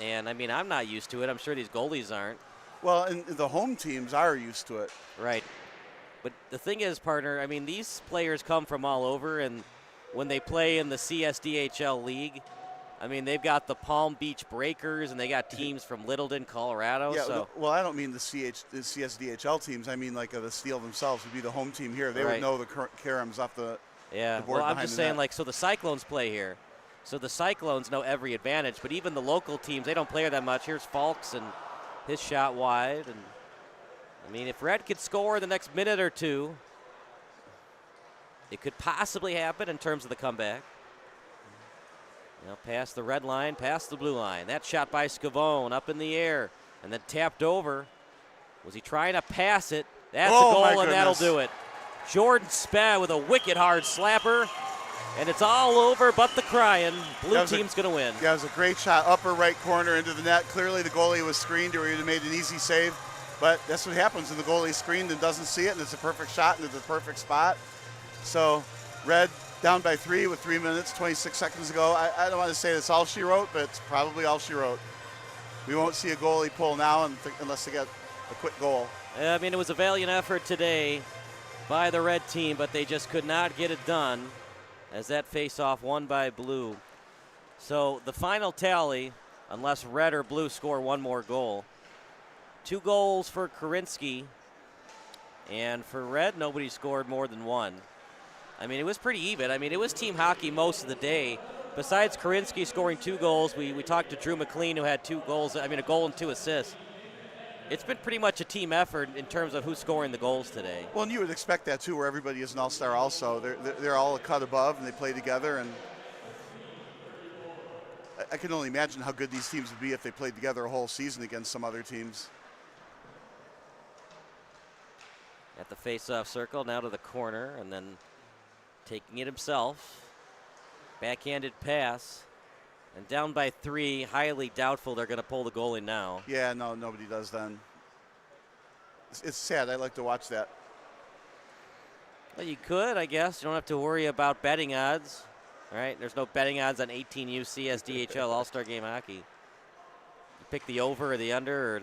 And I mean, I'm not used to it. I'm sure these goalies aren't. Well, and the home teams are used to it. Right. But the thing is, partner, I mean, these players come from all over, and when they play in the CSDHL league, I mean, they've got the Palm Beach Breakers, and they got teams from Littleton, Colorado. Yeah, so. well, I don't mean the CSDHL teams. I mean, like the Steel themselves would be the home team here. They would know the Karams off the board well, I'm behind just the saying, net. like, so the Cyclones play here. So the Cyclones know every advantage, but even the local teams, they don't play here that much. Here's Falks, and his shot wide. And I mean, if Red could score the next minute or two, it could possibly happen in terms of the comeback. You know, past the red line, past the blue line. That shot by Scavone up in the air and then tapped over. Was he trying to pass it? That's a goal, and that'll do it. Jordan Spad with a wicked hard slapper, and it's all over but the crying. Blue team's going to win. Yeah, it was a great shot, upper right corner into the net. Clearly the goalie was screened or he would have made an easy save, but that's what happens when the goalie's screened and doesn't see it, and it's a perfect shot into the perfect spot. So Red down by 3 with 3 minutes, 26 seconds to go. I don't want to say that's all she wrote, but it's probably all she wrote. We won't see a goalie pull now unless they get a quick goal. I mean, it was a valiant effort today by the red team, but they just could not get it done as that face-off won by blue. So the final tally, unless red or blue score one more goal, 2 goals for Karinsky, and for red, nobody scored more than 1. I mean, it was pretty even. I mean, it was team hockey most of the day. Besides Karinsky scoring 2 goals, we talked to Drew McLean, who had 2 goals, I mean, a goal and 2 assists. It's been pretty much a team effort in terms of who's scoring the goals today. Well, and you would expect that, too, where everybody is an all-star also. They're all a cut above, and they play together. And I can only imagine how good these teams would be if they played together a whole season against some other teams. at the face-off circle, now to the corner, and then taking it himself. Backhanded pass. And down by 3, highly doubtful they're going to pull the goalie now. Yeah, no, nobody does then. It's sad. I like to watch that. Well, you could, I guess. You don't have to worry about betting odds. All right, there's no betting odds on 18U CSDHL All-Star Game hockey. You pick the over or the under. Or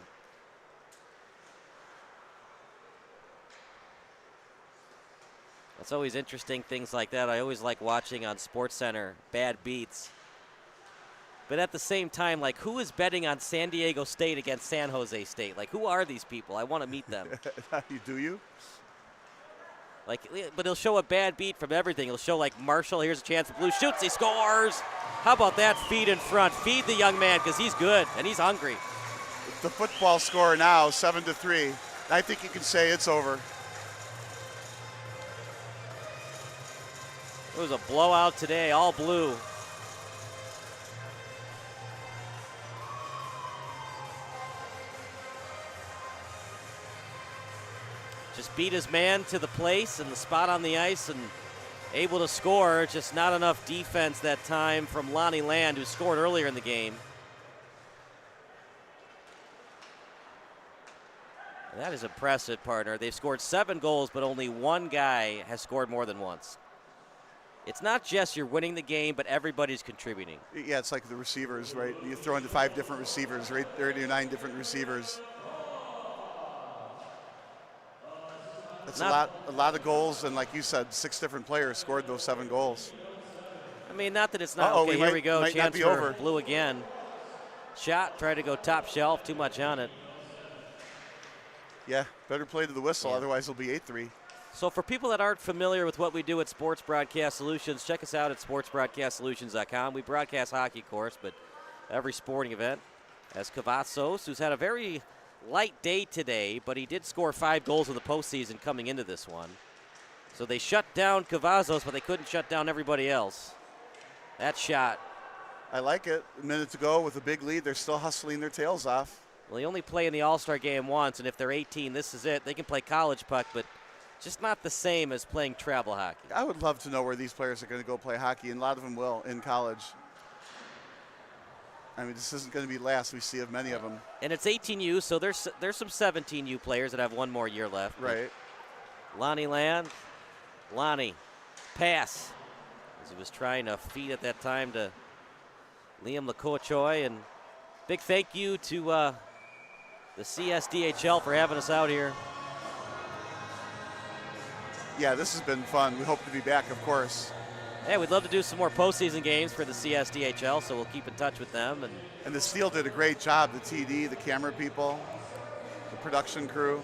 it's always interesting, things like that. I always like watching on SportsCenter bad beats. But at the same time, like, who is betting on San Diego State against San Jose State? Like, who are these people? I want to meet them. Do you? Like, but he'll show a bad beat from everything. He'll show, like, Marshall, here's a chance. The Blue shoots, he scores. How about that feed in front? Feed the young man because he's good and he's hungry. The football score now, 7-3. I think you can say it's over. It was a blowout today, all blue. Just beat his man to the place and the spot on the ice and able to score. Just not enough defense that time from Lonnie Land, who scored earlier in the game. And that is impressive, partner. They've scored 7 goals, but only one guy has scored more than once. It's not just you're winning the game, but everybody's contributing. Yeah, it's like the receivers, right? You throw into 5 different receivers, right? 30 or 9 different receivers. That's a lot of goals, and like you said, 6 different players scored those 7 goals. I mean, not that it's not. Okay, here we go. Might Chance not be for over. Blue again. Shot, tried to go top shelf, too much on it. Yeah, better play to the whistle, otherwise it'll be 8-3. So for people that aren't familiar with what we do at Sports Broadcast Solutions, check us out at sportsbroadcastsolutions.com. We broadcast hockey, of course, but every sporting event. As Cavazos, who's had a very light day today, but he did score 5 goals in the postseason coming into this one. So they shut down Cavazos, but they couldn't shut down everybody else. That shot. I like it. A minute to go with a big lead. They're still hustling their tails off. Well, they only play in the All-Star game once, and if they're 18, this is it. They can play college puck, but just not the same as playing travel hockey. I would love to know where these players are going to go play hockey, and a lot of them will in college. I mean, this isn't going to be last we see of many of them. And it's 18U, so there's some 17U players that have 1 more year left. Right. Lonnie Land. Lonnie. Pass. As he was trying to feed at that time to Liam Lekochoy. And big thank you to the CSDHL for having us out here. Yeah, this has been fun. We hope to be back, of course. Yeah, we'd love to do some more postseason games for the CSDHL, so we'll keep in touch with them. And the Steel did a great job, the TD, the camera people, the production crew.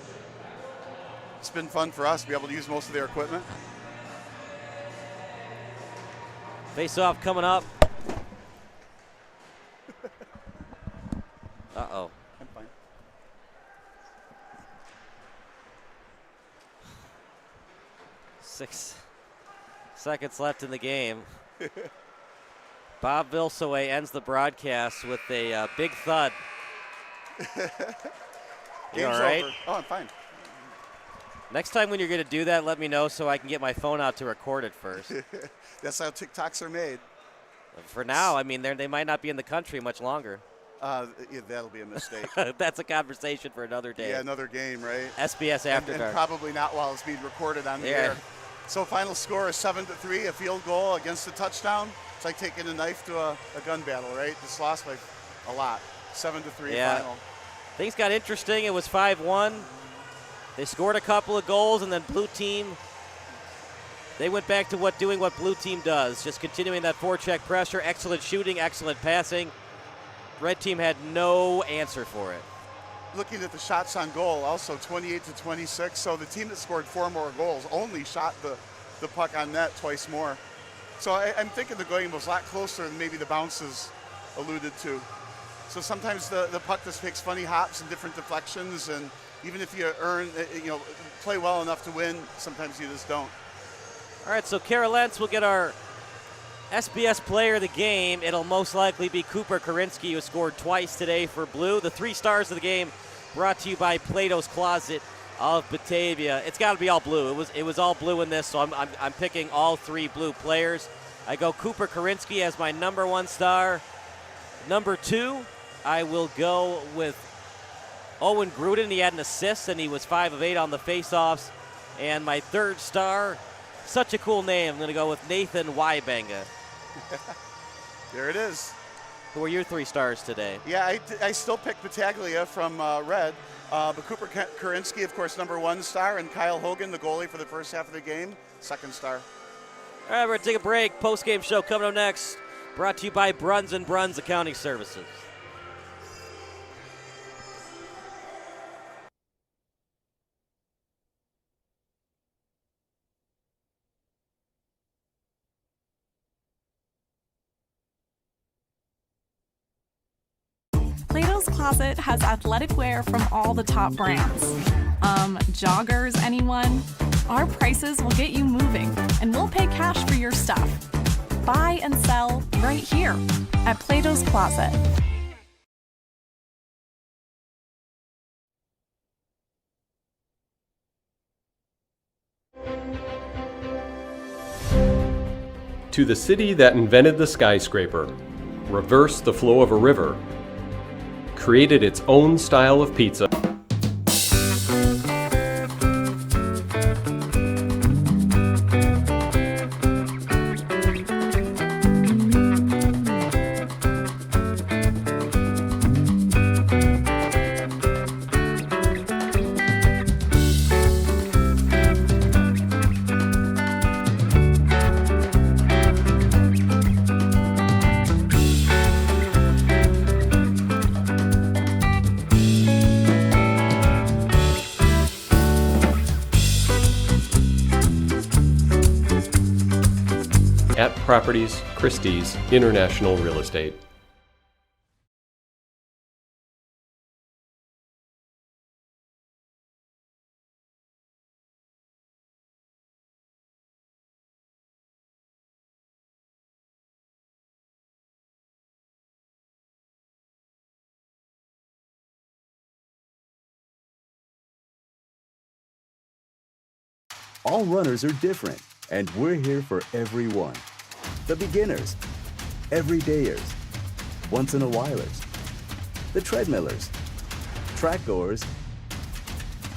It's been fun for us to be able to use most of their equipment. Face-off coming up. Uh-oh. I'm fine. Six seconds left in the game. Bob Vilsoe ends the broadcast with a big thud. You all right? Over. Oh, I'm fine. Next time when you're going to do that, let me know so I can get my phone out to record it first. That's how TikToks are made. For now, I mean, they might not be in the country much longer. Yeah, that'll be a mistake. That's a conversation for another day. Yeah, another game, right? SBS After and Dark. Probably not while it's being recorded on the air. So final score is 7-3, a field goal against a touchdown. It's like taking a knife to a gun battle, right? Just lost by a lot. 7-3 final. Things got interesting. It was 5-1. They scored a couple of goals, and then blue team, they went back to doing what blue team does, just continuing that forecheck pressure, excellent shooting, excellent passing. Red team had no answer for it. Looking at the shots on goal, also 28-26. So the team that scored 4 more goals only shot the puck on net twice more. So I'm thinking the game was a lot closer than maybe the bounces alluded to. So sometimes the puck just takes funny hops and different deflections, and even if you play well enough to win, sometimes you just don't. All right, so Carolentz will get our SBS player of the game. It'll most likely be Cooper Karinsky, who scored twice today for Blue. The 3 stars of the game brought to you by Plato's Closet of Batavia. It's got to be all blue. It was all blue in this, so I'm picking all 3 blue players. I go Cooper Karinsky as my number 1 star. Number 2, I will go with Owen Gruden. He had an assist, and he was 5 of 8 on the faceoffs. And my 3rd star, such a cool name, I'm going to go with Nathan Wybanga. There it is. Who are your 3 stars today? Yeah, I still pick Battaglia from Red, but Cooper Karinsky, of course, number 1 star, and Kyle Hogan, the goalie for the first half of the game, 2nd star. All right, we're going to take a break. Post-game show coming up next. Brought to you by Bruns & Bruns Accounting Services. Plato's Closet has athletic wear from all the top brands. Joggers, anyone? Our prices will get you moving, and we'll pay cash for your stuff. Buy and sell right here at Plato's Closet. To the city that invented the skyscraper, reversed the flow of a river, created its own style of pizza. At Properties Christie's International Real Estate. All runners are different, and we're here for everyone. The beginners, everydayers, once-in-a-whilers, the treadmillers, track goers,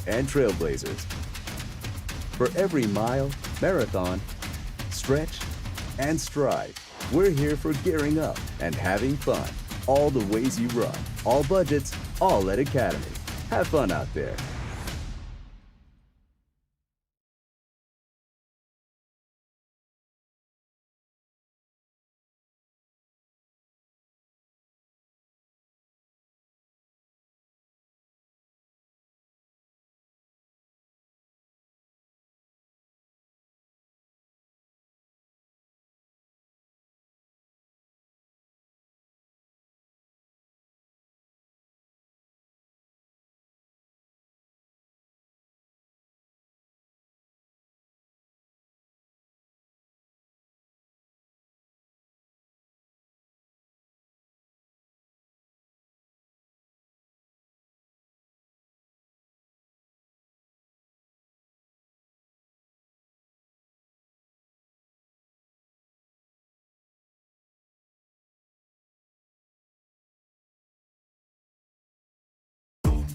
and trailblazers. For every mile, marathon, stretch, and stride, we're here for gearing up and having fun. All the ways you run, all budgets, all at Academy. Have fun out there.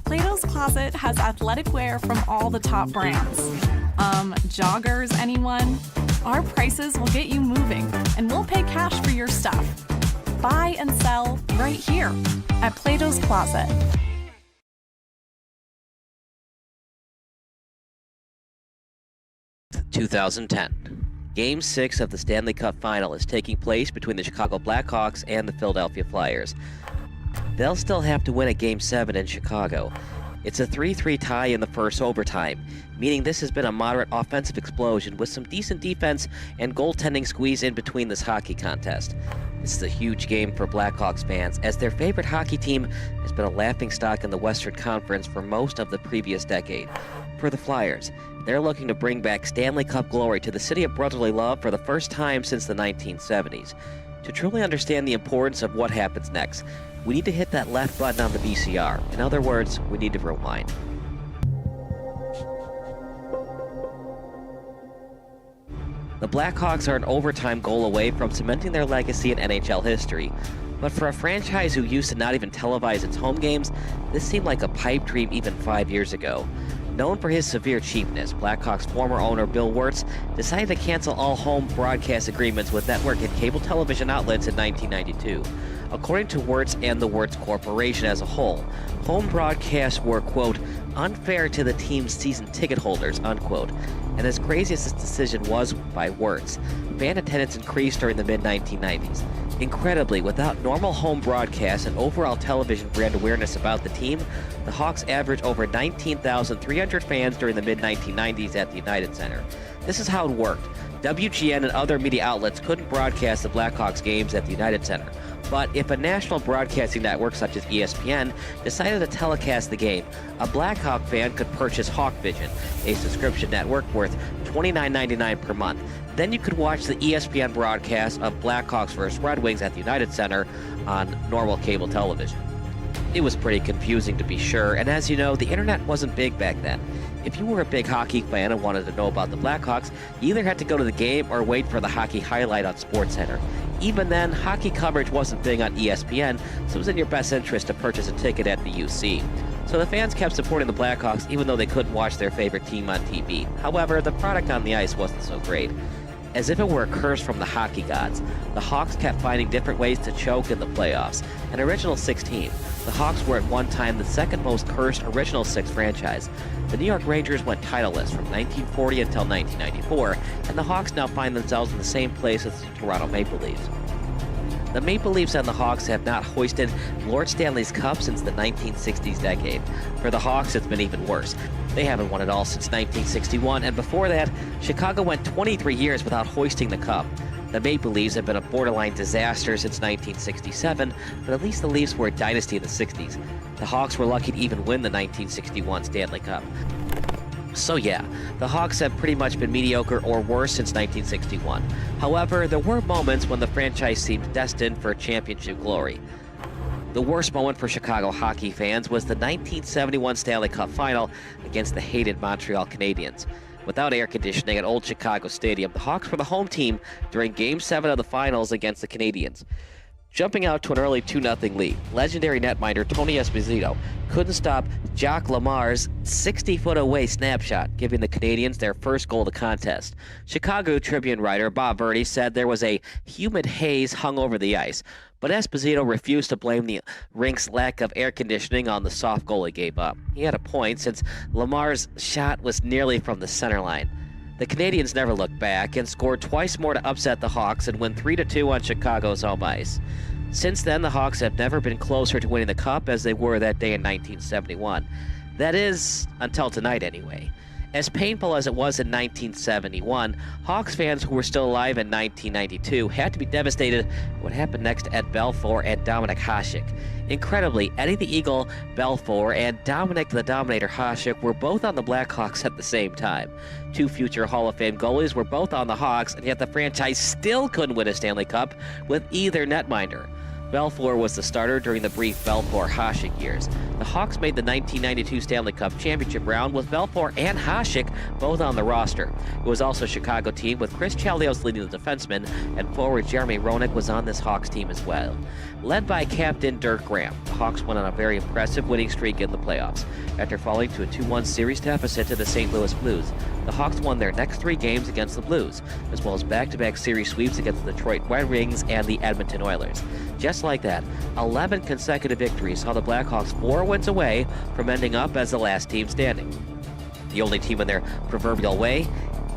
Plato's Closet has athletic wear from all the top brands. Joggers, anyone? Our prices will get you moving, and we'll pay cash for your stuff. Buy and sell right here at Plato's Closet. (2010). Game 6 of the Stanley Cup Final is taking place between the Chicago Blackhawks and the Philadelphia Flyers. They'll still have to win at Game 7 in Chicago. It's a 3-3 tie in the first overtime, meaning this has been a moderate offensive explosion with some decent defense and goaltending squeeze in between this hockey contest. This is a huge game for Blackhawks fans, as their favorite hockey team has been a laughingstock in the Western Conference for most of the previous decade. For the Flyers, they're looking to bring back Stanley Cup glory to the city of brotherly love for the first time since the 1970s. To truly understand the importance of what happens next, we need to hit that left button on the VCR. In other words, we need to rewind. The Blackhawks are an overtime goal away from cementing their legacy in NHL history. But for a franchise who used to not even televise its home games, this seemed like a pipe dream even 5 years ago. Known for his severe cheapness, Blackhawks former owner Bill Wirtz decided to cancel all home broadcast agreements with network and cable television outlets in 1992. According to Wirtz and the Wirtz Corporation as a whole, home broadcasts were, quote, unfair to the team's season ticket holders, unquote. And as crazy as this decision was by Wirtz, fan attendance increased during the mid-1990s. Incredibly, without normal home broadcasts and overall television brand awareness about the team, the Hawks averaged over 19,300 fans during the mid-1990s at the United Center. This is how it worked. WGN and other media outlets couldn't broadcast the Blackhawks games at the United Center. But if a national broadcasting network such as ESPN decided to telecast the game, a Blackhawk fan could purchase Hawkvision, a subscription network worth $29.99 per month. Then you could watch the ESPN broadcast of Blackhawks vs. Red Wings at the United Center on normal cable television. It was pretty confusing, to be sure, and as you know, the internet wasn't big back then. If you were a big hockey fan and wanted to know about the Blackhawks, you either had to go to the game or wait for the hockey highlight on SportsCenter. Even then, hockey coverage wasn't big on ESPN, so it was in your best interest to purchase a ticket at the UC. So the fans kept supporting the Blackhawks even though they couldn't watch their favorite team on TV. However, the product on the ice wasn't so great. As if it were a curse from the hockey gods, the Hawks kept finding different ways to choke in the playoffs. An original six team, the Hawks were at one time the second most cursed original six franchise. The New York Rangers went titleless from 1940 until 1994, and the Hawks now find themselves in the same place as the Toronto Maple Leafs. The Maple Leafs and the Hawks have not hoisted Lord Stanley's Cup since the 1960s decade. For the Hawks, it's been even worse. They haven't won it all since 1961, and before that, Chicago went 23 years without hoisting the Cup. The Maple Leafs have been a borderline disaster since 1967, but at least the Leafs were a dynasty in the 60s. The Hawks were lucky to even win the 1961 Stanley Cup. So yeah, the Hawks have pretty much been mediocre or worse since 1961. However, there were moments when the franchise seemed destined for championship glory. The worst moment for Chicago hockey fans was the 1971 Stanley Cup Final against the hated Montreal Canadiens. Without air conditioning at Old Chicago Stadium, the Hawks were the home team during Game 7 of the Finals against the Canadiens. Jumping out to an early 2-0 lead, legendary netminder Tony Esposito couldn't stop Jacques Lamar's 60-foot-away snapshot, giving the Canadiens their first goal of the contest. Chicago Tribune writer Bob Verdi said there was a humid haze hung over the ice, but Esposito refused to blame the rink's lack of air conditioning on the soft goal he gave up. He had a point since Lamar's shot was nearly from the center line. The Canadiens never looked back and scored twice more to upset the Hawks and win 3-2 on Chicago's home ice. Since then, the Hawks have never been closer to winning the Cup as they were that day in 1971. That is, until tonight anyway. As painful as it was in 1971, Hawks fans who were still alive in 1992 had to be devastated what happened next to Ed Belfour and Dominik Hasek. Incredibly, Eddie the Eagle Belfour and Dominik the Dominator Hasek were both on the Blackhawks at the same time. Two future Hall of Fame goalies were both on the Hawks, and yet the franchise still couldn't win a Stanley Cup with either netminder. Belfour was the starter during the brief Belfour-Hasek years. The Hawks made the 1992 Stanley Cup championship round with Belfour and Hasek both on the roster. It was also a Chicago team with Chris Chelios leading the defensemen, and forward Jeremy Roenick was on this Hawks team as well. Led by captain Dirk Graham, the Hawks went on a very impressive winning streak in the playoffs. After falling to a 2-1 series deficit to the St. Louis Blues, the Hawks won their next 3 games against the Blues, as well as back-to-back series sweeps against the Detroit Red Wings and the Edmonton Oilers. Just like that, 11 consecutive victories saw the Blackhawks 4 wins away from ending up as the last team standing. The only team in their proverbial way,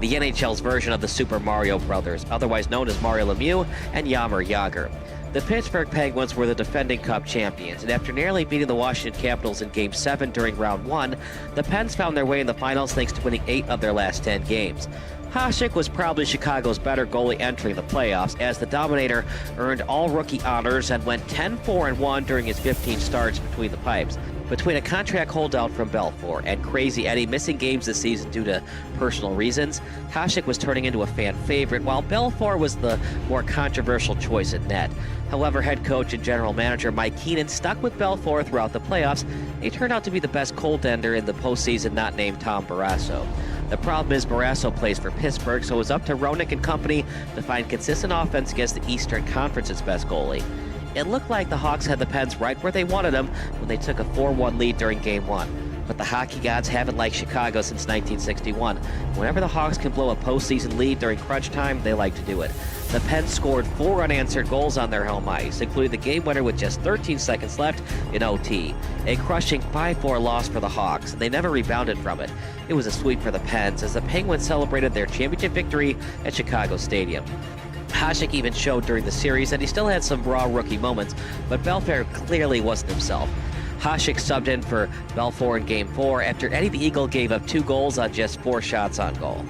the NHL's version of the Super Mario Brothers, otherwise known as Mario Lemieux and Jaromir Jagr. The Pittsburgh Penguins were the defending Cup champions, and after narrowly beating the Washington Capitals in Game 7 during Round 1, the Pens found their way in the finals thanks to winning 8 of their last 10 games. Hasek was probably Chicago's better goalie entering the playoffs, as the Dominator earned all rookie honors and went 10-4-1 during his 15 starts between the pipes. Between a contract holdout from Belfour and Crazy Eddie missing games this season due to personal reasons, Hasek was turning into a fan favorite, while Belfour was the more controversial choice at net. However, head coach and general manager Mike Keenan stuck with Belfour throughout the playoffs. He turned out to be the best goaltender in the postseason, not named Tom Barrasso. The problem is Barrasso plays for Pittsburgh, so it was up to Roenick and company to find consistent offense against the Eastern Conference's best goalie. It looked like the Hawks had the Pens right where they wanted them when they took a 4-1 lead during Game 1. But the hockey gods haven't liked Chicago since 1961. Whenever the Hawks can blow a postseason lead during crunch time, they like to do it. The Pens scored 4 unanswered goals on their home ice, including the game winner with just 13 seconds left in OT. A crushing 5-4 loss for the Hawks, and they never rebounded from it. It was a sweep for the Pens as the Penguins celebrated their championship victory at Chicago Stadium. Hasek even showed during the series that he still had some raw rookie moments, but Belfour clearly wasn't himself. Hasek subbed in for Belfour in Game 4 after Eddie the Eagle gave up 2 goals on just 4 shots on goal.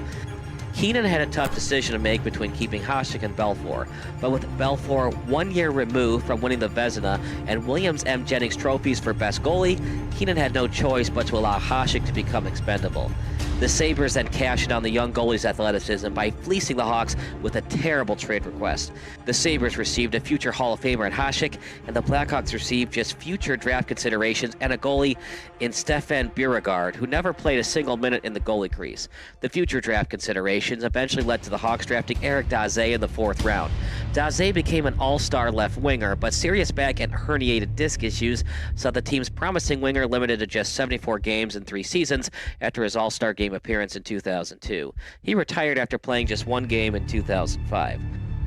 Keenan had a tough decision to make between keeping Hasek and Belfour, but with Belfour 1 year removed from winning the Vezina and Williams M. Jennings trophies for best goalie, Keenan had no choice but to allow Hasek to become expendable. The Sabres then cashed in on the young goalie's athleticism by fleecing the Hawks with a terrible trade request. The Sabres received a future Hall of Famer in Hasek, and the Blackhawks received just future draft considerations and a goalie in Stefan Beauregard, who never played a single minute in the goalie crease. The future draft considerations eventually led to the Hawks drafting Eric Daze in the 4th round. Daze became an all-star left winger, but serious back and herniated disc issues saw the team's promising winger limited to just 74 games in 3 seasons after his all-star game appearance in 2002. He retired after playing just 1 game in 2005.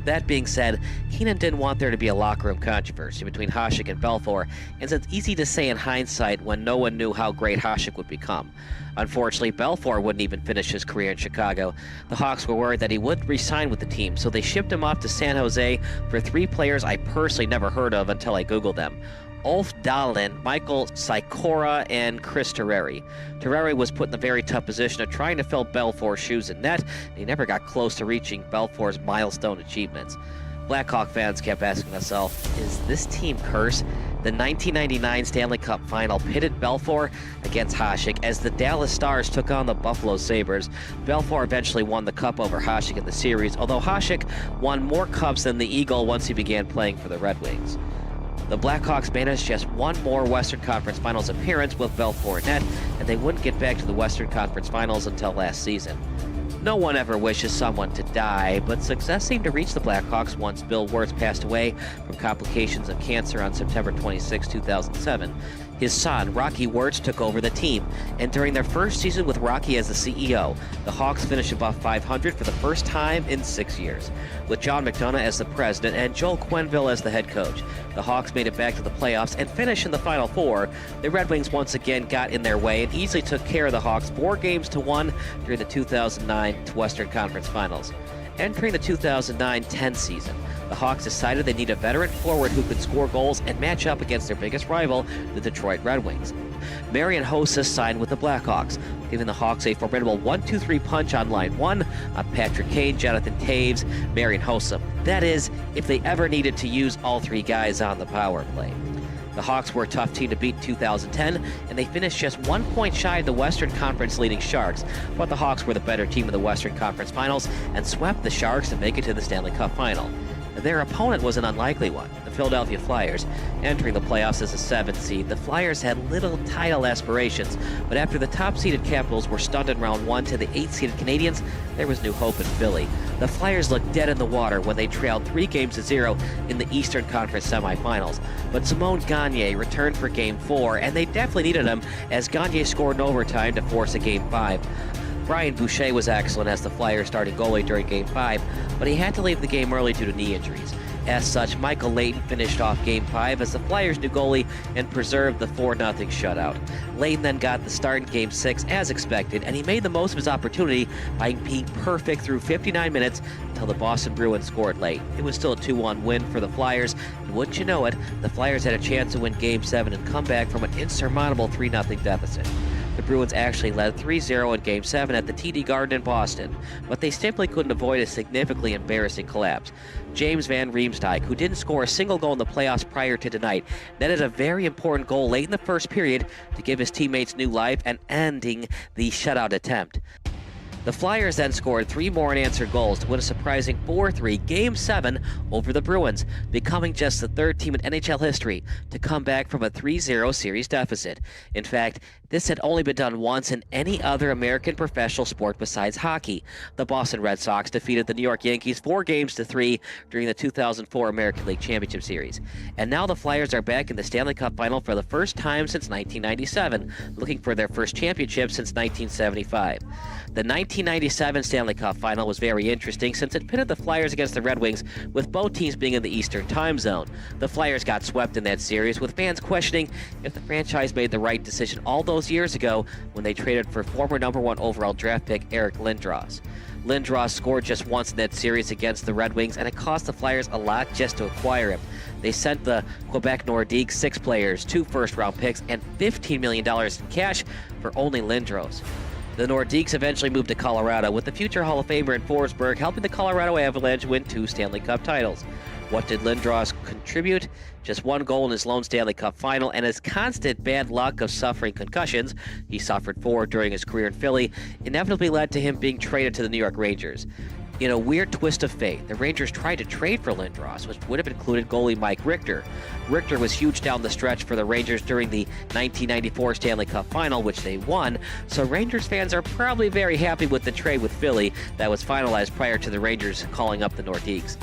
That being said, Keenan didn't want there to be a locker room controversy between Hasek and Belfour, and it's easy to say in hindsight when no one knew how great Hasek would become. Unfortunately, Belfour wouldn't even finish his career in Chicago. The Hawks were worried that he would re-sign with the team, so they shipped him off to San Jose for 3 players I personally never heard of until I Googled them. Ulf Dahlin, Michael Sikora, and Chris Terreri. Terreri was put in the very tough position of trying to fill Belfour's shoes in net, and he never got close to reaching Belfour's milestone achievements. Blackhawk fans kept asking themselves, is this team cursed? The 1999 Stanley Cup Final pitted Belfour against Hasek as the Dallas Stars took on the Buffalo Sabres. Belfour eventually won the cup over Hasek in the series, although Hasek won more cups than the Eagle once he began playing for the Red Wings. The Blackhawks managed just 1 more Western Conference Finals appearance with Belfour in net, and they wouldn't get back to the Western Conference Finals until last season. No one ever wishes someone to die, but success seemed to reach the Blackhawks once Bill Wirtz passed away from complications of cancer on September 26, 2007. His son, Rocky Wirtz, took over the team, and during their first season with Rocky as the CEO, the Hawks finished above 500 for the first time in 6 years. With John McDonough as the president and Joel Quenneville as the head coach, the Hawks made it back to the playoffs and finished in the Final Four. The Red Wings once again got in their way and easily took care of the Hawks 4-1 during the 2009 Western Conference Finals. Entering the 2009-10 season, the Hawks decided they need a veteran forward who could score goals and match up against their biggest rival, the Detroit Red Wings. Marian Hossa signed with the Blackhawks, giving the Hawks a formidable 1-2-3 punch on line 1 on Patrick Kane, Jonathan Taves, Marian Hossa. That is, if they ever needed to use all 3 guys on the power play. The Hawks were a tough team to beat in 2010, and they finished just 1 point shy of the Western Conference leading Sharks, but the Hawks were the better team in the Western Conference Finals and swept the Sharks to make it to the Stanley Cup Final. Their opponent was an unlikely one, the Philadelphia Flyers. Entering the playoffs as a 7th seed, the Flyers had little title aspirations, but after the top-seeded Capitals were stunned in round 1 to the 8th-seeded Canadiens, there was new hope in Philly. The Flyers looked dead in the water when they trailed 3-0 in the Eastern Conference semifinals, but Simon Gagne returned for Game 4, and they definitely needed him as Gagne scored in overtime to force a Game 5. Brian Boucher was excellent as the Flyers starting goalie during Game 5, but he had to leave the game early due to knee injuries. As such, Michael Layton finished off Game 5 as the Flyers' new goalie and preserved the 4-0 shutout. Layton then got the start in Game 6 as expected, and he made the most of his opportunity by being perfect through 59 minutes until the Boston Bruins scored late. It was still a 2-1 win for the Flyers, and wouldn't you know it, the Flyers had a chance to win Game 7 and come back from an insurmountable 3-0 deficit. The Bruins actually led 3-0 in Game 7 at the TD Garden in Boston, but they simply couldn't avoid a significantly embarrassing collapse. James Van Riemsdyk, who didn't score a single goal in the playoffs prior to tonight, netted a very important goal late in the first period to give his teammates new life and ending the shutout attempt. The Flyers then scored 3 more unanswered goals to win a surprising 4-3 Game 7 over the Bruins, becoming just the 3rd team in NHL history to come back from a 3-0 series deficit. In fact, This had only been done once in any other American professional sport besides hockey. The Boston Red Sox defeated the New York Yankees 4-3 during the 2004 American League Championship Series. And now the Flyers are back in the Stanley Cup Final for the first time since 1997, looking for their first championship since 1975. The 1997 Stanley Cup Final was very interesting since it pitted the Flyers against the Red Wings, with both teams being in the Eastern Time Zone. The Flyers got swept in that series, with fans questioning if the franchise made the right decision all those years ago when they traded for former #1 overall draft pick Eric Lindros. Lindros scored just once in that series against the Red Wings, and it cost the Flyers a lot just to acquire him. They sent the Quebec Nordiques 6 players, 2 first-round picks, and $15 million in cash for only Lindros. The Nordiques eventually moved to Colorado, with the future Hall of Famer in Forsberg helping the Colorado Avalanche win 2 Stanley Cup titles. What did Lindros contribute? Just 1 goal in his lone Stanley Cup final, and his constant bad luck of suffering concussions, he suffered 4 during his career in Philly, inevitably led to him being traded to the New York Rangers. In a weird twist of fate, the Rangers tried to trade for Lindros, which would have included goalie Mike Richter. Richter was huge down the stretch for the Rangers during the 1994 Stanley Cup Final, which they won, so Rangers fans are probably very happy with the trade with Philly that was finalized prior to the Rangers calling up the Nordiques.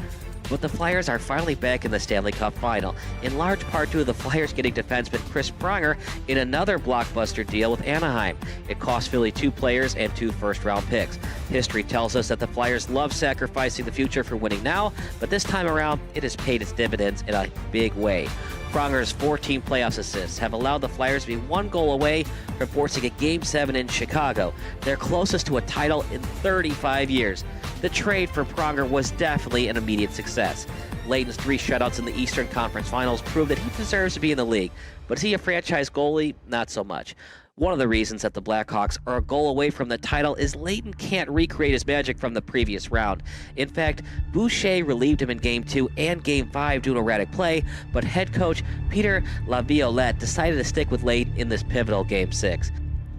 But the Flyers are finally back in the Stanley Cup Final, in large part due to the Flyers getting defenseman Chris Pronger in another blockbuster deal with Anaheim. It cost Philly 2 players and 2 first-round picks. History tells us that the Flyers love sacrificing the future for winning now, but this time around, it has paid its dividends in a big way. Pronger's 14 playoffs assists have allowed the Flyers to be 1 goal away from forcing a Game 7 in Chicago, their closest to a title in 35 years. The trade for Pronger was definitely an immediate success. Layton's 3 shutouts in the Eastern Conference Finals prove that he deserves to be in the league, but is he a franchise goalie? Not so much. One of the reasons that the Blackhawks are a goal away from the title is Layton can't recreate his magic from the previous round. In fact, Boucher relieved him in Game 2 and Game 5 due to erratic play, but head coach Peter Laviolette decided to stick with Layton in this pivotal Game 6.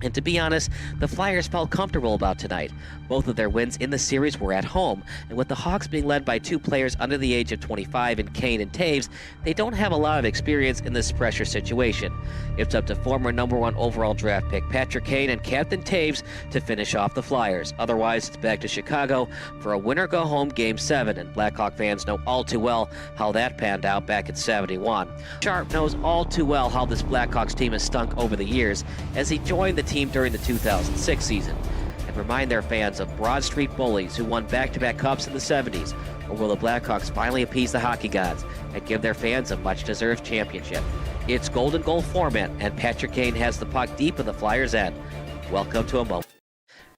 And to be honest, the Flyers felt comfortable about tonight. Both of their wins in the series were at home, and with the Hawks being led by 2 players under the age of 25 in Kane and Taves, they don't have a lot of experience in this pressure situation. It's up to former #1 overall draft pick Patrick Kane and Captain Taves to finish off the Flyers. Otherwise, it's back to Chicago for a winner-go-home Game 7, and Blackhawk fans know all too well how that panned out back in '71. Sharp knows all too well how this Blackhawks team has stunk over the years as he joined the team during the 2006 season, and remind their fans of Broad Street bullies who won back-to-back cups in the 70s, or will the Blackhawks finally appease the hockey gods and give their fans a much-deserved championship? It's golden goal format, and Patrick Kane has the puck deep in the Flyers' end. Welcome to a moment.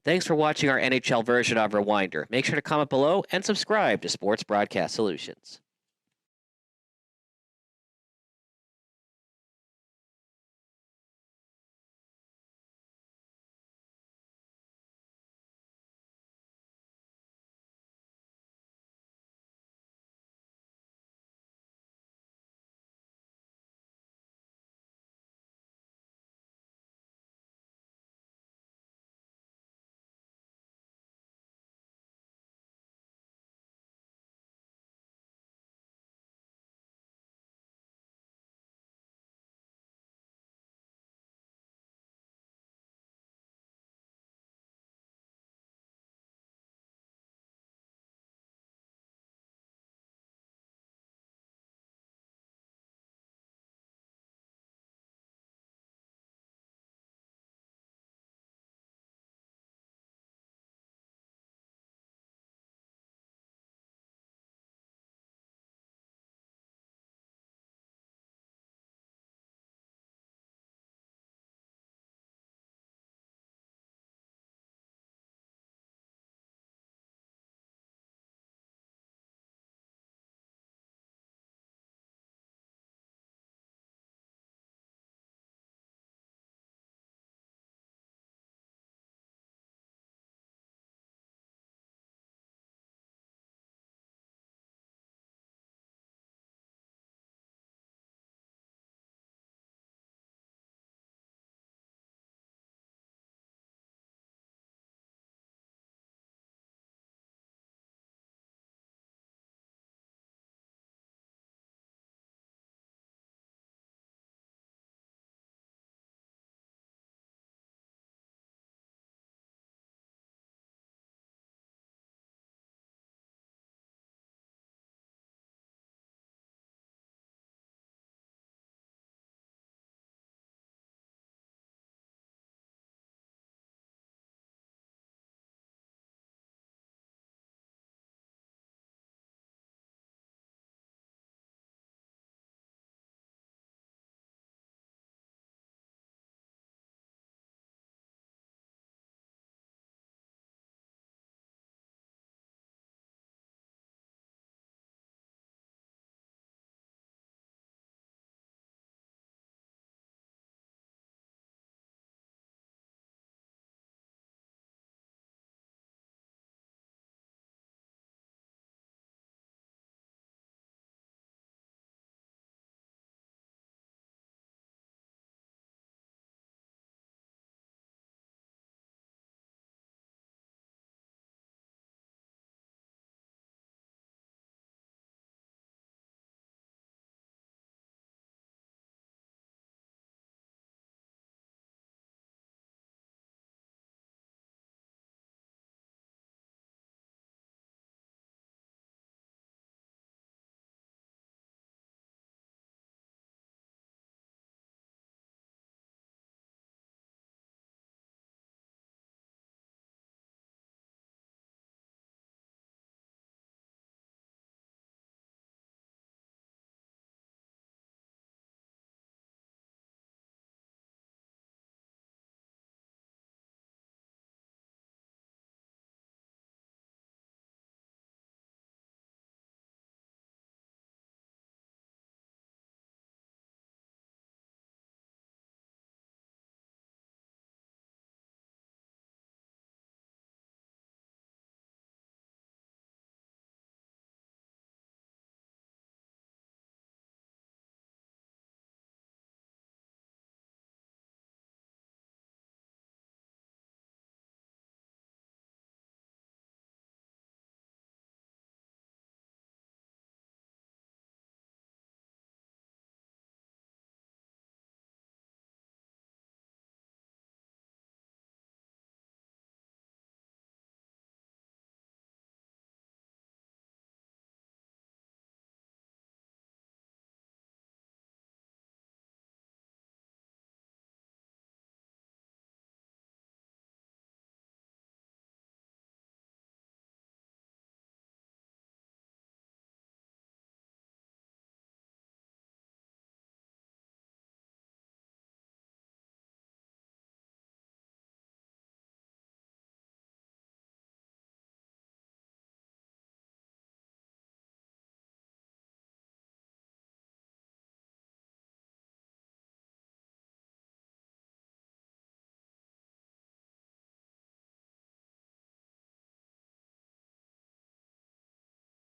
Thanks for watching our NHL version of Rewinder. Make sure to comment below and subscribe to Sports Broadcast Solutions.